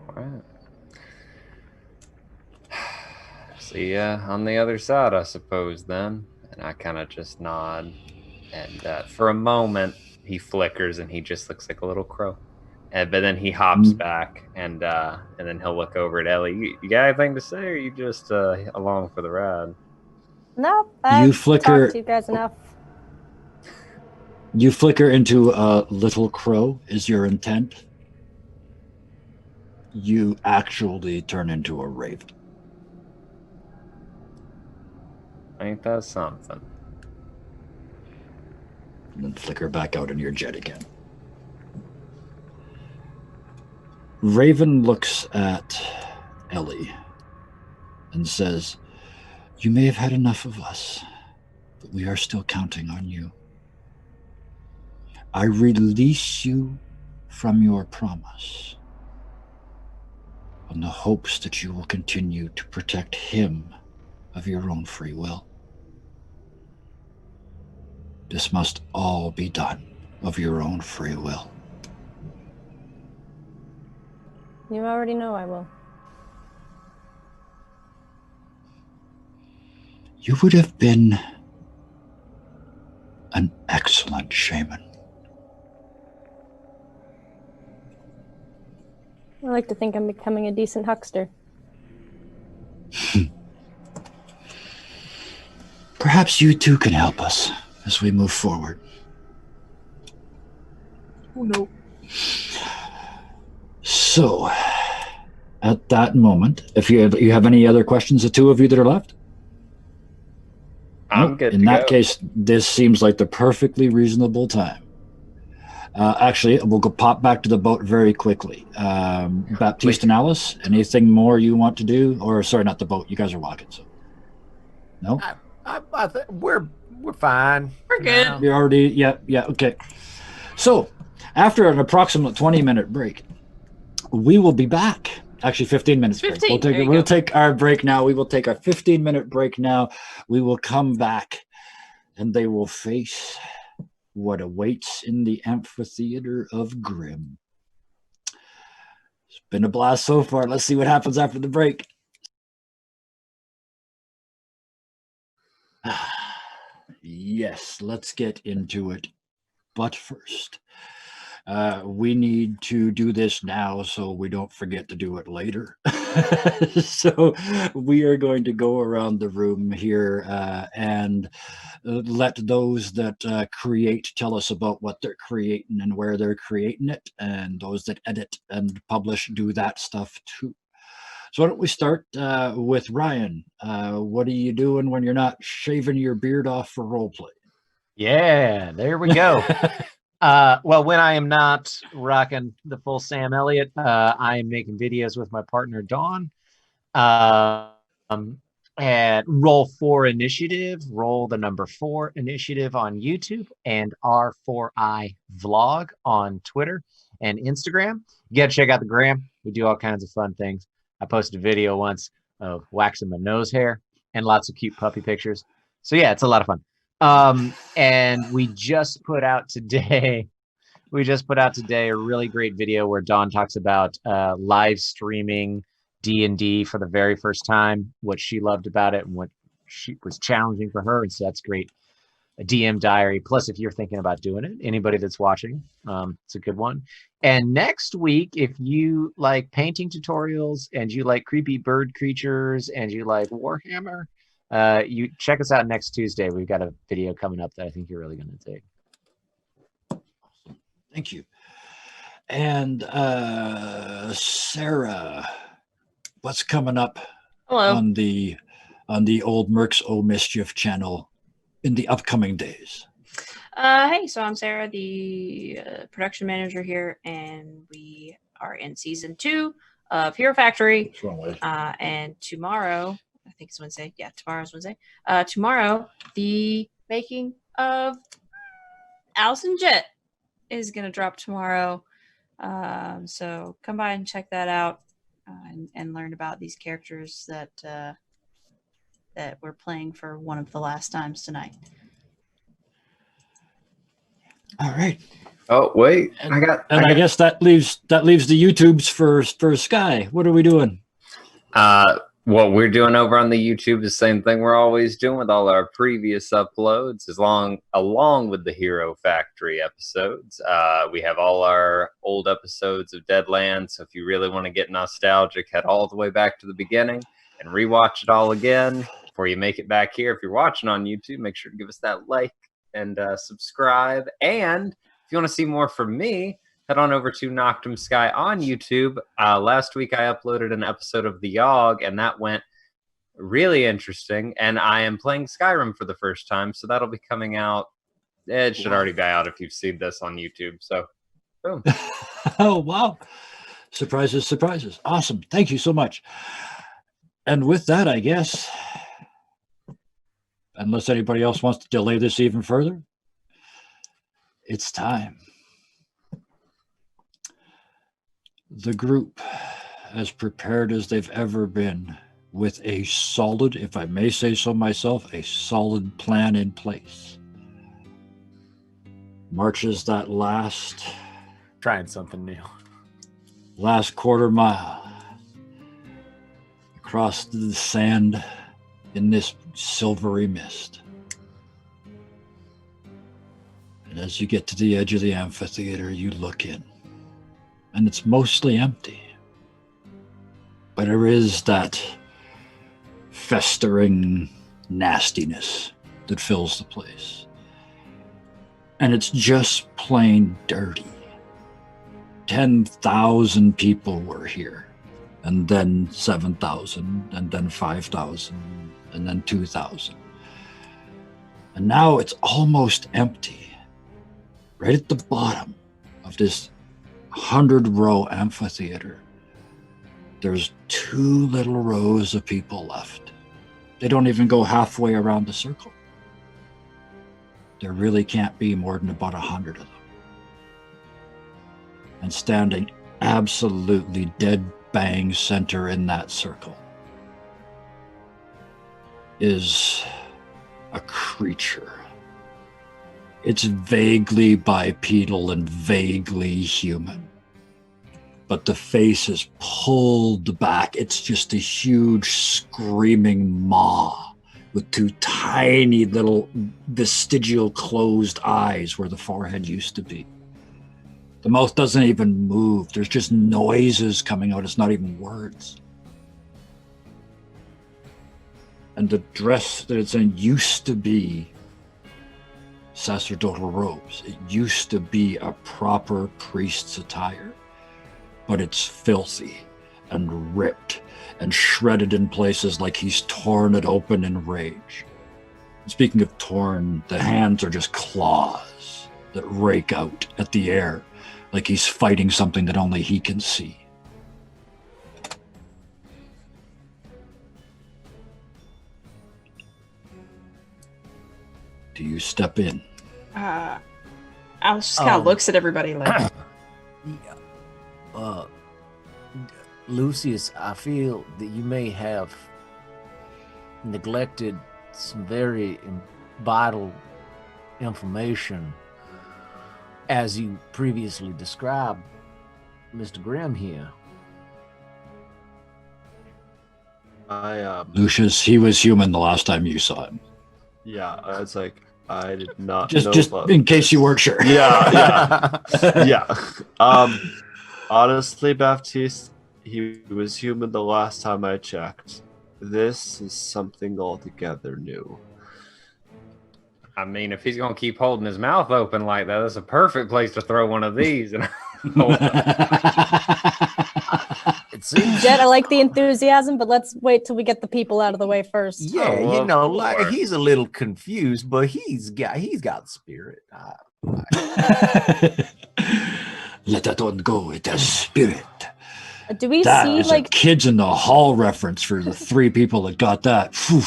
Speaker 8: Alright. See ya on the other side, I suppose, then. And I kind of just nod. And for a moment, he flickers and he just looks like a little crow. But then he hops back, and then he'll look over at Ellie. You got anything to say, or are you just along for the ride?
Speaker 6: No, I've
Speaker 2: flicker-
Speaker 6: talked to you guys enough.
Speaker 2: You flicker into a little crow is your intent. You actually turn into a raven.
Speaker 8: Ain't that something?
Speaker 2: And then flicker back out in your jet again. Raven looks at Ellie and says, "You may have had enough of us, but we are still counting on you. I release you from your promise on the hopes that you will continue to protect him of your own free will. This must all be done of your own free will."
Speaker 6: You already know I will.
Speaker 2: You would have been an excellent shaman.
Speaker 6: I like to think I'm becoming a decent huckster.
Speaker 2: Perhaps you too can help us as we move forward.
Speaker 4: Oh no.
Speaker 2: So, at that moment, if you have any other questions, the two of you that are left?
Speaker 8: I'm
Speaker 2: Nope.
Speaker 8: good
Speaker 2: In
Speaker 8: to
Speaker 2: that
Speaker 8: go.
Speaker 2: case, this seems like the perfectly reasonable time. Actually, we'll go pop back to the boat very quickly. Baptiste and Alice, anything more you want to do? Or, sorry, not the boat. You guys are walking, so. No?
Speaker 4: I think we're fine.
Speaker 5: We're good.
Speaker 4: now.
Speaker 2: You're already, yeah, okay. So, after an approximate 20-minute break, we will be back. Actually, 15 minutes break.
Speaker 5: 15, there you
Speaker 2: We'll
Speaker 5: go.
Speaker 2: take our break now. We will take our 15-minute break now. We will come back, and they will face what awaits in the amphitheater of Grimm. It's been a blast so far. Let's see what happens after the break. Yes, let's get into it. But first, we need to do this now so we don't forget to do it later. So we are going to go around the room here and let those that create tell us about what they're creating and where they're creating it, and those that edit and publish do that stuff too. So why don't we start with Ryan? What are you doing when you're not shaving your beard off for roleplay?
Speaker 4: Yeah, there we go. Well, when I am not rocking the full Sam Elliott, I am making videos with my partner Dawn. At Roll 4 Initiative, roll the number 4 Initiative on YouTube, and R4I Vlog on Twitter and Instagram. You gotta check out the gram. We do all kinds of fun things. I posted a video once of waxing my nose hair and lots of cute puppy pictures. So yeah, it's a lot of fun. And we just put out today a really great video where Dawn talks about live streaming D&D for the very first time, what she loved about it and what she was challenging for her. And so that's great. A DM diary. Plus, if you're thinking about doing it, anybody that's watching, it's a good one. And next week, if you like painting tutorials and you like creepy bird creatures and you like Warhammer, you check us out next Tuesday. We've got a video coming up that I think you're really going to dig.
Speaker 2: Thank you. And Sarah, what's coming up
Speaker 5: Hello.
Speaker 2: on the Old Mercs O Mischief channel in the upcoming days?
Speaker 5: Hey, so I'm Sarah, the production manager here, and we are in season 2 of Hero Factory.
Speaker 2: What's wrong with?
Speaker 5: And tomorrow, I think it's Wednesday. Yeah, tomorrow's Wednesday. Tomorrow, the making of Allison Jet is going to drop tomorrow. So come by and check that out and learn about these characters that we're playing for one of the last times tonight.
Speaker 2: All right.
Speaker 8: Oh wait,
Speaker 2: And
Speaker 8: I
Speaker 2: guess that leaves the YouTubes for Sky. What are we doing?
Speaker 8: What we're doing over on the YouTube is the same thing we're always doing with all our previous uploads, along with the Hero Factory episodes. We have all our old episodes of Deadlands, so if you really want to get nostalgic, head all the way back to the beginning and rewatch it all again before you make it back here. If you're watching on YouTube, make sure to give us that like and subscribe. And if you want to see more from me, head on over to Noctum Sky on YouTube. Last week I uploaded an episode of The Yogg, and that went really interesting. And I am playing Skyrim for the first time, so that'll be coming out. It should already be out if you've seen this on YouTube. So, boom.
Speaker 2: Oh, wow. Surprises, surprises. Awesome. Thank you so much. And with that, I guess, unless anybody else wants to delay this even further, it's time. The group, as prepared as they've ever been, with a solid, if I may say so myself, a solid plan in place, marches that
Speaker 4: Trying something new.
Speaker 2: last quarter mile across the sand in this silvery mist. And as you get to the edge of the amphitheater, you look in. And it's mostly empty. But there is that festering nastiness that fills the place. And it's just plain dirty. 10,000 people were here. And then 7,000, and then 5,000, and then 2,000. And now it's almost empty. Right at the bottom of this 100-row amphitheater, there's 2 little rows of people left. They don't even go halfway around the circle. There really can't be more than about 100 of them. And standing absolutely dead bang center in that circle is a creature. It's vaguely bipedal and vaguely human. But the face is pulled back. It's just a huge screaming maw with 2 tiny little vestigial closed eyes where the forehead used to be. The mouth doesn't even move. There's just noises coming out. It's not even words. And the dress that it's in used to be sacerdotal robes. It used to be a proper priest's attire, but it's filthy and ripped and shredded in places like he's torn it open in rage. Speaking of torn, the hands are just claws that rake out at the air like he's fighting something that only he can see. Do you step in?
Speaker 5: Alice just kind of looks at everybody like,
Speaker 4: Lucius, I feel that you may have neglected some very vital information as you previously described Mr. Grimm here.
Speaker 2: Lucius, he was human the last time you saw him.
Speaker 7: Yeah, it's like I did not
Speaker 2: Just
Speaker 7: know
Speaker 2: in case you weren't sure.
Speaker 7: Yeah. Honestly, Baptiste, he was human the last time I checked. This is something altogether new.
Speaker 8: I mean, if he's going to keep holding his mouth open like that, that's a perfect place to throw one of these. And
Speaker 6: Jet, I like the enthusiasm, but let's wait till we get the people out of the way first.
Speaker 4: Yeah, you know, like he's a little confused, but he's got spirit.
Speaker 2: Let that one go. It has spirit.
Speaker 6: Do we
Speaker 2: That
Speaker 6: see
Speaker 2: is
Speaker 6: like
Speaker 2: a Kids in the Hall reference for the 3 people that got that. Phew.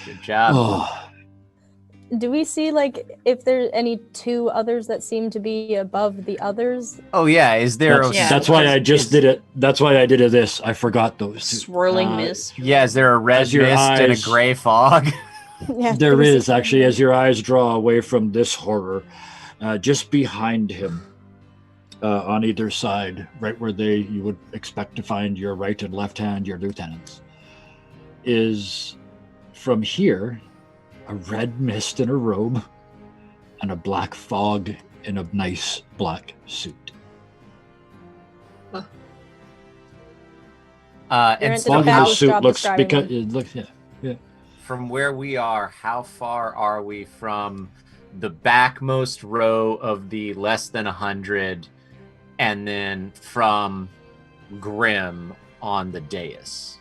Speaker 4: Good job.
Speaker 2: Oh.
Speaker 6: do we see like if there's any 2 others that seem to be above the others?
Speaker 4: Oh yeah, is there?
Speaker 2: That's why I just did it. That's why I did it. This I forgot those 2.
Speaker 5: swirling mist.
Speaker 4: Yeah, is there a red
Speaker 2: As your
Speaker 4: mist and a
Speaker 2: eyes-
Speaker 4: gray fog?
Speaker 6: Yeah,
Speaker 2: There
Speaker 6: we see-
Speaker 2: is actually, as your eyes draw away from this horror, just behind him, on either side, right where you would expect to find your right and left hand, your lieutenants. is from here a red mist in a robe and a black fog in a nice black suit.
Speaker 6: You're
Speaker 4: And
Speaker 6: into
Speaker 4: so
Speaker 6: the
Speaker 2: Fog in the
Speaker 6: fabulous
Speaker 2: suit
Speaker 6: job
Speaker 2: looks
Speaker 6: describing
Speaker 2: because
Speaker 6: them.
Speaker 2: it looks
Speaker 4: from where we are, how far are we from the backmost row of the less than 100, and then from Grimm on the dais?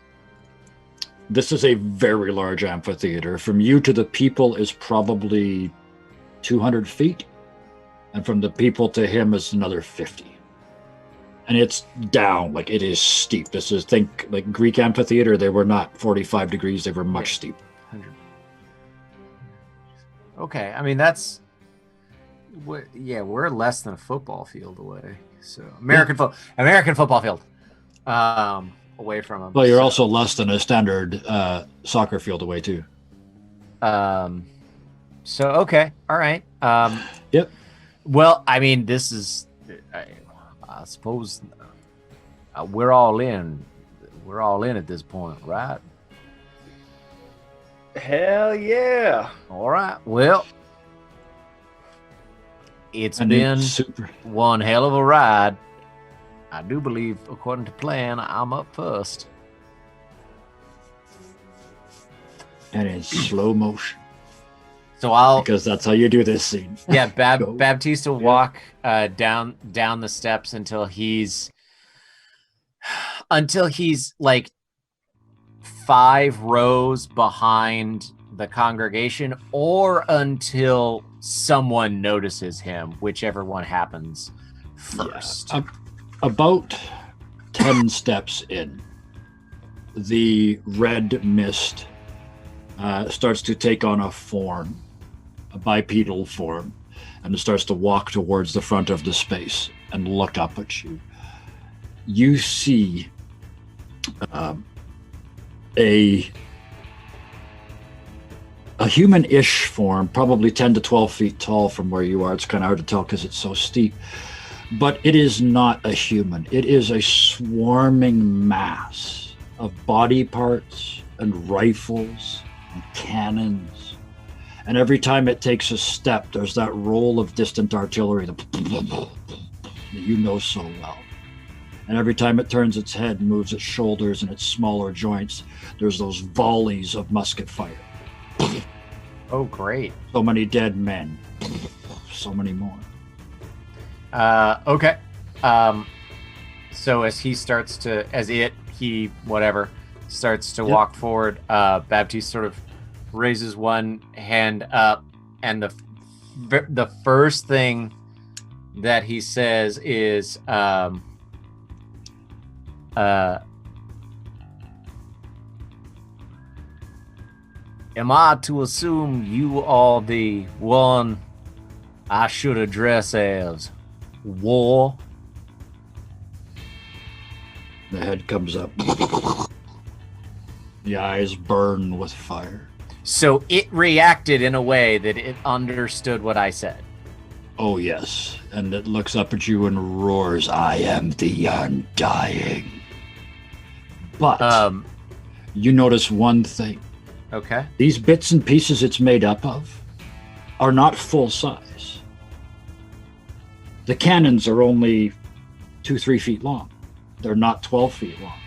Speaker 2: This is a very large amphitheater. From you to the people is probably 200 feet, and from the people to him is another 50. And it's down, like it is steep. This is, think like Greek amphitheater, they were not 45 degrees, they were much steep.
Speaker 4: 100. Okay, I mean that's we're less than a football field away. So American football field away from them.
Speaker 2: Well, you're
Speaker 4: so,
Speaker 2: also less than a standard soccer field away too.
Speaker 4: So okay, all right.
Speaker 2: Yep.
Speaker 4: Well, I mean, this is, I suppose, we're all in. We're all in at this point, right?
Speaker 7: Hell yeah.
Speaker 4: All right. Well, it's
Speaker 2: And
Speaker 4: been
Speaker 2: it's super.
Speaker 4: one hell of a ride. I do believe, according to plan, I'm up first.
Speaker 2: And in slow motion,
Speaker 4: So I'll
Speaker 2: because that's how you do this scene.
Speaker 4: Yeah,
Speaker 2: Go.
Speaker 4: Baptiste will walk down the steps until he's like 5 rows behind the congregation, or until someone notices him, whichever one happens first.
Speaker 2: Yeah. About 10 steps in, the red mist starts to take on a form, a bipedal form, and it starts to walk towards the front of the space and look up at you. You see a human-ish form, probably 10 to 12 feet tall from where you are. It's kind of hard to tell because it's so steep. But it is not a human. It is a swarming mass of body parts and rifles and cannons. And every time it takes a step, there's that roll of distant artillery that you know so well. And every time it turns its head, moves its shoulders and its smaller joints, there's those volleys of musket fire.
Speaker 4: Oh, great.
Speaker 2: So many dead men. So many more.
Speaker 4: Okay. So as he starts to, starts to walk forward, Baptiste sort of raises one hand up, and the first thing that he says is, am I to assume you are the one I should address as War?
Speaker 2: The head comes up. The eyes burn with fire.
Speaker 4: So it reacted in a way that it understood what I said.
Speaker 2: Oh, yes. And it looks up at you and roars, I am the Undying. But you notice one thing.
Speaker 4: Okay.
Speaker 2: These bits and pieces it's made up of are not full size. The cannons are only 2-3 feet long. They're not 12 feet long.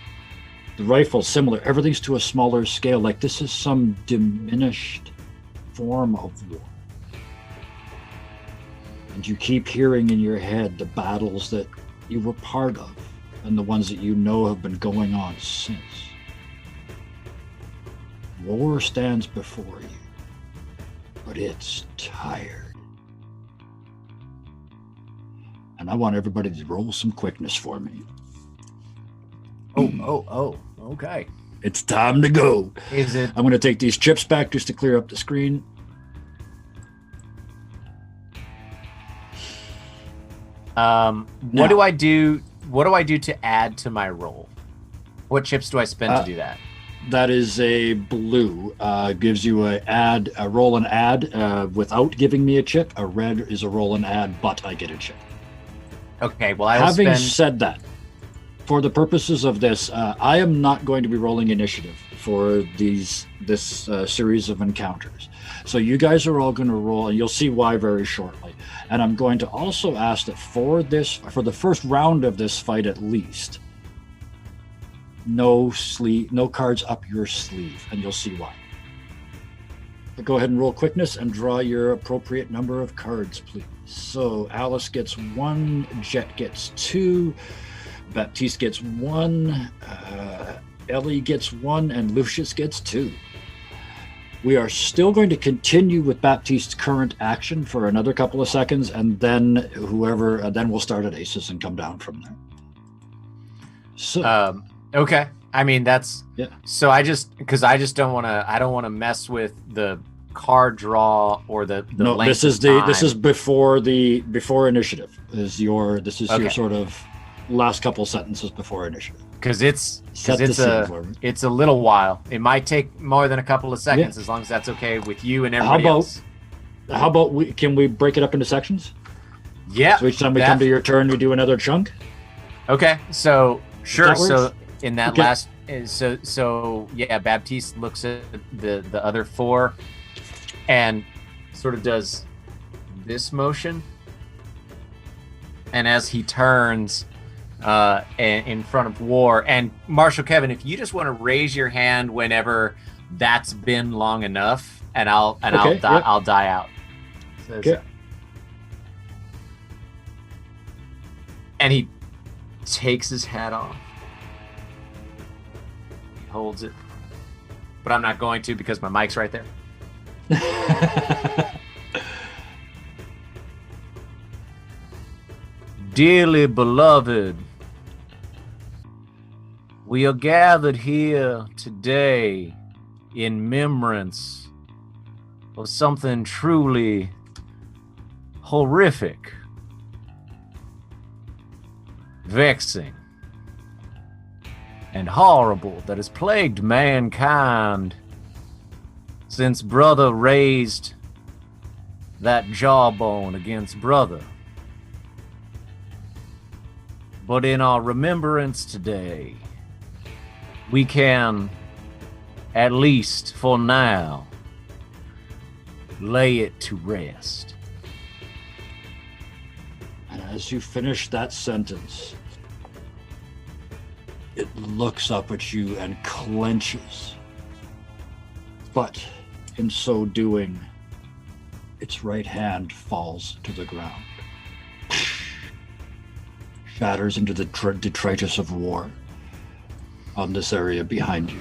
Speaker 2: The rifle's similar. Everything's to a smaller scale. Like this is some diminished form of war. And you keep hearing in your head the battles that you were part of and the ones that you know have been going on since. War stands before you, but it's tired. And I want everybody to roll some quickness for me.
Speaker 4: Oh, okay.
Speaker 2: It's time to go.
Speaker 4: Is it?
Speaker 2: I'm going to take these chips back just to clear up the screen.
Speaker 4: What do I do? What do I do to add to my roll? What chips do I spend to do that?
Speaker 2: That is a blue. Gives you a roll and add without giving me a chip. A red is a roll and add, but I get a chip.
Speaker 4: Okay, well, I will
Speaker 2: Having
Speaker 4: spend...
Speaker 2: said that, for the purposes of this, I am not going to be rolling initiative for this series of encounters. So you guys are all going to roll, and you'll see why very shortly. And I'm going to also ask that for the first round of this fight at least, no cards up your sleeve, and you'll see why. But go ahead and roll quickness and draw your appropriate number of cards, please. So Alice gets 1, Jet gets 2, Baptiste gets 1, Ellie gets 1, and Lucius gets 2. We are still going to continue with Baptiste's current action for another couple of seconds, and then then we'll start at aces and come down from there. So,
Speaker 4: okay. I mean, that's So I just don't want to mess with the card draw or the
Speaker 2: no.
Speaker 4: length
Speaker 2: This is
Speaker 4: of time.
Speaker 2: This is before initiative. Your sort of last couple sentences before initiative.
Speaker 4: Because it's a little while. It might take more than a couple of seconds, as long as that's okay with you and everybody else.
Speaker 2: How about can we break it up into sections?
Speaker 4: Yeah.
Speaker 2: So each time we come to your turn, we do another chunk.
Speaker 4: Okay. So sure. So in that
Speaker 2: Okay.
Speaker 4: Baptiste looks at the other 4, and sort of does this motion, and as he turns. In front of War and Marshal Kevin, if you just want to raise your hand whenever that's been long enough, and I'll die out. So,
Speaker 2: okay.
Speaker 4: And he takes his hat off. He holds it, but I'm not going to because my mic's right there. Dearly beloved, we are gathered here today in remembrance of something truly horrific, vexing, and horrible that has plagued mankind since brother raised that jawbone against brother. But in our remembrance today, we can, at least for now, lay it to rest.
Speaker 2: And as you finish that sentence, it looks up at you and clenches. But in so doing, its right hand falls to the ground. Shatters into the detritus of war on this area behind you.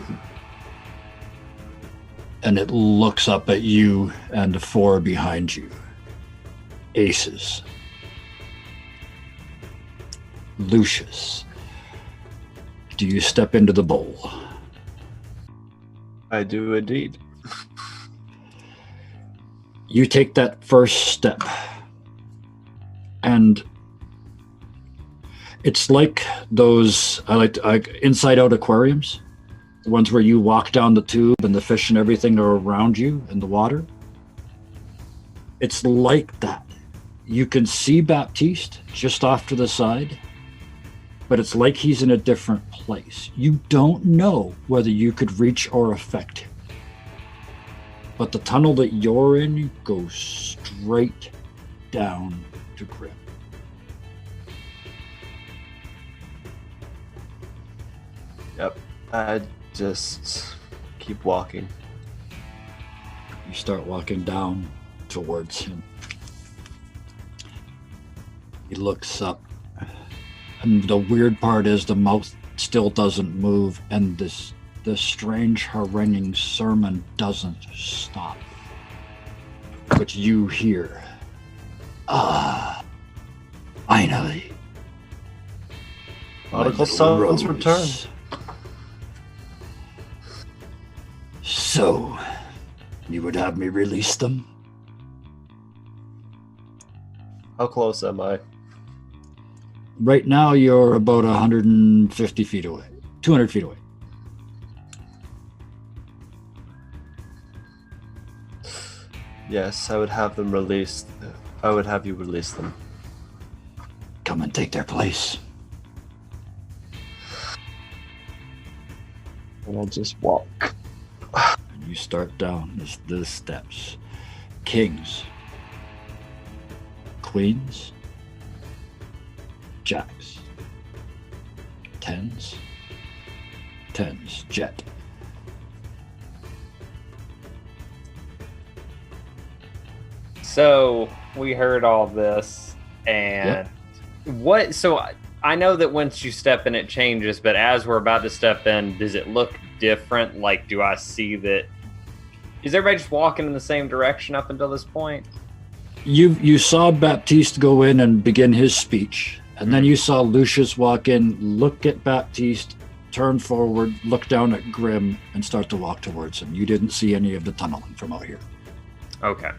Speaker 2: And it looks up at you and the 4 behind you. Aces. Lucius, do you step into the bowl?
Speaker 7: I do indeed.
Speaker 2: You take that first step, and it's like those I like inside out aquariums, the ones where you walk down the tube and the fish and everything are around you in the water. It's like that. You can see Baptiste just off to the side, but it's like he's in a different place. You don't know whether you could reach or affect him. But the tunnel that you're in goes straight down to Grimm.
Speaker 7: Yep. I just keep walking.
Speaker 2: You start walking down towards him. He looks up, and the weird part is the mouth still doesn't move, and the strange haranguing sermon doesn't stop. But you hear, finally.
Speaker 7: Prodigal son's return.
Speaker 2: So, you would have me release them?
Speaker 7: How close am I?
Speaker 2: Right now, you're about 150 feet away. 200 feet away.
Speaker 7: Yes, I would have them released. I would have you release them.
Speaker 2: Come and take their place.
Speaker 9: And I'll just walk
Speaker 2: You start down the steps. Kings. Queens. Jacks. Tens. Jet.
Speaker 8: So we heard all this, and what? So I know that once you step in, it changes. But as we're about to step in, does it look different? Like, do I see that? Is everybody just walking in the same direction up until this point?
Speaker 2: You saw Baptiste go in and begin his speech, and then you saw Lucius walk in, look at Baptiste, turn forward, look down at Grimm, and start to walk towards him. You didn't see any of the tunneling from out here.
Speaker 8: Okay,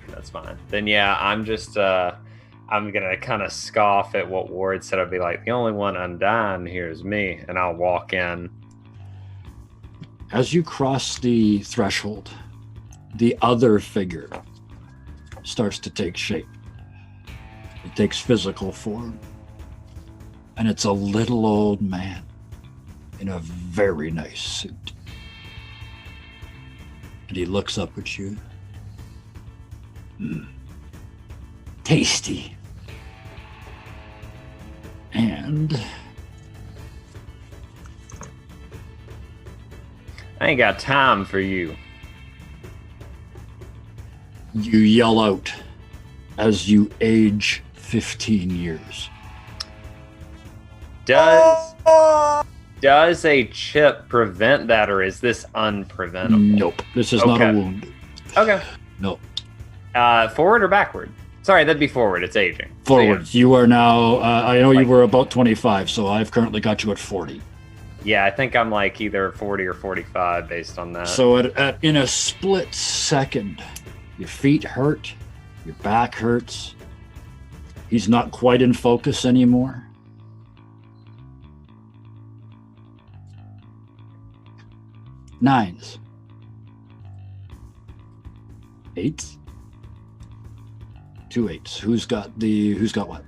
Speaker 8: that's fine. Then yeah, I'm just I'm gonna kind of scoff at what Ward said. I'd be like, the only one undying here is me, and I'll walk in.
Speaker 2: As you cross the threshold, the other figure starts to take shape. It takes physical form. And it's a little old man in a very nice suit. And he looks up at you. Tasty. And
Speaker 8: I ain't got time for you.
Speaker 2: you yell out as you age 15 years.
Speaker 8: Does a chip prevent that, or is this unpreventable?
Speaker 2: Nope. This is not a wound.
Speaker 8: Okay.
Speaker 2: No.
Speaker 8: Forward or backward? Sorry, that'd be forward. It's aging.
Speaker 2: Forward.
Speaker 8: So,
Speaker 2: You are now, I know you were about 25, so I've currently got you at 40.
Speaker 8: yeah, I think I'm like either 40 or 45 based on that.
Speaker 2: So in a split second, your feet hurt, your back hurts. He's not quite in focus anymore. Nines. Eights. 2 8s. Who's got what?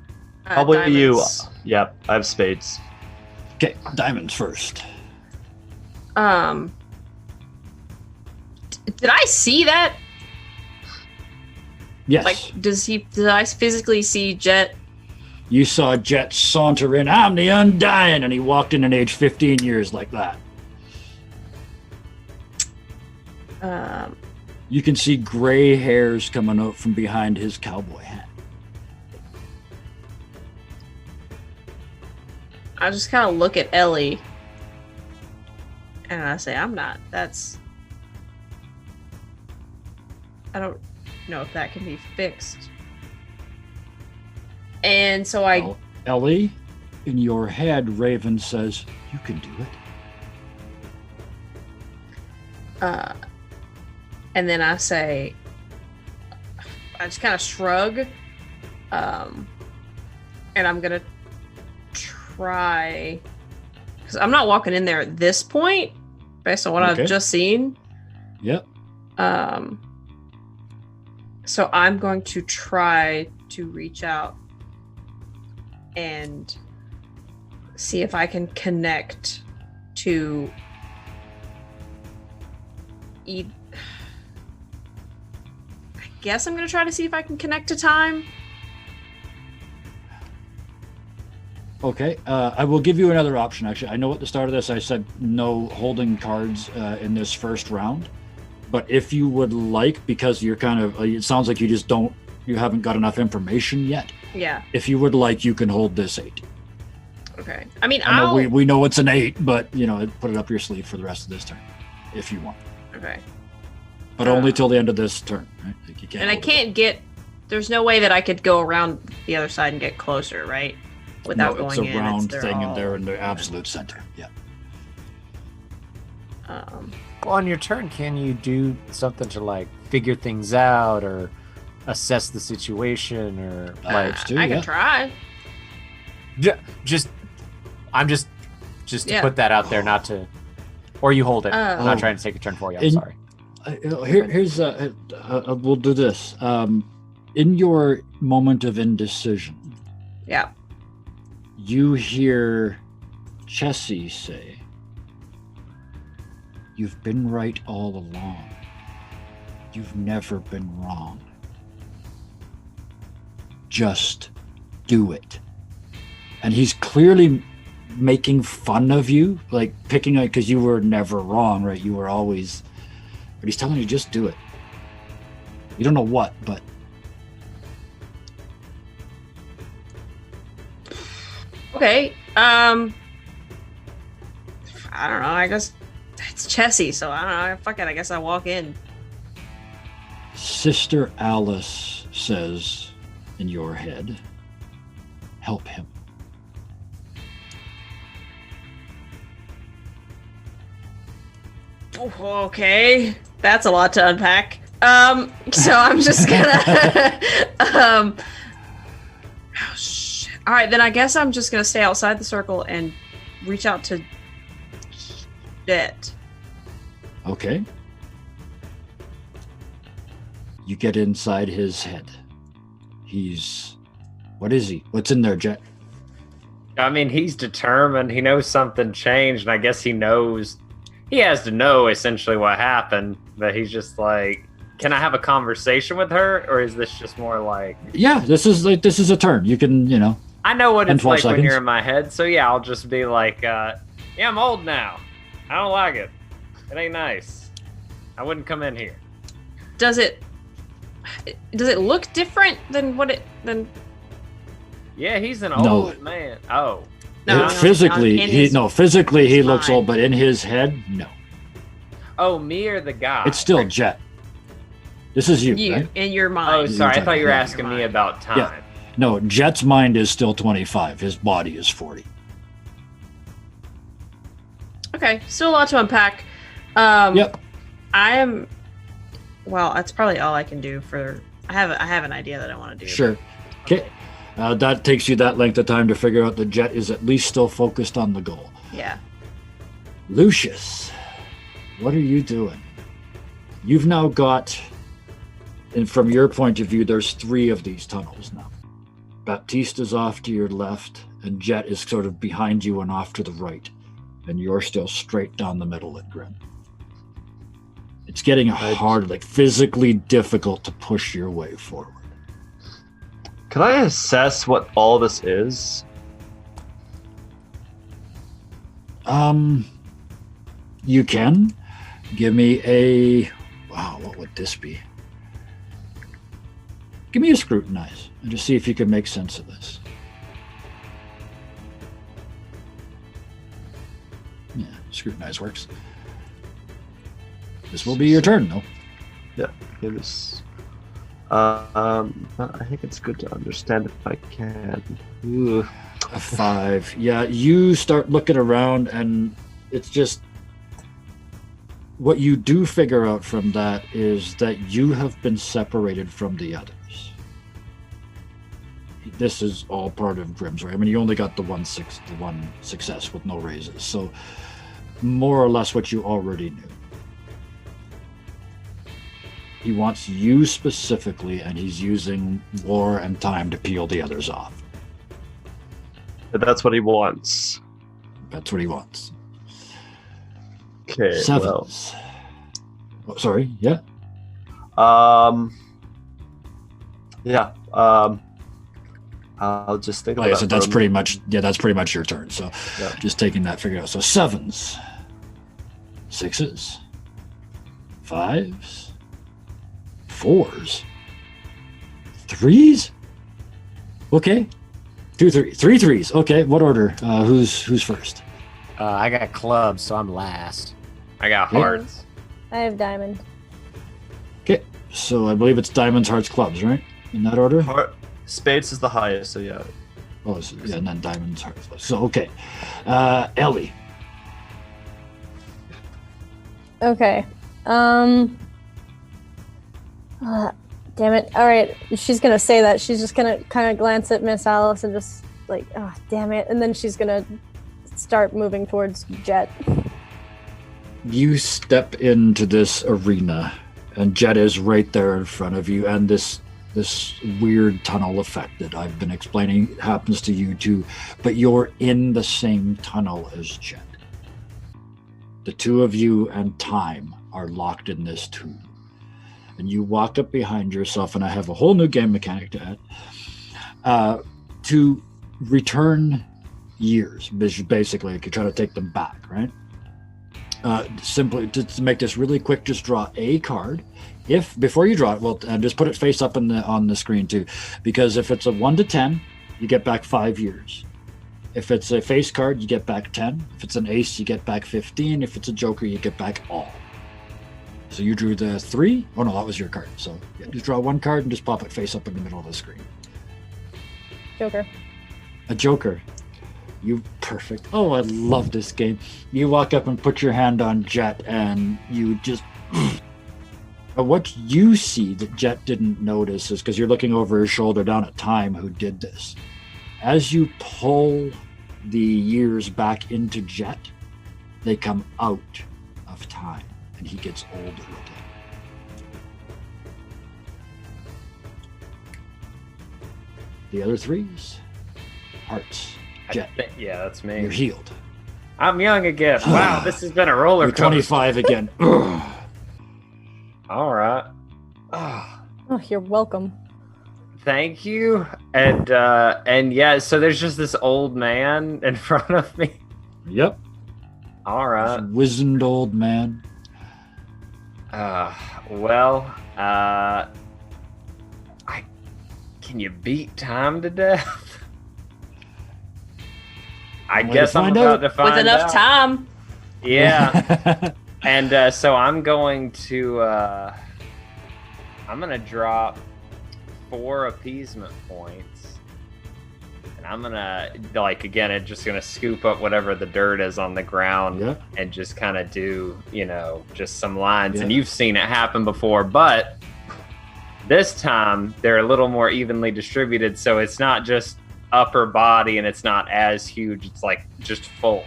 Speaker 7: Probably you.
Speaker 5: Diamonds.
Speaker 7: Yep, I have spades.
Speaker 2: Okay, diamonds first.
Speaker 5: Did I see that?
Speaker 2: Yes.
Speaker 5: Like, did I physically see Jet?
Speaker 2: You saw Jet saunter in, I'm the Undying, and he walked in at age 15 years like that. You can see gray hairs coming out from behind his cowboy hat.
Speaker 5: I just kind of look at Ellie and I say, I don't know if that can be fixed. And so
Speaker 2: Well, Ellie, in your head, Raven says, you can do it.
Speaker 5: And then I say, I just kind of shrug, and I'm gonna try, because I'm not walking in there at this point, based on what
Speaker 2: Okay.
Speaker 5: I've just seen.
Speaker 2: Yep.
Speaker 5: So I'm going to try to reach out and see if I can connect to I guess I'm going to try to see if I can connect to time.
Speaker 2: Okay, I will give you another option, actually. I know at the start of this I said no holding cards in this first round. But if you would like, because you're kind of, it sounds like you haven't got enough information yet.
Speaker 5: Yeah.
Speaker 2: If you would like, you can hold this 8.
Speaker 5: Okay. I mean,
Speaker 2: I know we know it's an 8, but, put it up your sleeve for the rest of this turn, if you want.
Speaker 5: Okay.
Speaker 2: But only till the end of this turn, right? Like you can't
Speaker 5: And I
Speaker 2: hold it.
Speaker 5: can't get, there's no way that I could go around the other side and get closer, right? Without
Speaker 2: No, it's
Speaker 5: going
Speaker 2: a
Speaker 5: in.
Speaker 2: round
Speaker 5: they're
Speaker 2: thing, and
Speaker 5: all-
Speaker 2: they're in the absolute center. Yeah.
Speaker 4: Well, on your turn, can you do something to like figure things out or assess the situation or like
Speaker 2: Too,
Speaker 5: I
Speaker 2: yeah.
Speaker 5: can try.
Speaker 4: just to
Speaker 5: Yeah.
Speaker 4: put that out there, not to, or you hold it. I'm
Speaker 5: Oh.
Speaker 4: not trying to take a turn for you. I'm
Speaker 2: In-
Speaker 4: sorry.
Speaker 2: Here's we'll do this. In your moment of indecision,
Speaker 5: Yeah.
Speaker 2: you hear Chessie say, "You've been right all along." You've never been wrong. Just do it. And he's clearly making fun of you, like picking on, because you were never wrong, right? You were always, but he's telling you just do it. You don't know what, but
Speaker 5: Okay. I don't know. I guess it's Chessie, so I don't know. Fuck it. I guess I walk in.
Speaker 2: Sister Alice says in your head, help him.
Speaker 5: Okay, that's a lot to unpack. So I'm just gonna. Oh shit! All right, then I guess I'm just gonna stay outside the circle and reach out to Jet.
Speaker 2: Okay. You get inside his head. What is he? What's in there, Jet?
Speaker 8: I mean, he's determined. He knows something changed, and I guess he knows. He has to know essentially what happened, but he's just like, can I have a conversation with her, or is this just more like?
Speaker 2: Yeah, this is a turn. You can,
Speaker 8: I know what it's like
Speaker 2: seconds.
Speaker 8: when you're in my head, so yeah, I'll just be like, yeah, I'm old now. I don't like it. It ain't nice. I wouldn't come in here.
Speaker 5: Does it look different than what it than?
Speaker 8: Yeah, he's an
Speaker 2: No.
Speaker 8: old man. Oh.
Speaker 5: No,
Speaker 2: physically, physically he looks
Speaker 5: mind.
Speaker 2: old, but in his head, no.
Speaker 8: Oh, me or the guy?
Speaker 2: It's still Jet. This is you,
Speaker 5: You
Speaker 2: right?
Speaker 5: in your
Speaker 8: Oh,
Speaker 5: mind.
Speaker 8: sorry. I thought you were
Speaker 2: Yeah.
Speaker 8: asking me about time.
Speaker 2: Yeah. No, Jet's mind is still 25. His body is 40.
Speaker 5: Okay, still a lot to unpack.
Speaker 2: Yep.
Speaker 5: I am. Well, that's probably all I can do for. I have an idea that I want to do.
Speaker 2: Sure. Okay. That takes you that length of time to figure out the Jet is at least still focused on the goal.
Speaker 5: Yeah.
Speaker 2: Lucius, what are you doing? You've now got, and from your point of view, there's 3 of these tunnels now. Baptista's off to your left, and Jet is sort of behind you and off to the right. And you're still straight down the middle at Grimm. It's getting hard, like physically difficult to push your way forward.
Speaker 7: Can I assess what all this is?
Speaker 2: You can. Give me a... Wow, what would this be? Give me a scrutinize and just see if you can make sense of this. Yeah, scrutinize works. This will be your turn, though.
Speaker 7: Yeah, it is. I think it's good to understand if I can. Ooh.
Speaker 2: A 5. Yeah, you start looking around, and it's just... What you do figure out from that is that you have been separated from the others. This is all part of Grimm's, right? I mean, you only got the one success with no raises, so more or less what you already knew. He wants you specifically, and he's using war and time to peel the others off.
Speaker 7: But that's what he wants.
Speaker 2: That's what he wants.
Speaker 7: Okay.
Speaker 2: 7s. Oh, sorry. Yeah.
Speaker 7: Yeah. I'll just think about
Speaker 2: Like I
Speaker 7: that
Speaker 2: said,
Speaker 7: for
Speaker 2: that's
Speaker 7: a
Speaker 2: pretty
Speaker 7: minute.
Speaker 2: much. Yeah, that's pretty much your turn. So,
Speaker 7: Yeah.
Speaker 2: just taking that figured out. So 7s, 6s, 5s, 4s, 3s. Okay. 2, 3, 3 3s. Okay. What order? Who's first?
Speaker 4: I got clubs, so I'm last.
Speaker 8: I got
Speaker 2: Yeah.
Speaker 8: hearts.
Speaker 6: I have diamond.
Speaker 2: Okay. So I believe it's diamonds, hearts, clubs, right? In that order.
Speaker 7: Spades is the highest, so yeah.
Speaker 2: Oh, so, yeah, and then diamonds, hearts. So okay. Ellie.
Speaker 6: Okay. Damn it. All right. She's gonna say that. She's just gonna kind of glance at Miss Alice and just like, oh, damn it. And then she's gonna start moving towards Jet.
Speaker 2: You step into this arena, and Jet is right there in front of you, and this weird tunnel effect that I've been explaining happens to you too, but you're in the same tunnel as Jet. The two of you and time are locked in this tube. and you walk up behind yourself, and I have a whole new game mechanic to add, to return years, basically, you could try to take them back, right? Simply to make this really quick, just draw a card. If before you draw it, well, just put it face up on the screen too, because if it's a 1 to 10, you get back 5 years. If it's a face card, you get back 10. If it's an ace, you get back 15. If it's a joker, you get back all. So you drew the 3. Oh no, that was your card. So yeah, just draw one card and just pop it face up in the middle of the screen.
Speaker 6: Joker.
Speaker 2: A joker. You perfect. Oh, I love this game. You walk up and put your hand on Jet, and you just. But what you see that Jet didn't notice is because you're looking over his shoulder down at Time, who did this. As you pull the years back into Jet, they come out of Time, and he gets older again. The other 3s, hearts. Jet.
Speaker 8: Yeah, that's me.
Speaker 2: You're healed.
Speaker 8: I'm young again. Wow, this has been a roller
Speaker 2: You're
Speaker 8: coaster.
Speaker 2: 25 again.
Speaker 8: All right.
Speaker 6: Oh, you're welcome.
Speaker 8: Thank you. And yeah, so there's just this old man in front of me.
Speaker 2: Yep.
Speaker 8: All right.
Speaker 2: Wizened old man.
Speaker 8: Can you beat Time to death? I
Speaker 2: Well,
Speaker 8: guess I'm
Speaker 2: find
Speaker 8: about
Speaker 2: out.
Speaker 8: to find out.
Speaker 5: With enough time.
Speaker 8: Yeah. And so I'm going to drop 4 appeasement points, and I'm gonna just gonna scoop up whatever the dirt is on the ground,
Speaker 2: Yeah.
Speaker 8: and just kind of do just some lines.
Speaker 2: Yeah.
Speaker 8: And you've seen it happen before, but this time they're a little more evenly distributed, so it's not just upper body and it's not as huge. It's like just full.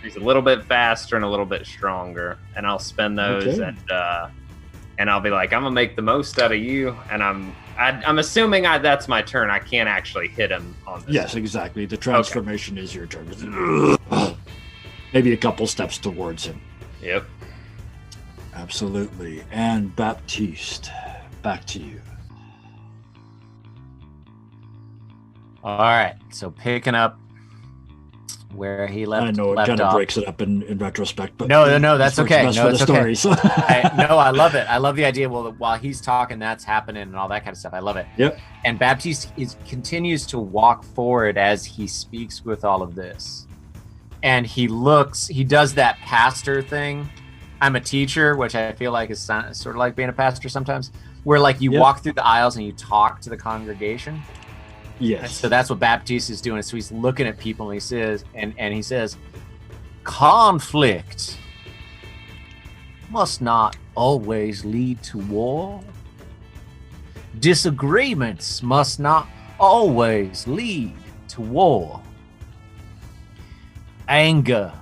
Speaker 8: He's a little bit faster and a little bit stronger, and I'll spend those.
Speaker 2: Okay.
Speaker 8: And I'll be like, I'm gonna make the most out of you, and I'm assuming that's my turn. I can't actually hit him on this.
Speaker 2: Yes, exactly. The transformation is your turn. Maybe a couple steps towards him.
Speaker 8: Yep.
Speaker 2: Absolutely. And Baptiste, back to you.
Speaker 4: All right, so picking up where he left.
Speaker 2: I know it
Speaker 4: left
Speaker 2: kind of
Speaker 4: off.
Speaker 2: breaks it up in retrospect, but
Speaker 4: No, that's
Speaker 2: works
Speaker 4: okay.
Speaker 2: best
Speaker 4: No,
Speaker 2: for the
Speaker 4: it's okay.
Speaker 2: story, so.
Speaker 4: I love it. I love the idea. Well, while he's talking, that's happening and all that kind of stuff. I love it.
Speaker 2: Yep.
Speaker 4: And Baptiste continues to walk forward as he speaks with all of this, and he does that pastor thing. I'm a teacher, which I feel like is sort of like being a pastor sometimes, where like you
Speaker 2: Yep.
Speaker 4: walk through the aisles and you talk to the congregation. And
Speaker 2: Yes.
Speaker 4: so that's what Baptiste is doing. So he's looking at people and he says, conflict must not always lead to war. Disagreements must not always lead to war. Anger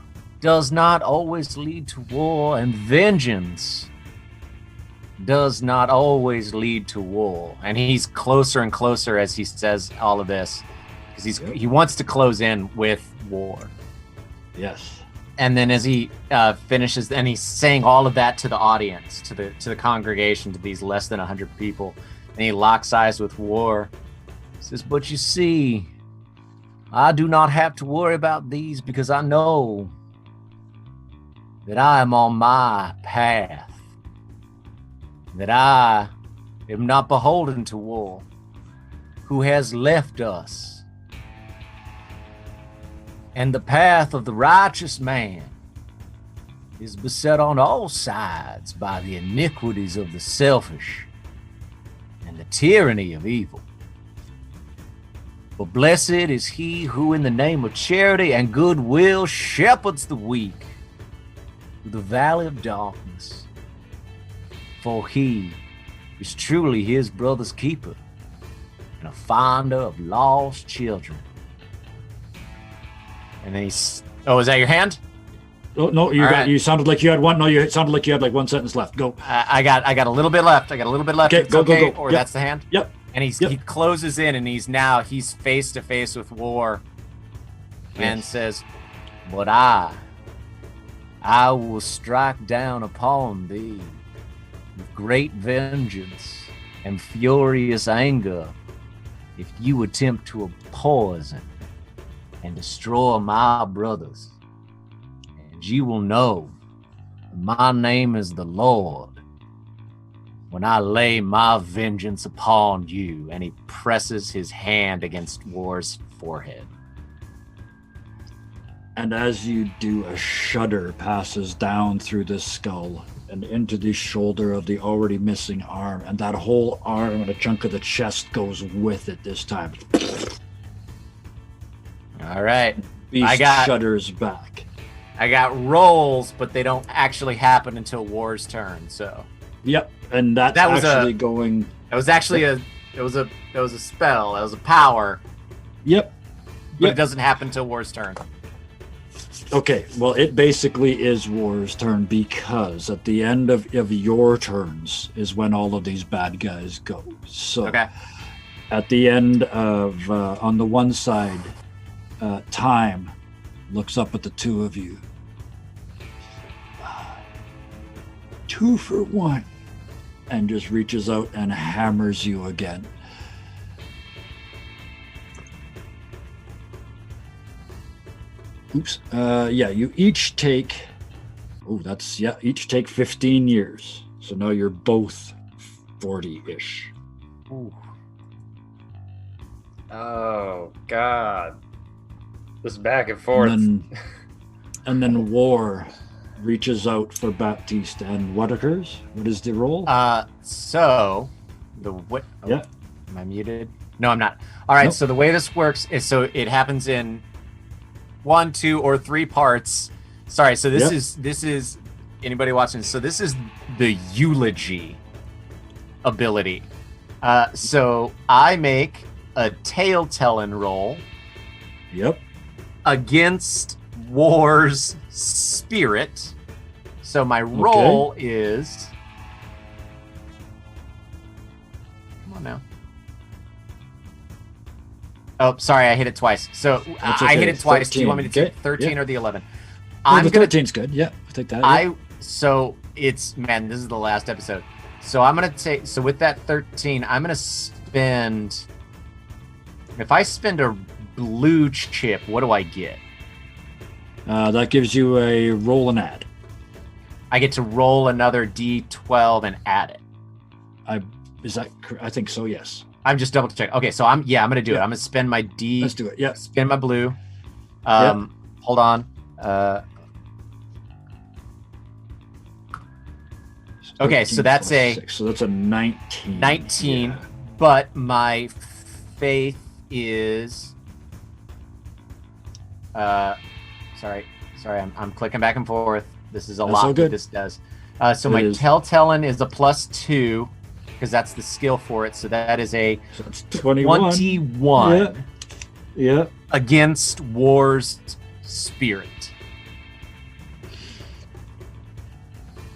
Speaker 4: does not always lead to war, and vengeance does not always lead to war. And he's closer and closer as he says all of this, because he wants to close in with war.
Speaker 2: Yes.
Speaker 4: And then as he finishes, and he's saying all of that to the audience, to the congregation, to these less than 100 people, and he locks eyes with War. He says, "But you see, I do not have to worry about these, because I know that I am on my path, that I am not beholden to war, who has left us. And the path of the righteous man is beset on all sides by the iniquities of the selfish and the tyranny of evil. But blessed is he who in the name of charity and goodwill shepherds the weak through the valley of darkness. For he is truly his brother's keeper and a finder of lost children." And then he's... Oh, is that your hand?
Speaker 2: Oh, no, you sounded like you had one. No, you sounded like you had like one sentence left. Go.
Speaker 4: I got a little bit left.
Speaker 2: Okay,
Speaker 4: It's
Speaker 2: go.
Speaker 4: Or
Speaker 2: Yep.
Speaker 4: that's the hand?
Speaker 2: Yep.
Speaker 4: And he closes in, and he's face to face with War, and says, "But I will strike down upon thee with great vengeance and furious anger if you attempt to poison and destroy my brothers. And you will know my name is the Lord when I lay my vengeance upon you. And he presses his hand against War's forehead.
Speaker 2: And as you do, a shudder passes down through the skull and into the shoulder of the already missing arm, and that whole arm and a chunk of the chest goes with it this time.
Speaker 4: All right.
Speaker 2: Beast shudders back.
Speaker 4: I got rolls, but they don't actually happen until War's turn. So.
Speaker 2: Yep, and that's
Speaker 4: that was
Speaker 2: actually going.
Speaker 4: That was actually a spell. That was a power.
Speaker 2: Yep.
Speaker 4: But it doesn't happen until War's turn.
Speaker 2: Okay, well, it basically is War's turn because at the end of your turns is when all of these bad guys go. So at the end of, on the one side, Time looks up at the two of you. 2 for 1. And just reaches out and hammers you again. Oops. Yeah, you each take... each take 15 years. So now you're both 40-ish.
Speaker 4: Ooh.
Speaker 8: Oh, God. This back and forth.
Speaker 2: And then War reaches out for Baptiste. And what occurs? What is the roll?
Speaker 4: So...
Speaker 2: yeah.
Speaker 4: Am I muted? No, I'm not. All right,
Speaker 2: Nope.
Speaker 4: So the way this works is it happens in 1, 2, or 3 parts. Sorry, so this is anybody watching. So this is the eulogy ability. So I make a tale-telling roll.
Speaker 2: Yep.
Speaker 4: Against War's spirit. So my roll is. Come on now. Oh, sorry, I hit it twice. So I hit it twice. 13. Do you want me to take 13 or the 11?
Speaker 2: The 13's good. Yeah, I'll take that.
Speaker 4: So it's, man, this is the last episode. So I'm going to take, so with that 13, I'm going to spend, if I spend a blue chip, what do I get?
Speaker 2: That gives you a roll and add.
Speaker 4: I get to roll another D12 and add it.
Speaker 2: Is that correct? I think so, yes.
Speaker 4: I'm just double check. Okay, so I'm going to do it. I'm going to spend my D.
Speaker 2: Let's do it. Yeah.
Speaker 4: Spend my blue. Hold on. Okay, so that's
Speaker 2: so that's a 19.
Speaker 4: 19,
Speaker 2: yeah.
Speaker 4: But my faith is sorry, I'm clicking back and forth. This is a lot that this does. So my telltale is a +2 because that's the skill for it. So that is a 21.
Speaker 2: Yeah.
Speaker 4: Against War's spirit.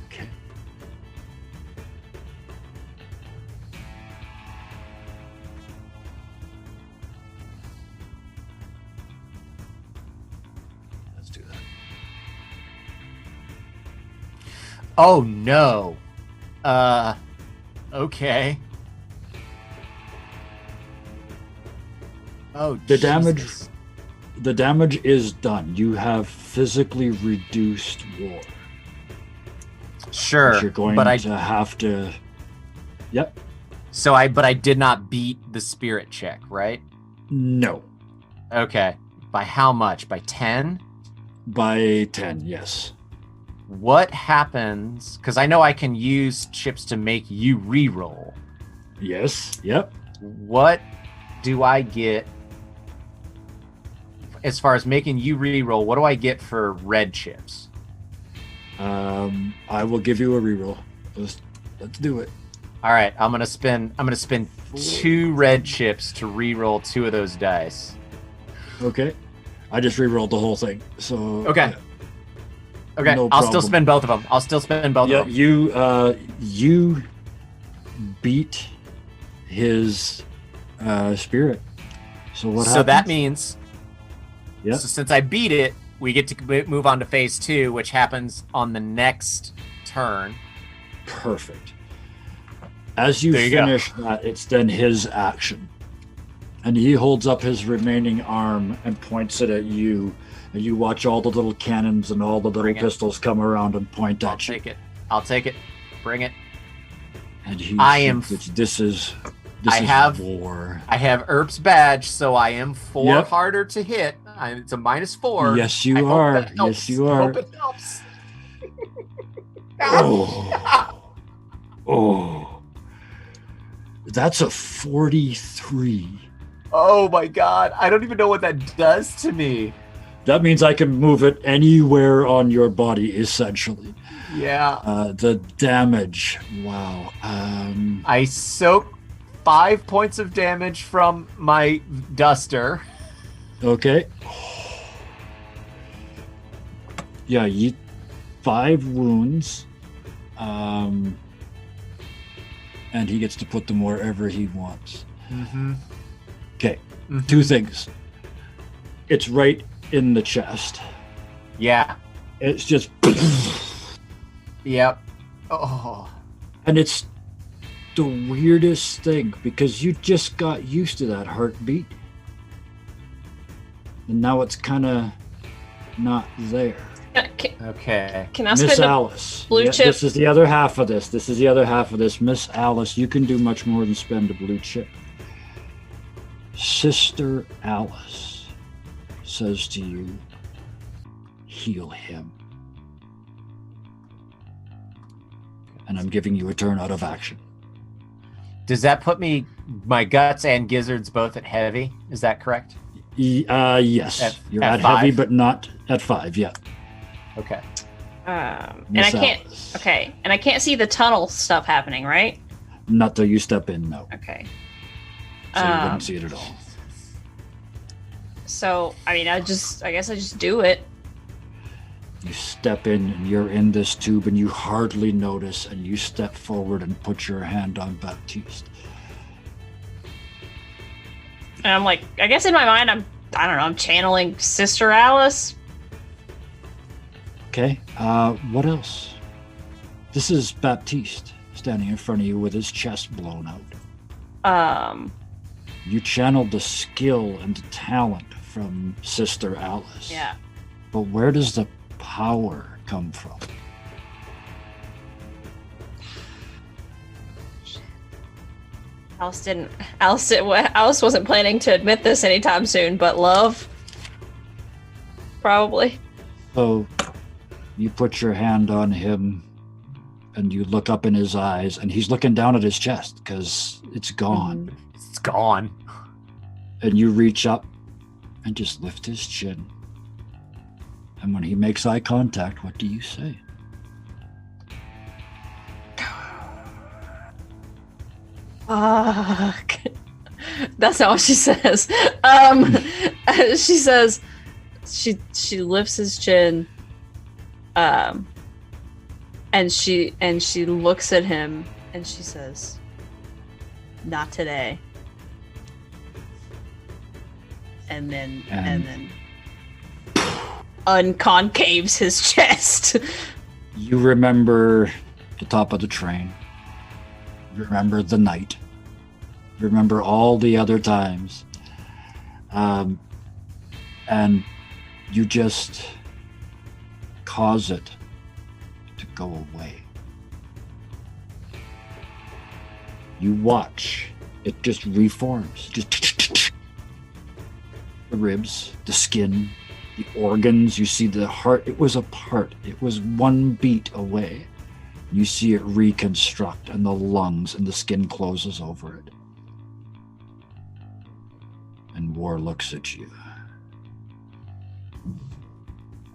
Speaker 2: Okay. Let's do that.
Speaker 4: Oh no. Okay. Oh,
Speaker 2: the
Speaker 4: Jesus.
Speaker 2: damage is done. You have physically reduced War.
Speaker 4: Sure,
Speaker 2: you're going to have to. Yep.
Speaker 4: So I did not beat the spirit check, right?
Speaker 2: No.
Speaker 4: Okay. By how much? By 10?
Speaker 2: By 10, yes.
Speaker 4: What happens? Because I know I can use chips to make you re-roll.
Speaker 2: Yes. Yep.
Speaker 4: What do I get as far as making you re-roll? What do I get for red chips?
Speaker 2: I will give you a reroll. Let's do it.
Speaker 4: All right, I'm gonna spend 2 red chips to re-roll 2 of those dice.
Speaker 2: Okay. I just re-rolled the whole thing. So
Speaker 4: okay. Okay,
Speaker 2: no
Speaker 4: I'll still spend both of them.
Speaker 2: Yeah, you beat his spirit. So what happens?
Speaker 4: So that means,
Speaker 2: yeah.
Speaker 4: So since I beat it, we get to move on to phase 2, which happens on the next turn.
Speaker 2: Perfect. As you
Speaker 4: There you go.
Speaker 2: finish that, it's then his action. And he holds up his remaining arm and points it at you. And you watch all the little cannons and all the little
Speaker 4: Bring it.
Speaker 2: pistols come around and point
Speaker 4: I'll
Speaker 2: at you.
Speaker 4: take it. I'll take it. Bring it.
Speaker 2: And he
Speaker 4: I am
Speaker 2: thinks this is
Speaker 4: I have-
Speaker 2: war.
Speaker 4: I have Earp's badge, so I am 4
Speaker 2: Yep.
Speaker 4: harder to hit. It's a -4.
Speaker 2: Yes,
Speaker 4: I
Speaker 2: you
Speaker 4: hope
Speaker 2: are.
Speaker 4: that helps.
Speaker 2: Yes, you
Speaker 4: I
Speaker 2: are.
Speaker 4: hope it helps.
Speaker 2: Oh. Oh. That's a 43.
Speaker 4: Oh my god. I don't even know what that does to me.
Speaker 2: That means I can move it anywhere on your body, essentially.
Speaker 4: Yeah.
Speaker 2: The damage. Wow.
Speaker 4: I soak 5 points of damage from my duster.
Speaker 2: Okay. Yeah, 5 wounds. And he gets to put them wherever he wants.
Speaker 4: Mm-hmm.
Speaker 2: Okay. 2 things. It's right in the chest.
Speaker 4: Yeah.
Speaker 2: It's just
Speaker 4: Yep. Oh.
Speaker 2: and it's the weirdest thing because you just got used to that heartbeat. And now it's kind of not there.
Speaker 4: Okay.
Speaker 5: Can I
Speaker 2: Miss
Speaker 5: spend a
Speaker 2: Alice.
Speaker 5: blue chip?
Speaker 2: This is the other half of this. This is the other half of this. Miss Alice, you can do much more than spend a blue chip. Sister Alice says to you, heal him. And I'm giving you a turn out of action.
Speaker 4: Does that put my guts and gizzards both at heavy? Is that correct?
Speaker 2: Yes. You're
Speaker 4: at
Speaker 2: at heavy,
Speaker 4: 5?
Speaker 2: but not at 5 yet.
Speaker 4: Okay.
Speaker 5: and
Speaker 2: Miss
Speaker 5: I can't.
Speaker 2: Alice.
Speaker 5: Okay, and I can't see the tunnel stuff happening, right?
Speaker 2: Not till you step in, no.
Speaker 5: Okay.
Speaker 2: So you
Speaker 5: Um,
Speaker 2: wouldn't see it at all.
Speaker 5: So I mean, I guess I just do it.
Speaker 2: You step in and you're in this tube and you hardly notice and you step forward and put your hand on Baptiste.
Speaker 5: And I'm like, I guess in my mind, I don't know, I'm channeling Sister Alice.
Speaker 2: Okay, what else? This is Baptiste standing in front of you with his chest blown out. You channeled the skill and the talent from Sister Alice.
Speaker 5: Yeah.
Speaker 2: But where does the power come from?
Speaker 5: Alice wasn't planning to admit this anytime soon, but love, probably.
Speaker 2: So you put your hand on him and you look up in his eyes and he's looking down at his chest because it's gone.
Speaker 4: It's gone.
Speaker 2: And you reach up and just lift his chin. And when he makes eye contact, what do you say?
Speaker 5: Fuck. That's not what she says. She says she lifts his chin, and she looks at him and she says, "Not today." And then unconcaves his chest.
Speaker 2: You remember the top of the train. You remember the night. You remember all the other times. And you just cause it to go away. You watch. It just reforms. Just the ribs, the skin, the organs. You see the heart. It was apart. It was one beat away. You see it reconstruct, and the lungs and the skin closes over it. And War looks at you.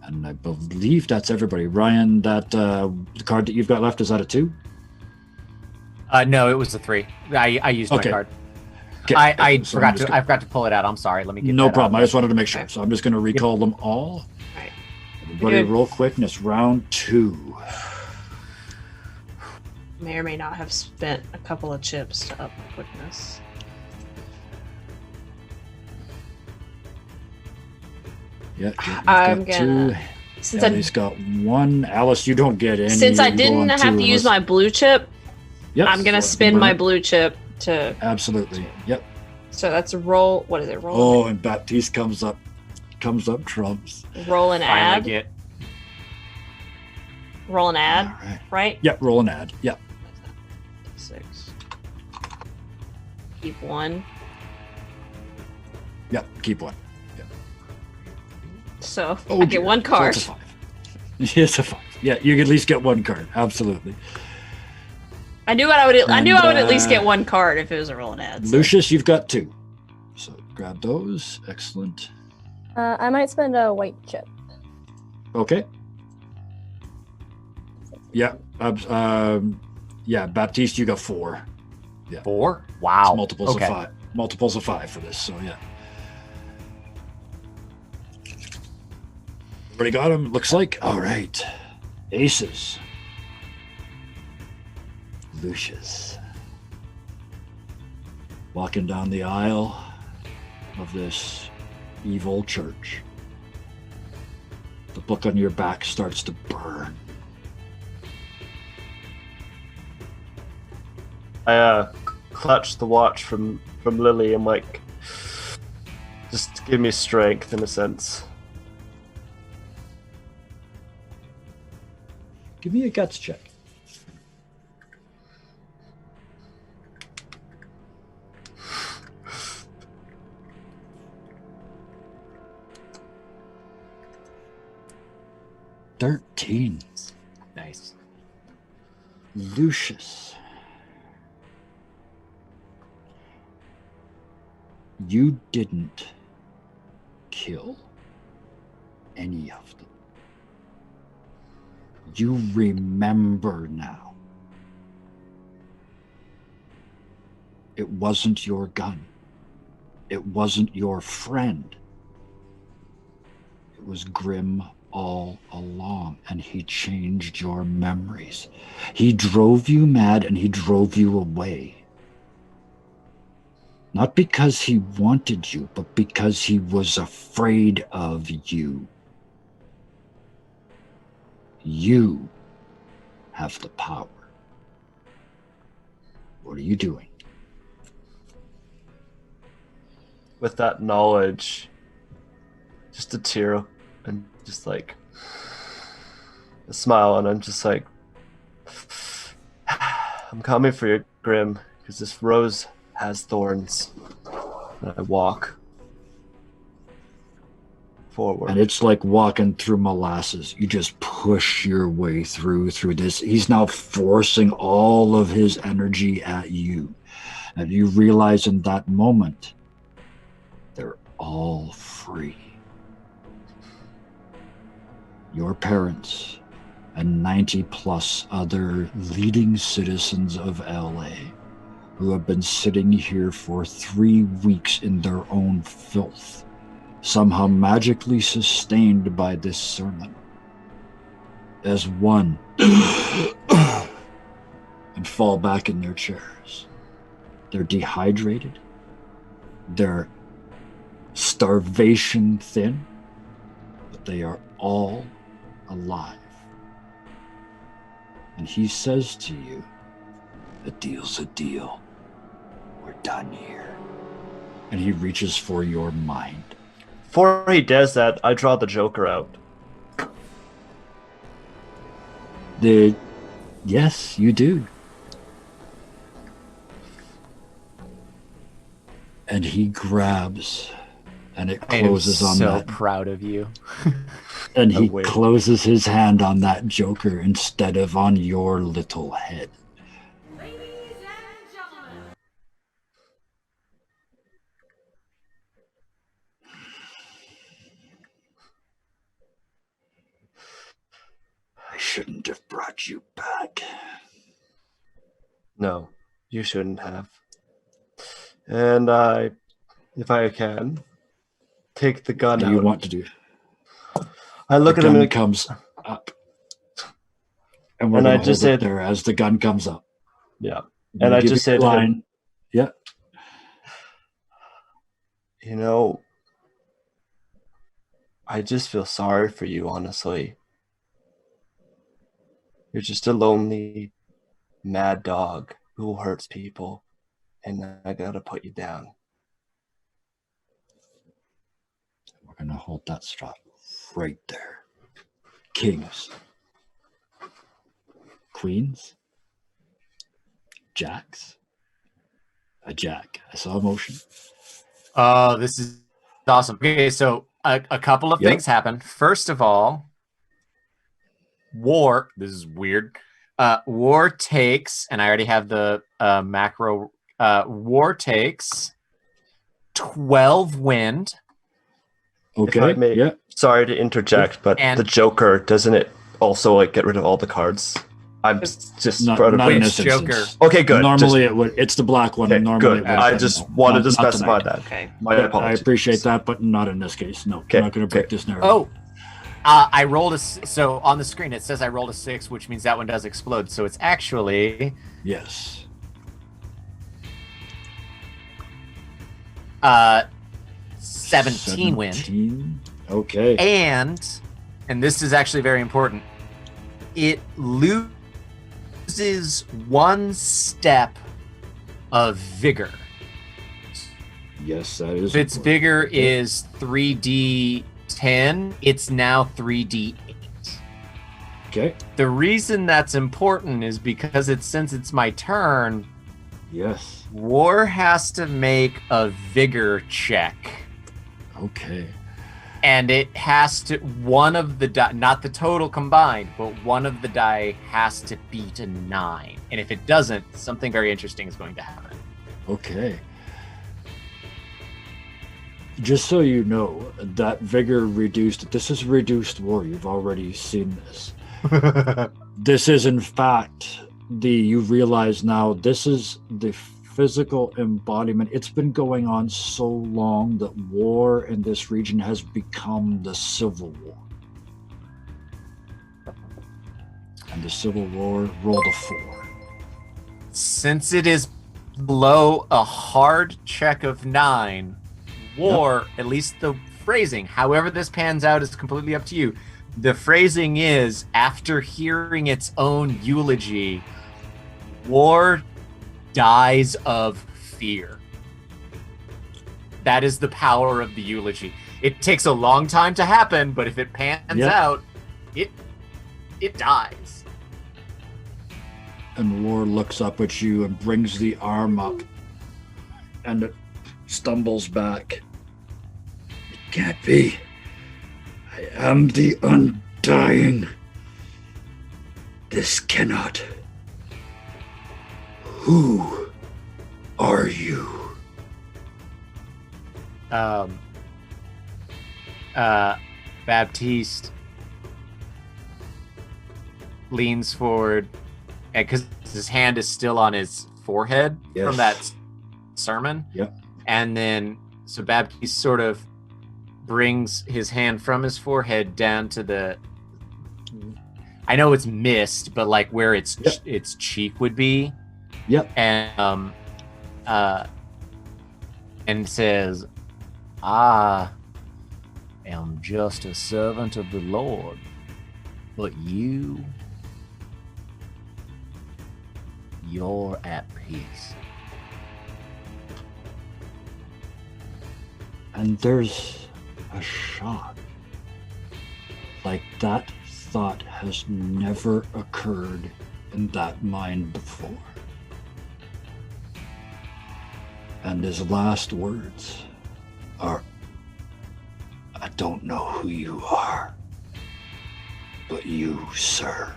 Speaker 2: And I believe that's everybody. Ryan, that the card that you've got left, is that a 2?
Speaker 4: No, it was a 3. I used my
Speaker 2: Okay.
Speaker 4: card.
Speaker 2: Okay.
Speaker 4: I
Speaker 2: So
Speaker 4: forgot
Speaker 2: I'm just
Speaker 4: to. I forgot to pull it out. I'm sorry. Let me get.
Speaker 2: No
Speaker 4: that
Speaker 2: problem.
Speaker 4: out.
Speaker 2: I just wanted to make sure. So I'm just going to recall them all.
Speaker 5: Right.
Speaker 2: Everybody
Speaker 5: Good.
Speaker 2: roll quickness. Round 2.
Speaker 5: May or may not have spent a couple of chips to up my quickness.
Speaker 2: Yeah, Jacob
Speaker 5: I'm
Speaker 2: got
Speaker 5: gonna-
Speaker 2: 2.
Speaker 5: Since
Speaker 2: Ellie's got 1. Alice, you don't get any.
Speaker 5: since I
Speaker 2: You go
Speaker 5: didn't
Speaker 2: on
Speaker 5: have
Speaker 2: 2
Speaker 5: to use
Speaker 2: unless-
Speaker 5: my blue chip,
Speaker 2: Yep.
Speaker 5: I'm gonna
Speaker 2: so
Speaker 5: spin my
Speaker 2: burn it.
Speaker 5: blue chip to.
Speaker 2: Absolutely. Yep.
Speaker 5: So that's a roll. What is it? Roll.
Speaker 2: Oh, and Baptiste comes up trumps.
Speaker 5: Roll an
Speaker 4: Finally
Speaker 5: ad.
Speaker 4: get
Speaker 5: Roll an ad.
Speaker 2: All right.
Speaker 5: Right.
Speaker 2: Yep. Roll an ad. Yep.
Speaker 5: 6. Keep 1.
Speaker 2: Yep. Keep one.
Speaker 5: So
Speaker 2: Oh,
Speaker 5: I
Speaker 2: dear.
Speaker 5: get 1
Speaker 2: So
Speaker 5: card.
Speaker 2: it's a 5. It's a 5. Yeah, you can at least get 1 card. Absolutely.
Speaker 5: I knew I would at least
Speaker 2: And,
Speaker 5: get 1 card if it was a roll an ad. So.
Speaker 2: Lucius, you've got 2. So grab those. Excellent.
Speaker 6: I might spend a white chip.
Speaker 2: Okay. Yeah. Yeah, Baptiste, you got 4.
Speaker 4: 4.
Speaker 2: It's
Speaker 4: Wow.
Speaker 2: multiples
Speaker 4: Okay.
Speaker 2: of 5. Multiples of 5 for this, so yeah. Everybody got him, looks like. All right. Aces. Lucius. Walking down the aisle of this evil church. The book on your back starts to burn.
Speaker 7: I clutch the watch from Lily. I'm like, just give me strength in a sense.
Speaker 2: Give me a guts check. $13.
Speaker 4: Nice.
Speaker 2: Lucius. You didn't kill any of them. You remember now. It wasn't your gun. It wasn't your friend. It was Grimm all along, and he changed your memories. He drove you mad and he drove you away. Not because he wanted you, but because he was afraid of you. You have the power. What are you doing?
Speaker 7: With that knowledge, just a tear and just like a smile, and I'm just like, I'm coming for you, Grimm, because this rose has thorns. And I walk forward.
Speaker 2: And it's like walking through molasses. You just push your way through this. He's now forcing all of his energy at you. And you realize in that moment, they're all free. Your parents and 90 plus other leading citizens of LA who have been sitting here for 3 weeks in their own filth, somehow magically sustained by this sermon, as one, and fall back in their chairs. They're dehydrated. They're starvation thin, but they are all alive. And he says to you, a deal's a deal. We're done here. And he reaches for your mind.
Speaker 7: Before he does that, I draw the Joker out.
Speaker 2: Yes, you do. And he grabs, and it closes
Speaker 4: I am
Speaker 2: on
Speaker 4: so
Speaker 2: that.
Speaker 4: proud of you.
Speaker 2: And he
Speaker 7: wait.
Speaker 2: closes his hand on that Joker instead of on your little head.
Speaker 9: Ladies and gentlemen.
Speaker 2: I shouldn't have brought you back.
Speaker 7: No, you shouldn't have. And I, if I can, take the gun
Speaker 2: What
Speaker 7: out.
Speaker 2: do you want to do?
Speaker 7: I look
Speaker 2: The
Speaker 7: at him
Speaker 2: gun
Speaker 7: and
Speaker 2: comes up. And we're
Speaker 7: And I
Speaker 2: going to
Speaker 7: just
Speaker 2: hold
Speaker 7: said-
Speaker 2: it there as the gun comes up.
Speaker 7: yeah.
Speaker 2: You
Speaker 7: And I
Speaker 2: give
Speaker 7: just
Speaker 2: your
Speaker 7: said to him,
Speaker 2: line. Yeah.
Speaker 7: you know, I just feel sorry for you, honestly. You're just a lonely, mad dog. who hurts people, and I gotta put you down.
Speaker 2: We're going to hold that stop right there. Kings. Queens. Jacks. A jack. I saw a motion.
Speaker 4: Oh, this is awesome. Okay, so a couple of
Speaker 2: Yep.
Speaker 4: things happen. First of all, war. This is weird. War takes, and I already have the macro. War takes 12 wind.
Speaker 2: Okay.
Speaker 7: If I may,
Speaker 2: Yeah.
Speaker 7: sorry to interject, but
Speaker 4: And-
Speaker 7: the Joker, doesn't it also like get rid of all the cards? I'm just
Speaker 2: Not,
Speaker 7: proud of
Speaker 2: not in
Speaker 4: Which
Speaker 2: this
Speaker 4: Joker?
Speaker 2: instance.
Speaker 7: Okay, good.
Speaker 2: Normally it would. It's the black one.
Speaker 7: Okay,
Speaker 2: Normally
Speaker 7: good.
Speaker 2: it would.
Speaker 7: I just wanted to
Speaker 2: Not
Speaker 7: specify
Speaker 2: tonight.
Speaker 7: that.
Speaker 5: Okay.
Speaker 7: My
Speaker 2: I
Speaker 7: apologies.
Speaker 2: appreciate that, but not in this case. No,
Speaker 7: Okay,
Speaker 2: I'm not going to break
Speaker 7: okay.
Speaker 2: this narrative.
Speaker 4: Oh, I rolled so on the screen it says I rolled a 6, which means that one does explode. So it's actually
Speaker 2: Yes.
Speaker 4: 17 wind.
Speaker 2: 17? Okay.
Speaker 4: And this is actually very important, it loses 1 step of vigor.
Speaker 2: Yes, that is.
Speaker 4: If its
Speaker 2: important.
Speaker 4: vigor is 3d10, it's now 3d8.
Speaker 2: Okay.
Speaker 4: The reason that's important is because since it's my turn,
Speaker 2: Yes.
Speaker 4: War has to make a vigor check.
Speaker 2: Okay.
Speaker 4: And it has to, one of the die, not the total combined, but one of the die has to beat a 9. And if it doesn't, something very interesting is going to happen.
Speaker 2: Okay. Just so you know, that vigor reduced. This is reduced war. You've already seen this. This is, in fact, you realize now, this is the physical embodiment. It's been going on so long that war in this region has become the Civil War. And the Civil War rolled a 4.
Speaker 4: Since it is below a hard check of 9, War, at least the phrasing, however this pans out is completely up to you. The phrasing is, after hearing its own eulogy, War dies of fear. That is the power of the eulogy. It takes a long time to happen, but if it pans out, it dies.
Speaker 2: And War looks up at you and brings the arm up, and it stumbles back. It can't be. I am the Undying. This cannot. Who are you?
Speaker 4: Baptiste leans forward, because his hand is still on his forehead from that sermon.
Speaker 2: Yep.
Speaker 4: And then, so Baptiste sort of brings his hand from his forehead down to the, I know it's missed, but like where its cheek would be.
Speaker 2: Yep.
Speaker 4: And says, I am just a servant of the Lord, but you're at peace.
Speaker 2: And there's a shock. Like that thought has never occurred in that mind before. And his last words are, I don't know who you are, but you, sir,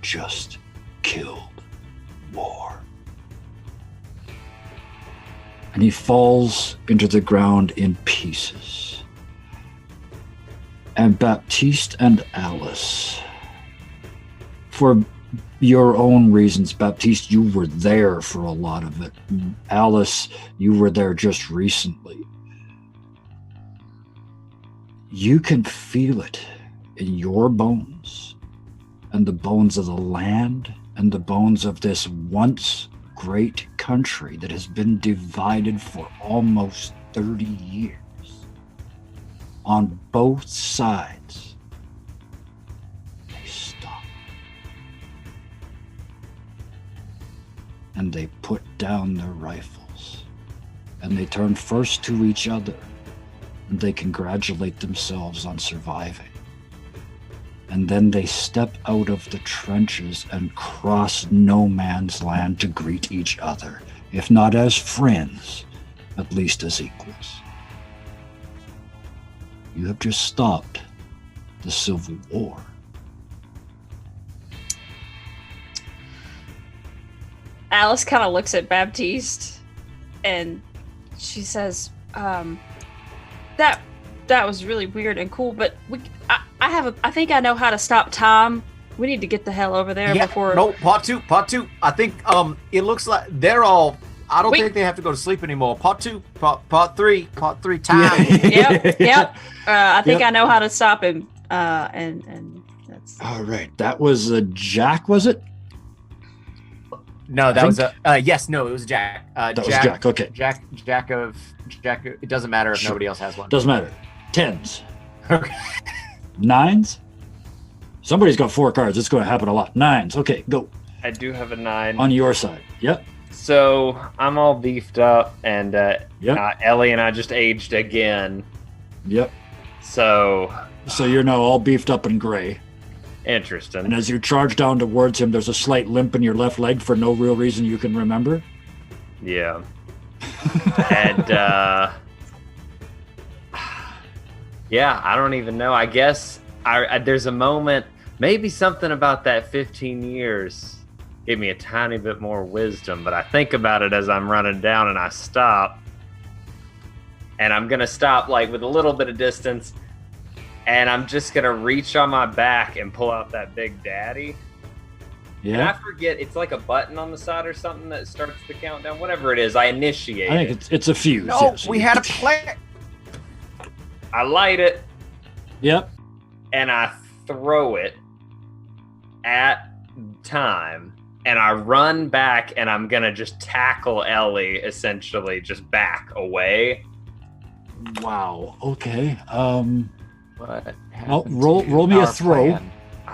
Speaker 2: just killed War. And he falls into the ground in pieces. And Baptiste and Alice, for your own reasons, Baptiste, you were there for a lot of it. Alice, you were there just recently. You can feel it in your bones, and the bones of the land, and the bones of this once great country that has been divided for almost 30 years. On both sides, they stop. and they put down their rifles. And they turn first to each other, and they congratulate themselves on surviving. And then they step out of the trenches and cross no man's land to greet each other, if not as friends, at least as equals. You have just stopped the Civil War.
Speaker 5: Alice kind of looks at Baptiste and she says, that was really weird and cool, but I think I know how to stop time. We need to get the hell over there before.
Speaker 4: No, part two. I think it looks like they're all. I don't think they have to go to sleep anymore. Part three, time.
Speaker 5: Yep. I think I know how to stop him. And that's
Speaker 2: all right. That was Jack, was it?
Speaker 4: No, that was yes. No, it was Jack.
Speaker 2: That was Jack. Okay.
Speaker 4: Jack. It doesn't matter if nobody else has one.
Speaker 2: Doesn't matter. 10s.
Speaker 4: Okay.
Speaker 2: 9s. Somebody's got 4 cards. It's going to happen a lot. 9s. Okay, go.
Speaker 8: I do have a 9
Speaker 2: on your side. Yep.
Speaker 8: So I'm all beefed up, and Ellie and I just aged again.
Speaker 2: Yep.
Speaker 8: So
Speaker 2: you're now all beefed up and gray.
Speaker 8: Interesting.
Speaker 2: And as you charge down towards him, there's a slight limp in your left leg for no real reason you can remember.
Speaker 8: Yeah. And yeah, I don't even know. I guess there's a moment, maybe something about that 15 years gave me a tiny bit more wisdom, but I think about it as I'm running down and I stop. And I'm going to stop like with a little bit of distance, and I'm just going to reach on my back and pull out that Big Daddy.
Speaker 2: Yeah.
Speaker 8: And I forget, it's like a button on the side or something that starts the countdown. Whatever it is, I initiate
Speaker 2: I think it's a fuse.
Speaker 4: No,
Speaker 2: yes.
Speaker 4: we had a plan.
Speaker 8: I light it.
Speaker 2: Yep.
Speaker 8: And I throw it at time. And I run back, and I'm going to just tackle Ellie, essentially, just back away.
Speaker 2: Wow. Okay.
Speaker 4: What
Speaker 2: roll me a throw.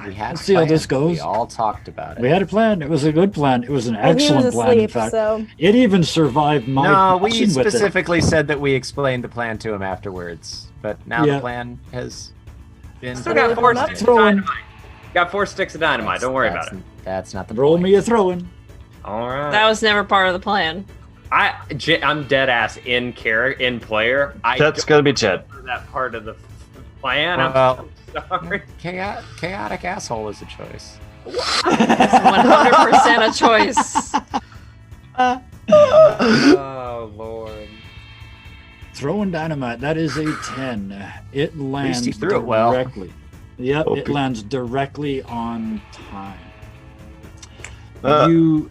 Speaker 4: Let's
Speaker 2: see how this goes.
Speaker 4: We all talked about it.
Speaker 2: We had a plan. It was a good plan. It was an excellent plan, in fact.
Speaker 6: So.
Speaker 2: It even survived my
Speaker 4: No, we
Speaker 2: messing with it.
Speaker 4: specifically said that we explained the plan to him afterwards. But now the plan has been...
Speaker 8: Still got 4 sticks of dynamite. Got 4 sticks of dynamite. Don't worry about it.
Speaker 4: That's not the
Speaker 2: Roll
Speaker 4: point.
Speaker 2: me a throwing.
Speaker 8: All right.
Speaker 5: That was never part of the plan.
Speaker 8: I'm dead ass in player.
Speaker 7: That's gonna be Jed.
Speaker 8: That part of the plan.
Speaker 4: Well,
Speaker 8: I'm sorry.
Speaker 4: Chaotic asshole is a choice.
Speaker 5: 100% a choice.
Speaker 8: Oh Lord.
Speaker 2: Throwing dynamite. That is a 10. It lands
Speaker 4: you threw it well.
Speaker 2: directly. Yep, it lands directly on time. There's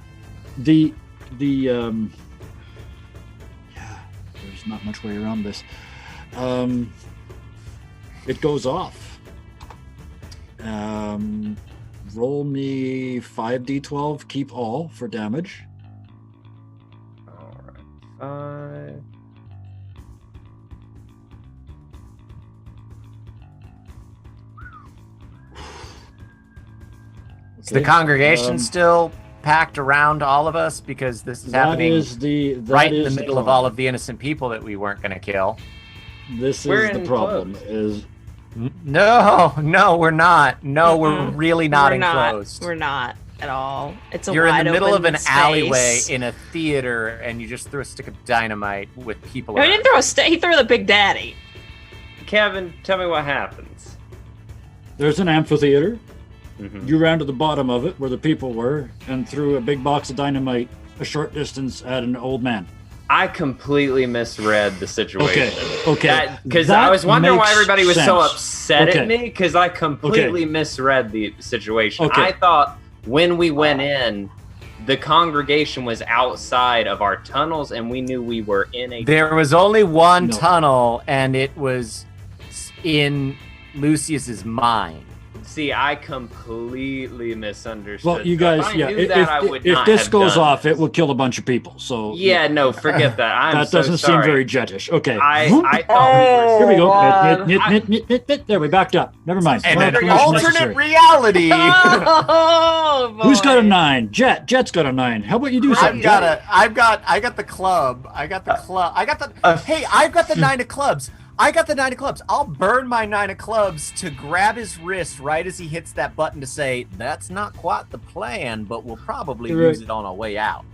Speaker 2: not much way around this. It goes off. Roll me 5d12, keep all for damage.
Speaker 8: All right. 5.
Speaker 4: Is the congregation still packed around all of us because this is happening right in the middle of all of the innocent people that we weren't going to kill?
Speaker 2: This
Speaker 8: We're
Speaker 2: is the
Speaker 8: in
Speaker 2: problem.
Speaker 8: close.
Speaker 2: Is
Speaker 4: No, we're not. No, we're really not enclosed.
Speaker 5: We're not at all. It's a
Speaker 4: You're in
Speaker 5: wide
Speaker 4: the middle of
Speaker 5: open
Speaker 4: an alleyway
Speaker 5: space.
Speaker 4: in a theater, and you just threw a stick of dynamite with people.
Speaker 5: No, he didn't throw a stick. He threw the Big Daddy.
Speaker 8: Kevin, tell me what happens.
Speaker 2: there's an amphitheater.
Speaker 8: Mm-hmm.
Speaker 2: You ran to the bottom of it where the people were and threw a big box of dynamite a short distance at an old man.
Speaker 8: I completely misread the situation.
Speaker 2: Okay.
Speaker 8: Because I was wondering why everybody was so
Speaker 2: sense.
Speaker 8: upset at me, because I completely misread the situation. I thought when we went in, the congregation was outside of our tunnels, and we knew we were in a...
Speaker 4: There was only one tunnel, and it was in Lucius's mind.
Speaker 8: See, I completely misunderstood.
Speaker 2: Well, you
Speaker 8: So if
Speaker 2: guys,
Speaker 8: I
Speaker 2: yeah.
Speaker 8: knew that, I would
Speaker 2: If
Speaker 8: not
Speaker 2: this
Speaker 8: have
Speaker 2: goes
Speaker 8: done
Speaker 2: off,
Speaker 8: this.
Speaker 2: it will kill a bunch of people. So
Speaker 8: Yeah, no, forget that. I'm
Speaker 2: that
Speaker 8: so
Speaker 2: doesn't seem
Speaker 8: sorry.
Speaker 2: very jetish. Okay.
Speaker 8: I thought
Speaker 2: Here we go.
Speaker 8: I-
Speaker 2: There, we backed up. Never mind.
Speaker 1: And
Speaker 2: Well,
Speaker 1: an
Speaker 2: permission
Speaker 1: alternate
Speaker 2: necessary.
Speaker 1: reality.
Speaker 5: Oh,
Speaker 2: Who's got a
Speaker 5: boy.
Speaker 2: 9? Jet's got a 9. How about you do something?
Speaker 1: I got the club. I got the 9 of clubs. I'll burn my 9 of clubs to grab his wrist right as he hits that button to say, that's not quite the plan, but we'll probably use it on our way out.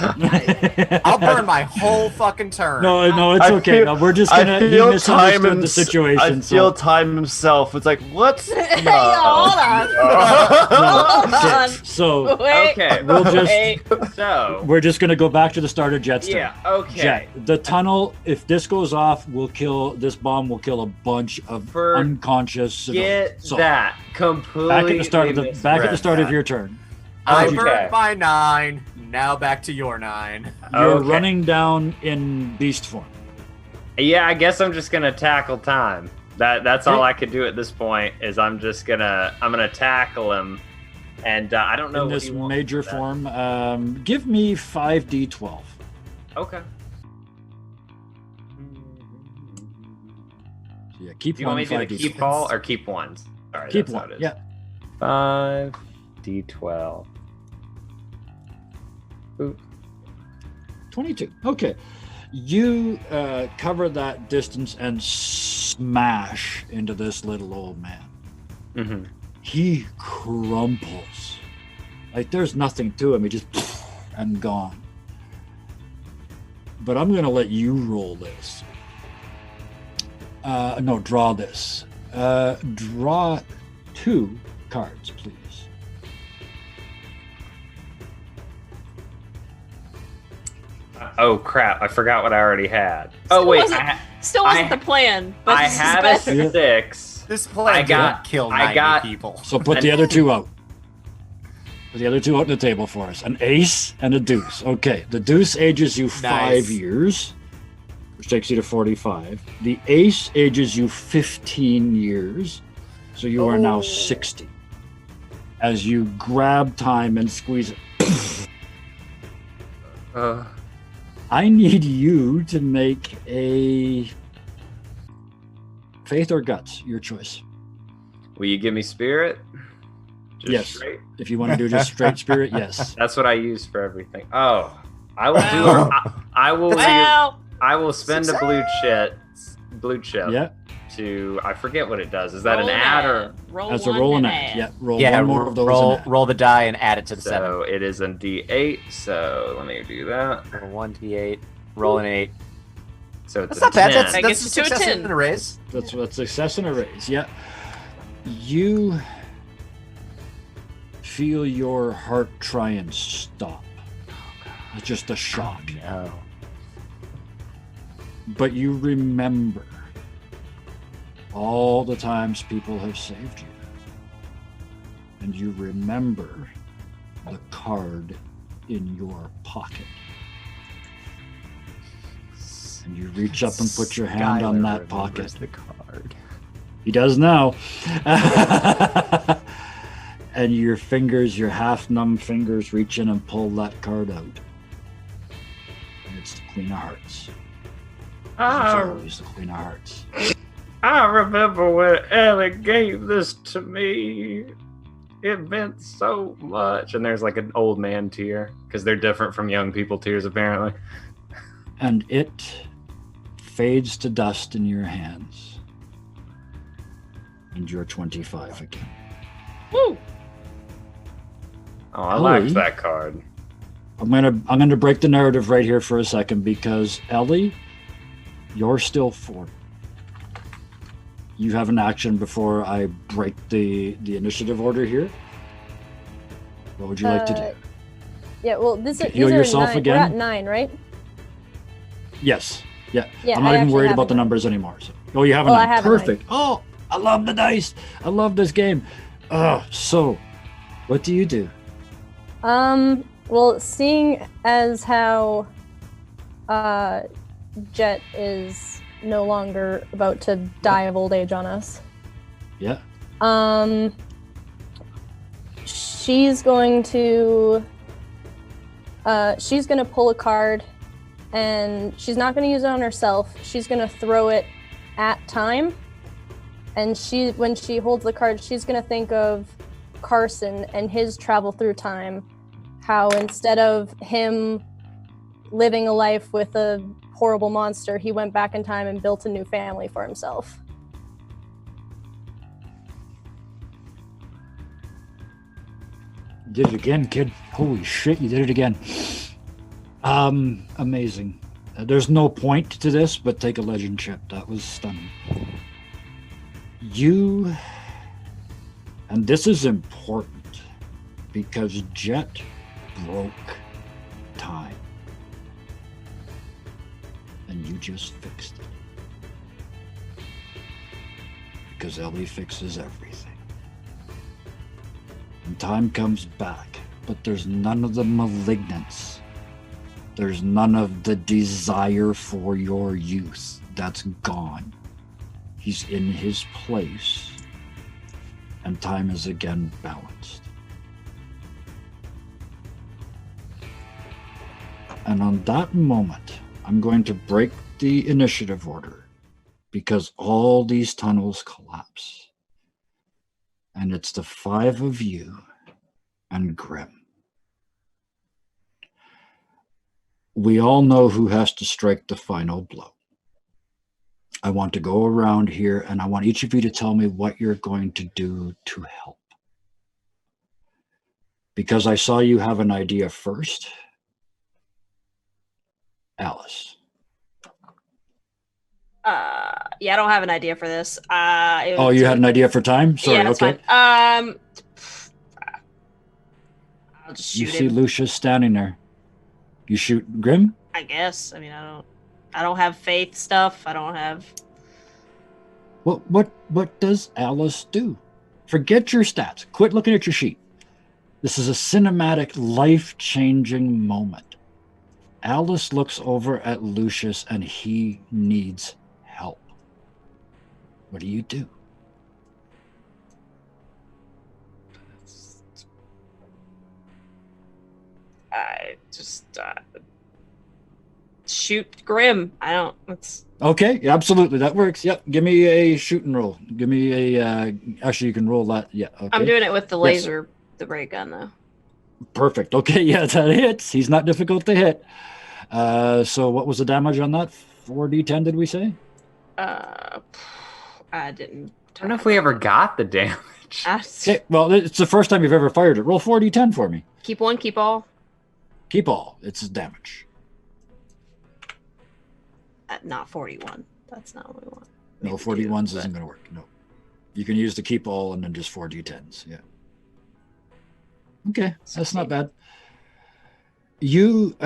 Speaker 1: I'll burn my whole fucking turn.
Speaker 2: No, it's
Speaker 7: I
Speaker 2: okay.
Speaker 7: feel-
Speaker 2: No, we're just
Speaker 7: I
Speaker 2: gonna. He
Speaker 7: feel
Speaker 2: misunderstood
Speaker 7: time
Speaker 2: the situation.
Speaker 7: I feel time himself. It's like, what's
Speaker 5: Hold on. Hold on.
Speaker 2: So
Speaker 5: Wait.
Speaker 8: Okay.
Speaker 2: we'll just.
Speaker 5: Wait.
Speaker 8: So
Speaker 2: We're just gonna go back to the start of Jet's turn.
Speaker 8: yeah, okay.
Speaker 2: Jet, the tunnel. If this goes off, this bomb will kill a bunch of
Speaker 8: For-
Speaker 2: unconscious civilians.
Speaker 8: Get
Speaker 2: So,
Speaker 8: that completely.
Speaker 2: back at the start of your turn.
Speaker 1: I
Speaker 8: Okay.
Speaker 1: burned my 9. Now back to your 9.
Speaker 2: You're
Speaker 8: Okay.
Speaker 2: running down in beast form.
Speaker 8: Yeah, I guess I'm just gonna tackle time. That's all
Speaker 2: Okay.
Speaker 8: I could do at this point. Is I'm gonna tackle him, and I don't know
Speaker 2: In
Speaker 8: what
Speaker 2: this
Speaker 8: he wants
Speaker 2: major
Speaker 8: for that.
Speaker 2: form. Give me 5d12.
Speaker 8: Okay.
Speaker 2: So yeah, keep
Speaker 8: Do you
Speaker 2: one.
Speaker 8: want me to do the
Speaker 2: 5d12.
Speaker 8: keep all or keep ones? Sorry,
Speaker 2: Keep
Speaker 8: that's how
Speaker 2: one.
Speaker 8: it is.
Speaker 2: Yeah.
Speaker 8: 5d12. Oop.
Speaker 2: 22. Okay. You cover that distance and smash into this little old man.
Speaker 8: Mm-hmm.
Speaker 2: He crumples. Like there's nothing to him. He just and gone. But I'm going to let you roll this. No, draw this. Draw 2 cards, please.
Speaker 8: Oh crap! I forgot what I already had.
Speaker 5: Still
Speaker 8: Oh wait,
Speaker 5: wasn't- Still wasn't
Speaker 8: I-
Speaker 5: the plan, but
Speaker 8: I
Speaker 5: this is
Speaker 8: had a
Speaker 5: better.
Speaker 8: 6.
Speaker 1: This plan
Speaker 8: I got-
Speaker 1: didn't kill
Speaker 8: I
Speaker 1: 90
Speaker 8: got-
Speaker 1: people.
Speaker 2: So put the other 2 out. Put the other 2 out on the table for us. An ace and a deuce. Okay, the deuce ages you 5
Speaker 1: Nice.
Speaker 2: years, which takes you to 45. The ace ages you 15 years, so you are now 60. As you grab time and squeeze it. I need you to make a faith or guts, your choice.
Speaker 8: Will you give me spirit? Just
Speaker 2: Yes.
Speaker 8: straight?
Speaker 2: If you want to do just straight spirit, yes.
Speaker 8: That's what I use for everything. Oh, I will do. I will.
Speaker 5: Wow.
Speaker 8: I will spend a blue chip.
Speaker 2: Yeah.
Speaker 8: To I forget what it does. Is that
Speaker 5: Roll
Speaker 8: an add or?
Speaker 5: Roll
Speaker 2: As a
Speaker 5: one
Speaker 2: roll and
Speaker 5: and
Speaker 2: add.
Speaker 5: add.
Speaker 2: Yeah, roll
Speaker 4: Yeah,
Speaker 2: one more of those.
Speaker 4: roll
Speaker 2: and add.
Speaker 4: roll the die and add it to the
Speaker 8: So it is a D8. So let me do that.
Speaker 4: 7. Roll 1d8. Roll an 8.
Speaker 8: So it's
Speaker 1: That's not bad.
Speaker 8: 10.
Speaker 1: That's
Speaker 5: That
Speaker 1: that's
Speaker 5: gets
Speaker 1: a
Speaker 5: you to a
Speaker 1: success
Speaker 5: 10.
Speaker 1: and a raise.
Speaker 2: That's what success and a raise. Yeah. You feel your heart try and stop. It's just a shock.
Speaker 4: No.
Speaker 2: But you remember all the times people have saved you. And you remember the card in your pocket. And you reach up and put your hand on that pocket.
Speaker 4: The card.
Speaker 2: He does now. And your fingers, your half-numb fingers, reach in and pull that card out. And it's the Queen of Hearts. It's always the Queen of Hearts.
Speaker 8: I remember when Ellie gave this to me. It meant so much. And there's like an old man tear because they're different from young people tears apparently.
Speaker 2: And it fades to dust in your hands. And you're 25 again.
Speaker 5: Woo.
Speaker 8: Oh, I
Speaker 2: Ellie?
Speaker 8: liked that card.
Speaker 2: I'm gonna break the narrative right here for a second because Ellie, you're still 4. You have an action before I break the initiative order here. What would you like to do?
Speaker 6: Yeah, well, this is
Speaker 2: Heal yourself
Speaker 6: 9.
Speaker 2: again?
Speaker 6: We're at 9, right?
Speaker 2: Yes. Yeah.
Speaker 6: Yeah,
Speaker 2: I'm not
Speaker 6: I
Speaker 2: even
Speaker 6: actually
Speaker 2: worried
Speaker 6: have
Speaker 2: about
Speaker 6: a
Speaker 2: the
Speaker 6: 9.
Speaker 2: numbers anymore. So. Oh, you have a
Speaker 6: Oh,
Speaker 2: 9.
Speaker 6: I have a 9.
Speaker 2: Perfect. Oh, I love the dice. I love this game. So, what do you do?
Speaker 6: Well, seeing as how Jet is no longer about to die of old age on us,
Speaker 2: Yeah.
Speaker 6: she's going to pull a card, and she's not going to use it on herself. She's going to throw it at Time, and when she holds the card, she's going to think of Carson and his travel through time, how instead of him living a life with a horrible monster, he went back in time and built a new family for himself.
Speaker 2: You did it again, kid. Holy shit, you did it again. Amazing. There's no point to this, but take a legend chip. That was stunning. And this is important, because Jet broke time. And you just fixed it. Because Ellie fixes everything. And time comes back, but there's none of the malignance. There's none of the desire for your youth. That's gone. He's in his place, and time is again balanced. And on that moment, I'm going to break the initiative order, because all these tunnels collapse. And it's the 5 of you and Grimm. We all know who has to strike the final blow. I want to go around here, and I want each of you to tell me what you're going to do to help. Because I saw you have an idea first. Alice.
Speaker 5: Yeah, I don't have an idea for this.
Speaker 2: Oh, you had an idea for time? Sorry,
Speaker 5: yeah, that's
Speaker 2: okay.
Speaker 5: fine. I'll just shoot
Speaker 2: You see
Speaker 5: him,
Speaker 2: Lucius standing there. You shoot Grimm?
Speaker 5: I guess. I mean, I don't have faith stuff. I don't have.
Speaker 2: What does Alice do? Forget your stats. Quit looking at your sheet. This is a cinematic, life-changing moment. Alice looks over at Lucius, and he needs help. What do you do?
Speaker 5: I just shoot Grimm. I don't. It's
Speaker 2: Okay, absolutely. That works. Yep. Give me a shooting roll. Give me a... actually, you can roll that. Yeah, okay.
Speaker 5: I'm doing it with the
Speaker 2: Yes.
Speaker 5: laser, the ray gun, though.
Speaker 2: Perfect. Okay, yeah, that hits. He's not difficult to hit. So what was the damage on that? 4d10, did we say?
Speaker 5: I didn't.
Speaker 8: I don't know if we ever got the damage.
Speaker 2: Okay, well, it's the first time you've ever fired it. Roll 4d10 for me.
Speaker 5: Keep one, keep all.
Speaker 2: Keep all. It's damage.
Speaker 5: Not 41. That's not what we want.
Speaker 2: No,
Speaker 5: Maybe
Speaker 2: 41s
Speaker 5: two,
Speaker 2: isn't going to work. No. You can use the keep all and then just 4d10s. Yeah. Okay, that's not bad. You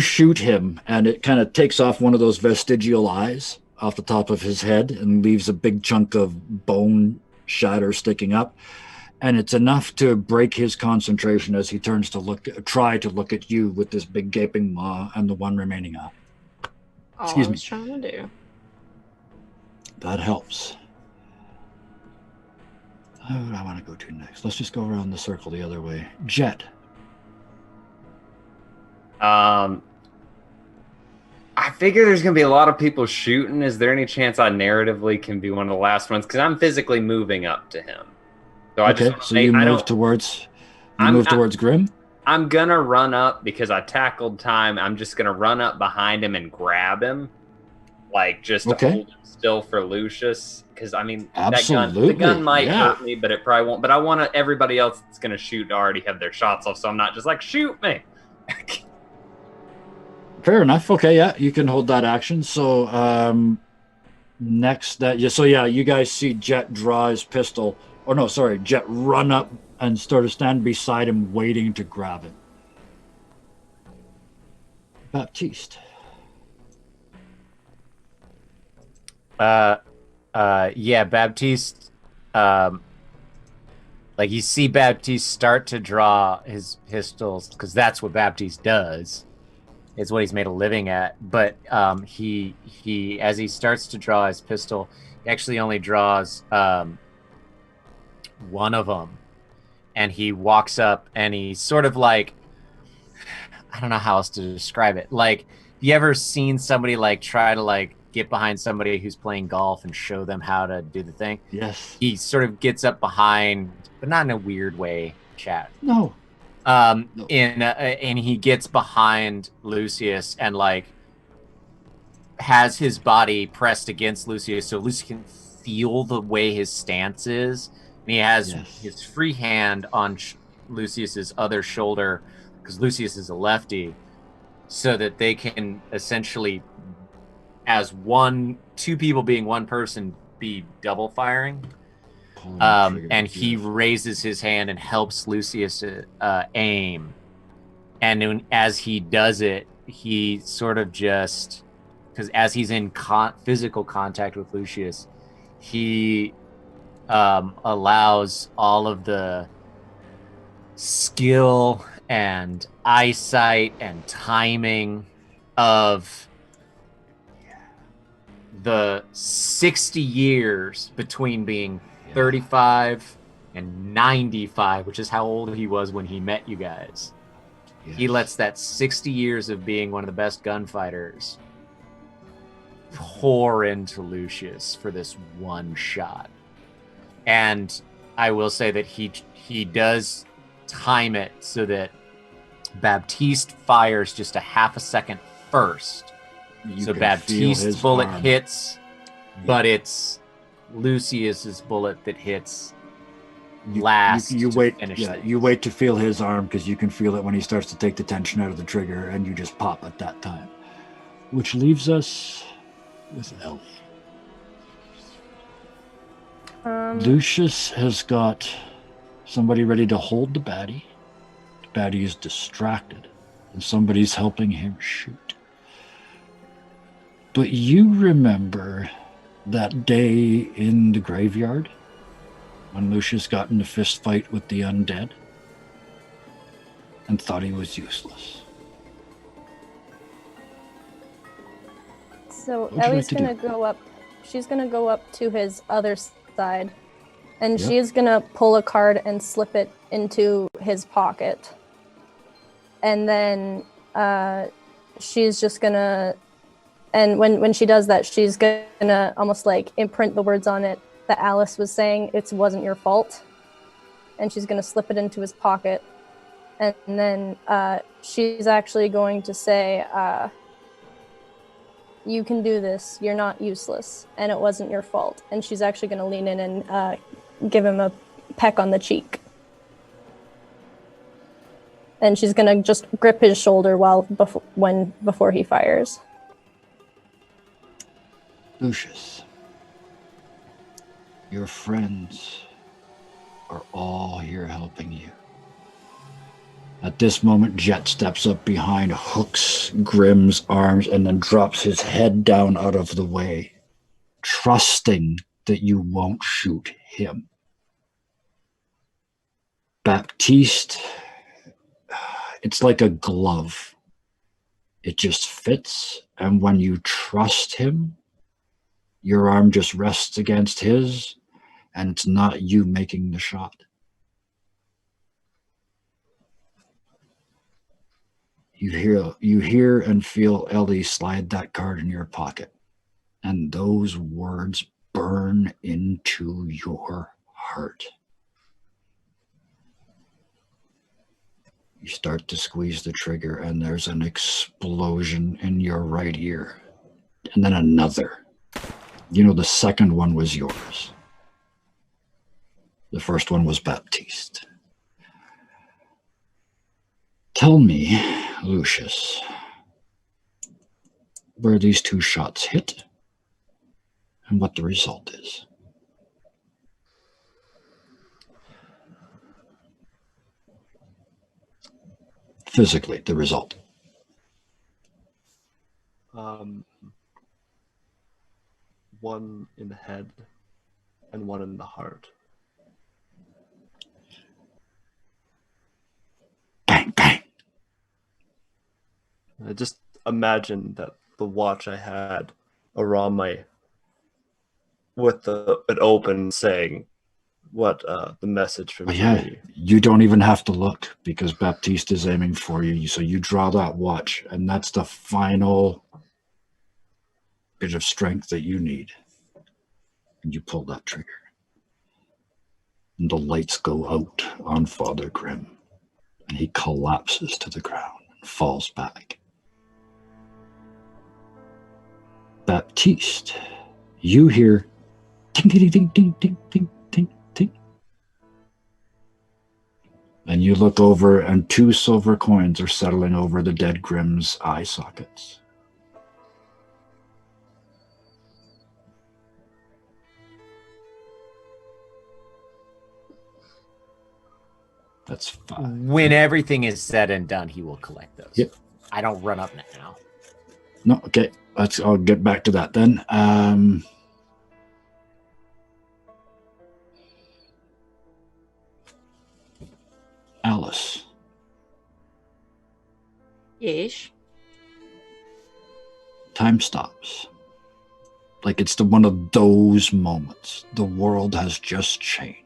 Speaker 2: shoot him, and it kind of takes off one of those vestigial eyes off the top of his head and leaves a big chunk of bone shatter sticking up. And it's enough to break his concentration as he turns to try to look at you with this big gaping maw and the one remaining eye. Excuse
Speaker 5: I
Speaker 2: me.
Speaker 5: was trying to do.
Speaker 2: That helps. Who do I want to go to next? Let's just go around the circle the other way. Jet.
Speaker 8: I figure there's going to be a lot of people shooting. Is there any chance I narratively can be one of the last ones? Because I'm physically moving up to him. So
Speaker 2: Okay, so you move towards Grimm?
Speaker 8: I'm going to run up because I tackled time. I'm just going to run up behind him and grab him. Like, just to hold him still for Lucius. Because, I mean, the gun might hurt me, but it probably won't. But I want everybody else that's going to shoot to already have their shots off, so I'm not just like, shoot me.
Speaker 2: Fair enough. Okay, yeah, you can hold that action. So next, you guys see Jet draw his pistol. Oh no, sorry, Jet run up and sort of stand beside him, waiting to grab it. Baptiste.
Speaker 4: Yeah, Baptiste. Like you see Baptiste start to draw his pistols because that's what Baptiste does. It's what he's made a living at. But he as he starts to draw his pistol, he actually only draws one of them, and he walks up and he's sort of like, I don't know how else to describe it. Like, you ever seen somebody like try to like get behind somebody who's playing golf and show them how to do the thing?
Speaker 2: Yes.
Speaker 4: He sort of gets up behind, but not in a weird way, chat.
Speaker 2: No.
Speaker 4: And he gets behind Lucius and like has his body pressed against Lucius so Lucius can feel the way his stance is. And he has his free hand on Lucius's other shoulder because Lucius is a lefty, so that they can essentially, as two people being one person, be double firing. And he raises his hand and helps Lucius aim. And as he does it, he sort of just, because as he's in physical contact with Lucius, he allows all of the skill and eyesight and timing of the 60 years between being 35 and 95, which is how old he was when he met you guys. Yes. He lets that 60 years of being one of the best gunfighters pour into Lucius for this one shot. And I will say that he does time it so that Baptiste fires just a half a second first. So Baptiste's bullet hits, but it's Lucius's bullet that hits last.
Speaker 2: You wait to feel his arm, because you can feel it when he starts to take the tension out of the trigger, and you just pop at that time. Which leaves us with Ellie. Lucius has got somebody ready to hold the baddie. The baddie is distracted, and somebody's helping him shoot. But you remember that day in the graveyard when Lucius got in a fist fight with the undead and thought he was useless.
Speaker 6: So Ellie's gonna go up. She's gonna go up to his other side, and she's gonna pull a card and slip it into his pocket. And then she's just gonna, and when she does that, she's gonna almost like imprint the words on it that Alice was saying, "It wasn't your fault," and she's gonna slip it into his pocket. And then she's actually going to say, "You can do this. You're not useless, and it wasn't your fault." And she's actually going to lean in and give him a peck on the cheek. And she's going to just grip his shoulder before he fires.
Speaker 2: Lucius, your friends are all here helping you. At this moment, Jet steps up behind, hooks Grimm's arms, and then drops his head down out of the way, trusting that you won't shoot him. Baptiste, it's like a glove. It just fits, and when you trust him, your arm just rests against his, and it's not you making the shot. You hear and feel Ellie slide that card in your pocket, and those words burn into your heart. You start to squeeze the trigger, and there's an explosion in your right ear, and then another. You know, the second one was yours. The first one was Baptiste. Tell me, Lucius, where these two shots hit and what the result is. Physically, the result.
Speaker 7: One in the head and one in the heart.
Speaker 2: Bang, bang.
Speaker 7: I just imagine that the watch I had around with it open saying, what the message from
Speaker 2: But yeah,
Speaker 7: Jerry.
Speaker 2: you don't even have to look because Baptiste is aiming for you. So you draw that watch, and that's the final bit of strength that you need. And you pull that trigger. And the lights go out on Father Grimm. And he collapses to the ground and falls back. Baptiste, you hear ding, ding, ding, ding, ding, ding, ding, ding. And you look over, and 2 silver coins are settling over the dead Grimm's eye sockets. That's 5.
Speaker 4: When everything is said and done, he will collect those.
Speaker 2: Yep.
Speaker 4: I don't run up now.
Speaker 2: No, okay. I'll get back to that then. Alice.
Speaker 5: Yes.
Speaker 2: Time stops. Like it's one of those moments. The world has just changed.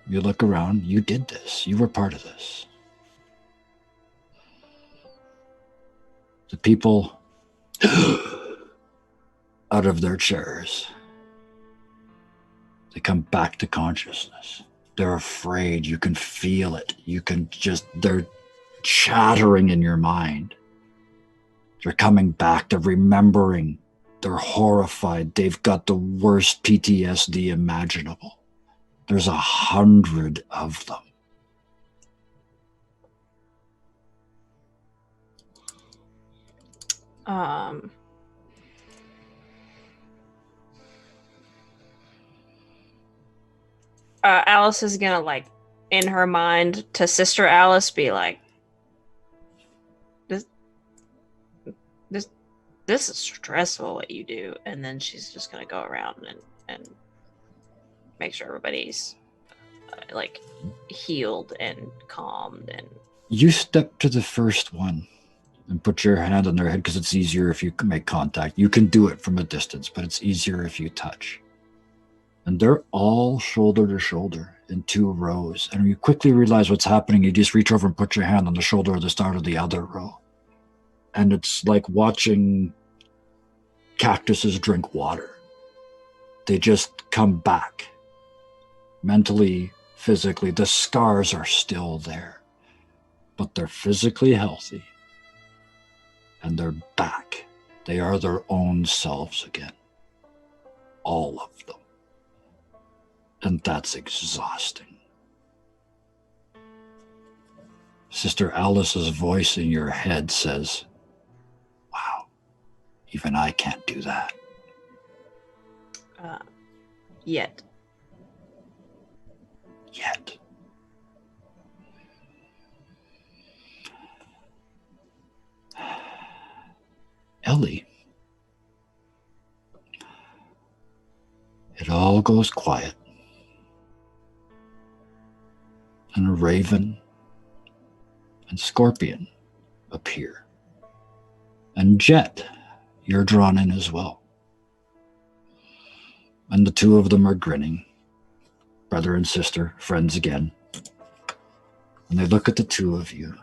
Speaker 2: You look around, you did this. You were part of this. The people out of their chairs. They come back to consciousness. They're afraid. You can feel it. They're chattering in your mind. They're coming back. They're remembering. They're horrified. They've got the worst PTSD imaginable. There's 100 of them.
Speaker 5: Alice is gonna, like, in her mind to Sister Alice, be like, this is stressful what you do, and then she's just gonna go around and make sure everybody's like healed and calmed. And
Speaker 2: you step to the first one and put your hand on their head because it's easier if you make contact. You can do it from a distance, but it's easier if you touch. And they're all shoulder to shoulder in 2 rows. And you quickly realize what's happening. You just reach over and put your hand on the shoulder of the start of the other row. And it's like watching cactuses drink water. They just come back. Mentally, physically, the scars are still there. But they're physically healthy. And they're back. They are their own selves again. All of them. And that's exhausting. Sister Alice's voice in your head says, wow, even I can't do that.
Speaker 5: Yet.
Speaker 2: Ellie. It all goes quiet. And a raven and Scorpion appear. And Jet, you're drawn in as well. And the 2 of them are grinning. Brother and sister, friends again. And they look at the 2 of you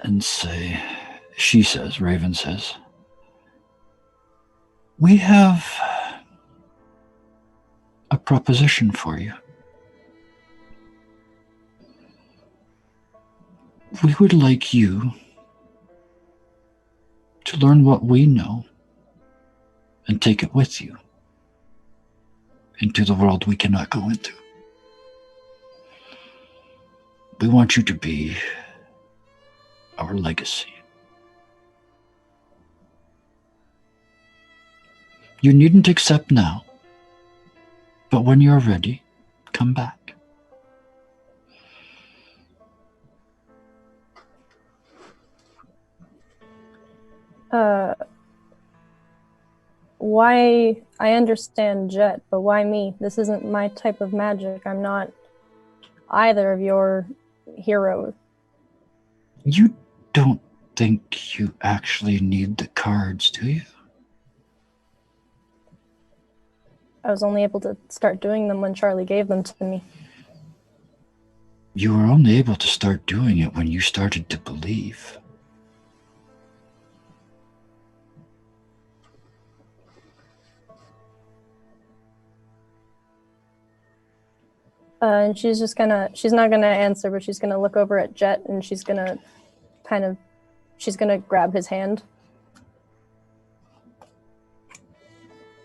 Speaker 2: and say, Raven says, we have a proposition for you. We would like you to learn what we know and take it with you into the world we cannot go into. We want you to be our legacy. You needn't accept now, but when you're ready, come back.
Speaker 6: Why? I understand Jet, but why me? This isn't my type of magic. I'm not either of your heroes.
Speaker 2: You don't think you actually need the cards, do you?
Speaker 6: I was only able to start doing them when Charlie gave them to me.
Speaker 2: You were only able to start doing it when you started to believe.
Speaker 6: And she's not gonna answer, but she's gonna look over at Jet and she's gonna grab his hand.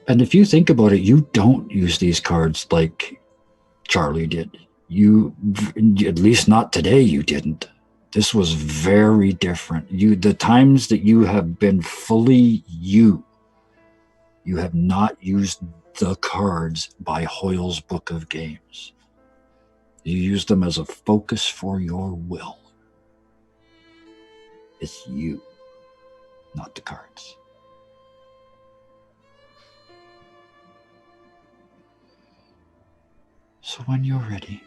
Speaker 2: And if you think about it, you don't use these cards like Charlie did. You, at least not today, you didn't. This was very different. The times that you have been fully you have not used the cards by Hoyle's Book of Games. You use them as a focus for your will. It's you, not the cards. So when you're ready,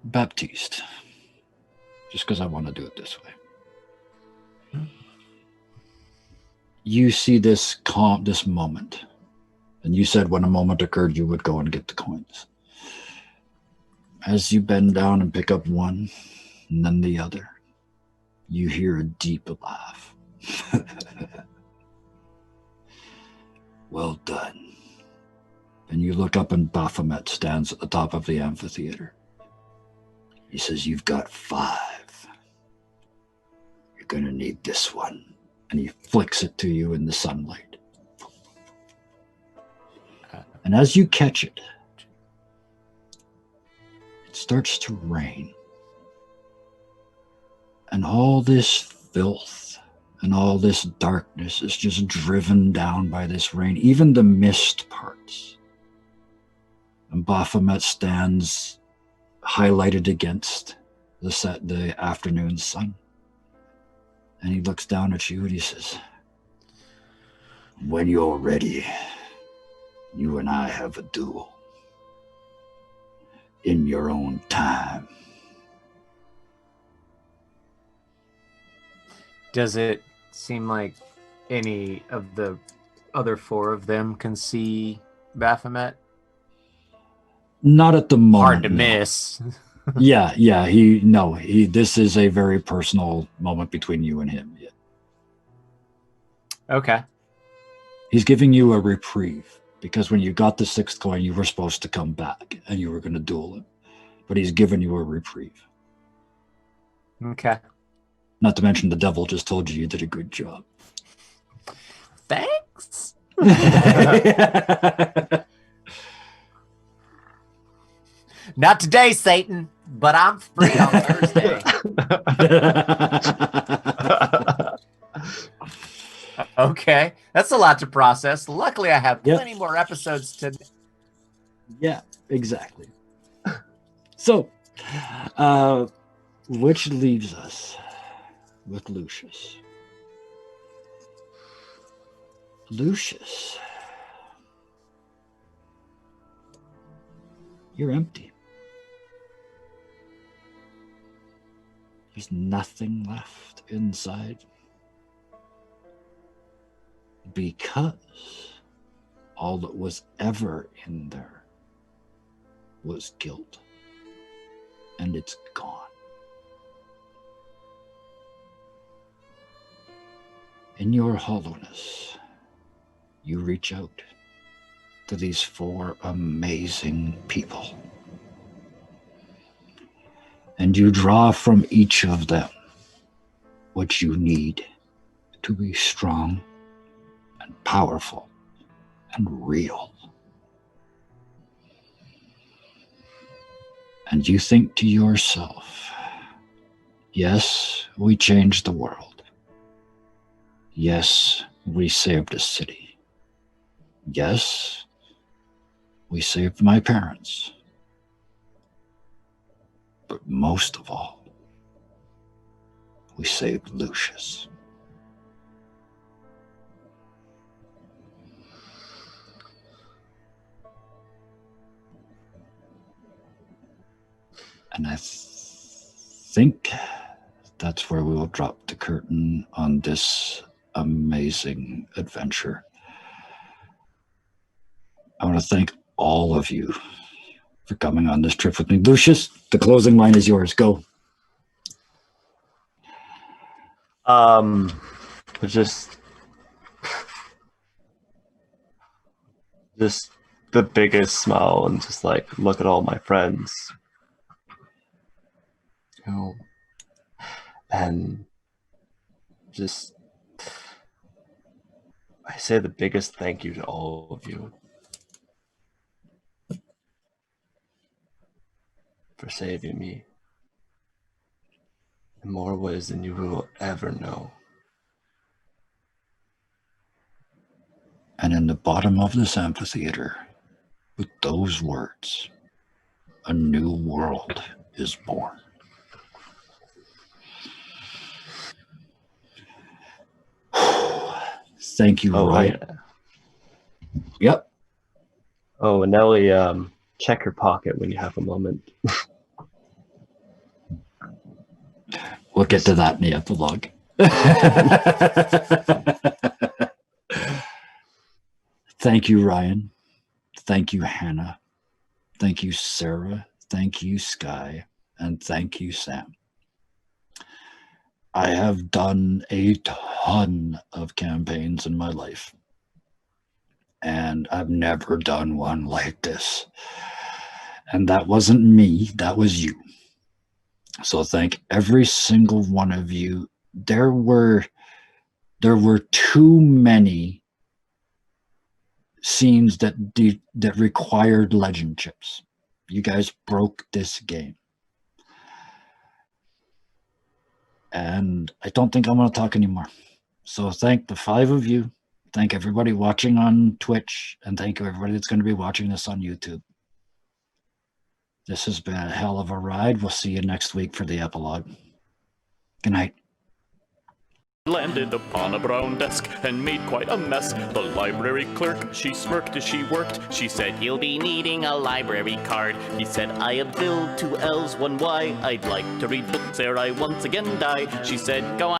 Speaker 2: Baptiste, just because I want to do it this way. You see this moment, and you said when a moment occurred, you would go and get the coins. As you bend down and pick up one, and then the other, you hear a deep laugh. Well done. And you look up and Baphomet stands at the top of the amphitheater. He says, "You've got 5. You're going to need this one." And he flicks it to you in the sunlight. And as you catch it, it starts to rain. And all this filth and all this darkness is just driven down by this rain, even the mist parts. And Baphomet stands highlighted against the afternoon sun. And he looks down at you and he says, "When you're ready, you and I have a duel. In your own time."
Speaker 4: Does it seem like any of the other 4 of them can see Baphomet?
Speaker 2: Not at the moment.
Speaker 4: Hard to
Speaker 2: no.
Speaker 4: miss.
Speaker 2: Yeah. This is a very personal moment between you and him. Yeah.
Speaker 4: Okay.
Speaker 2: He's giving you a reprieve because when you got the 6th coin, you were supposed to come back and you were going to duel him. But he's given you a reprieve.
Speaker 4: Okay.
Speaker 2: Not to mention the devil just told you did a good job.
Speaker 4: Thanks. Not today, Satan, but I'm free on Thursday. Okay. That's a lot to process. Luckily, I have
Speaker 2: Yep.
Speaker 4: plenty more episodes to...
Speaker 2: Yeah, exactly. So, which leaves us with Lucius. Lucius, you're empty. There's nothing left inside. Because all that was ever in there was guilt. And it's gone. In your hollowness, you reach out to these 4 amazing people. And you draw from each of them what you need to be strong and powerful and real. And you think to yourself, yes, we changed the world. Yes, we saved a city. Yes, we saved my parents. But most of all, we saved Lucius. And I think that's where we will drop the curtain on this amazing adventure. I want to thank all of you for coming on this trip with me. Lucius, the closing line is yours. Go.
Speaker 7: Just the biggest smile and just like look at all my friends. You know, and just I say the biggest thank you to all of you for saving me in more ways than you will ever know.
Speaker 2: And in the bottom of this amphitheater, with those words, a new world is born. Thank you, Ryan. Yep.
Speaker 7: Oh, and Nelly, check your pocket when you have a moment.
Speaker 2: We'll get to that in the epilogue. Thank you, Ryan. Thank you, Hannah. Thank you, Sarah. Thank you, Sky. And thank you, Sam. I have done a ton of campaigns in my life, and I've never done one like this. And that wasn't me, that was you. So thank every single one of you. There were too many scenes that required legend chips. You guys broke this game. And I don't think I'm going to talk anymore. So thank the 5 of you. Thank everybody watching on Twitch. And thank you everybody that's going to be watching this on YouTube. This has been a hell of a ride. We'll see you next week for the epilogue. Good night.
Speaker 10: Landed upon a brown desk and made quite a mess. The library clerk, she smirked as she worked. She said, "You'll be needing a library card." He said, "I have filled 2 L's, 1 Y. I'd like to read books ere I once again die." She said, "Go on."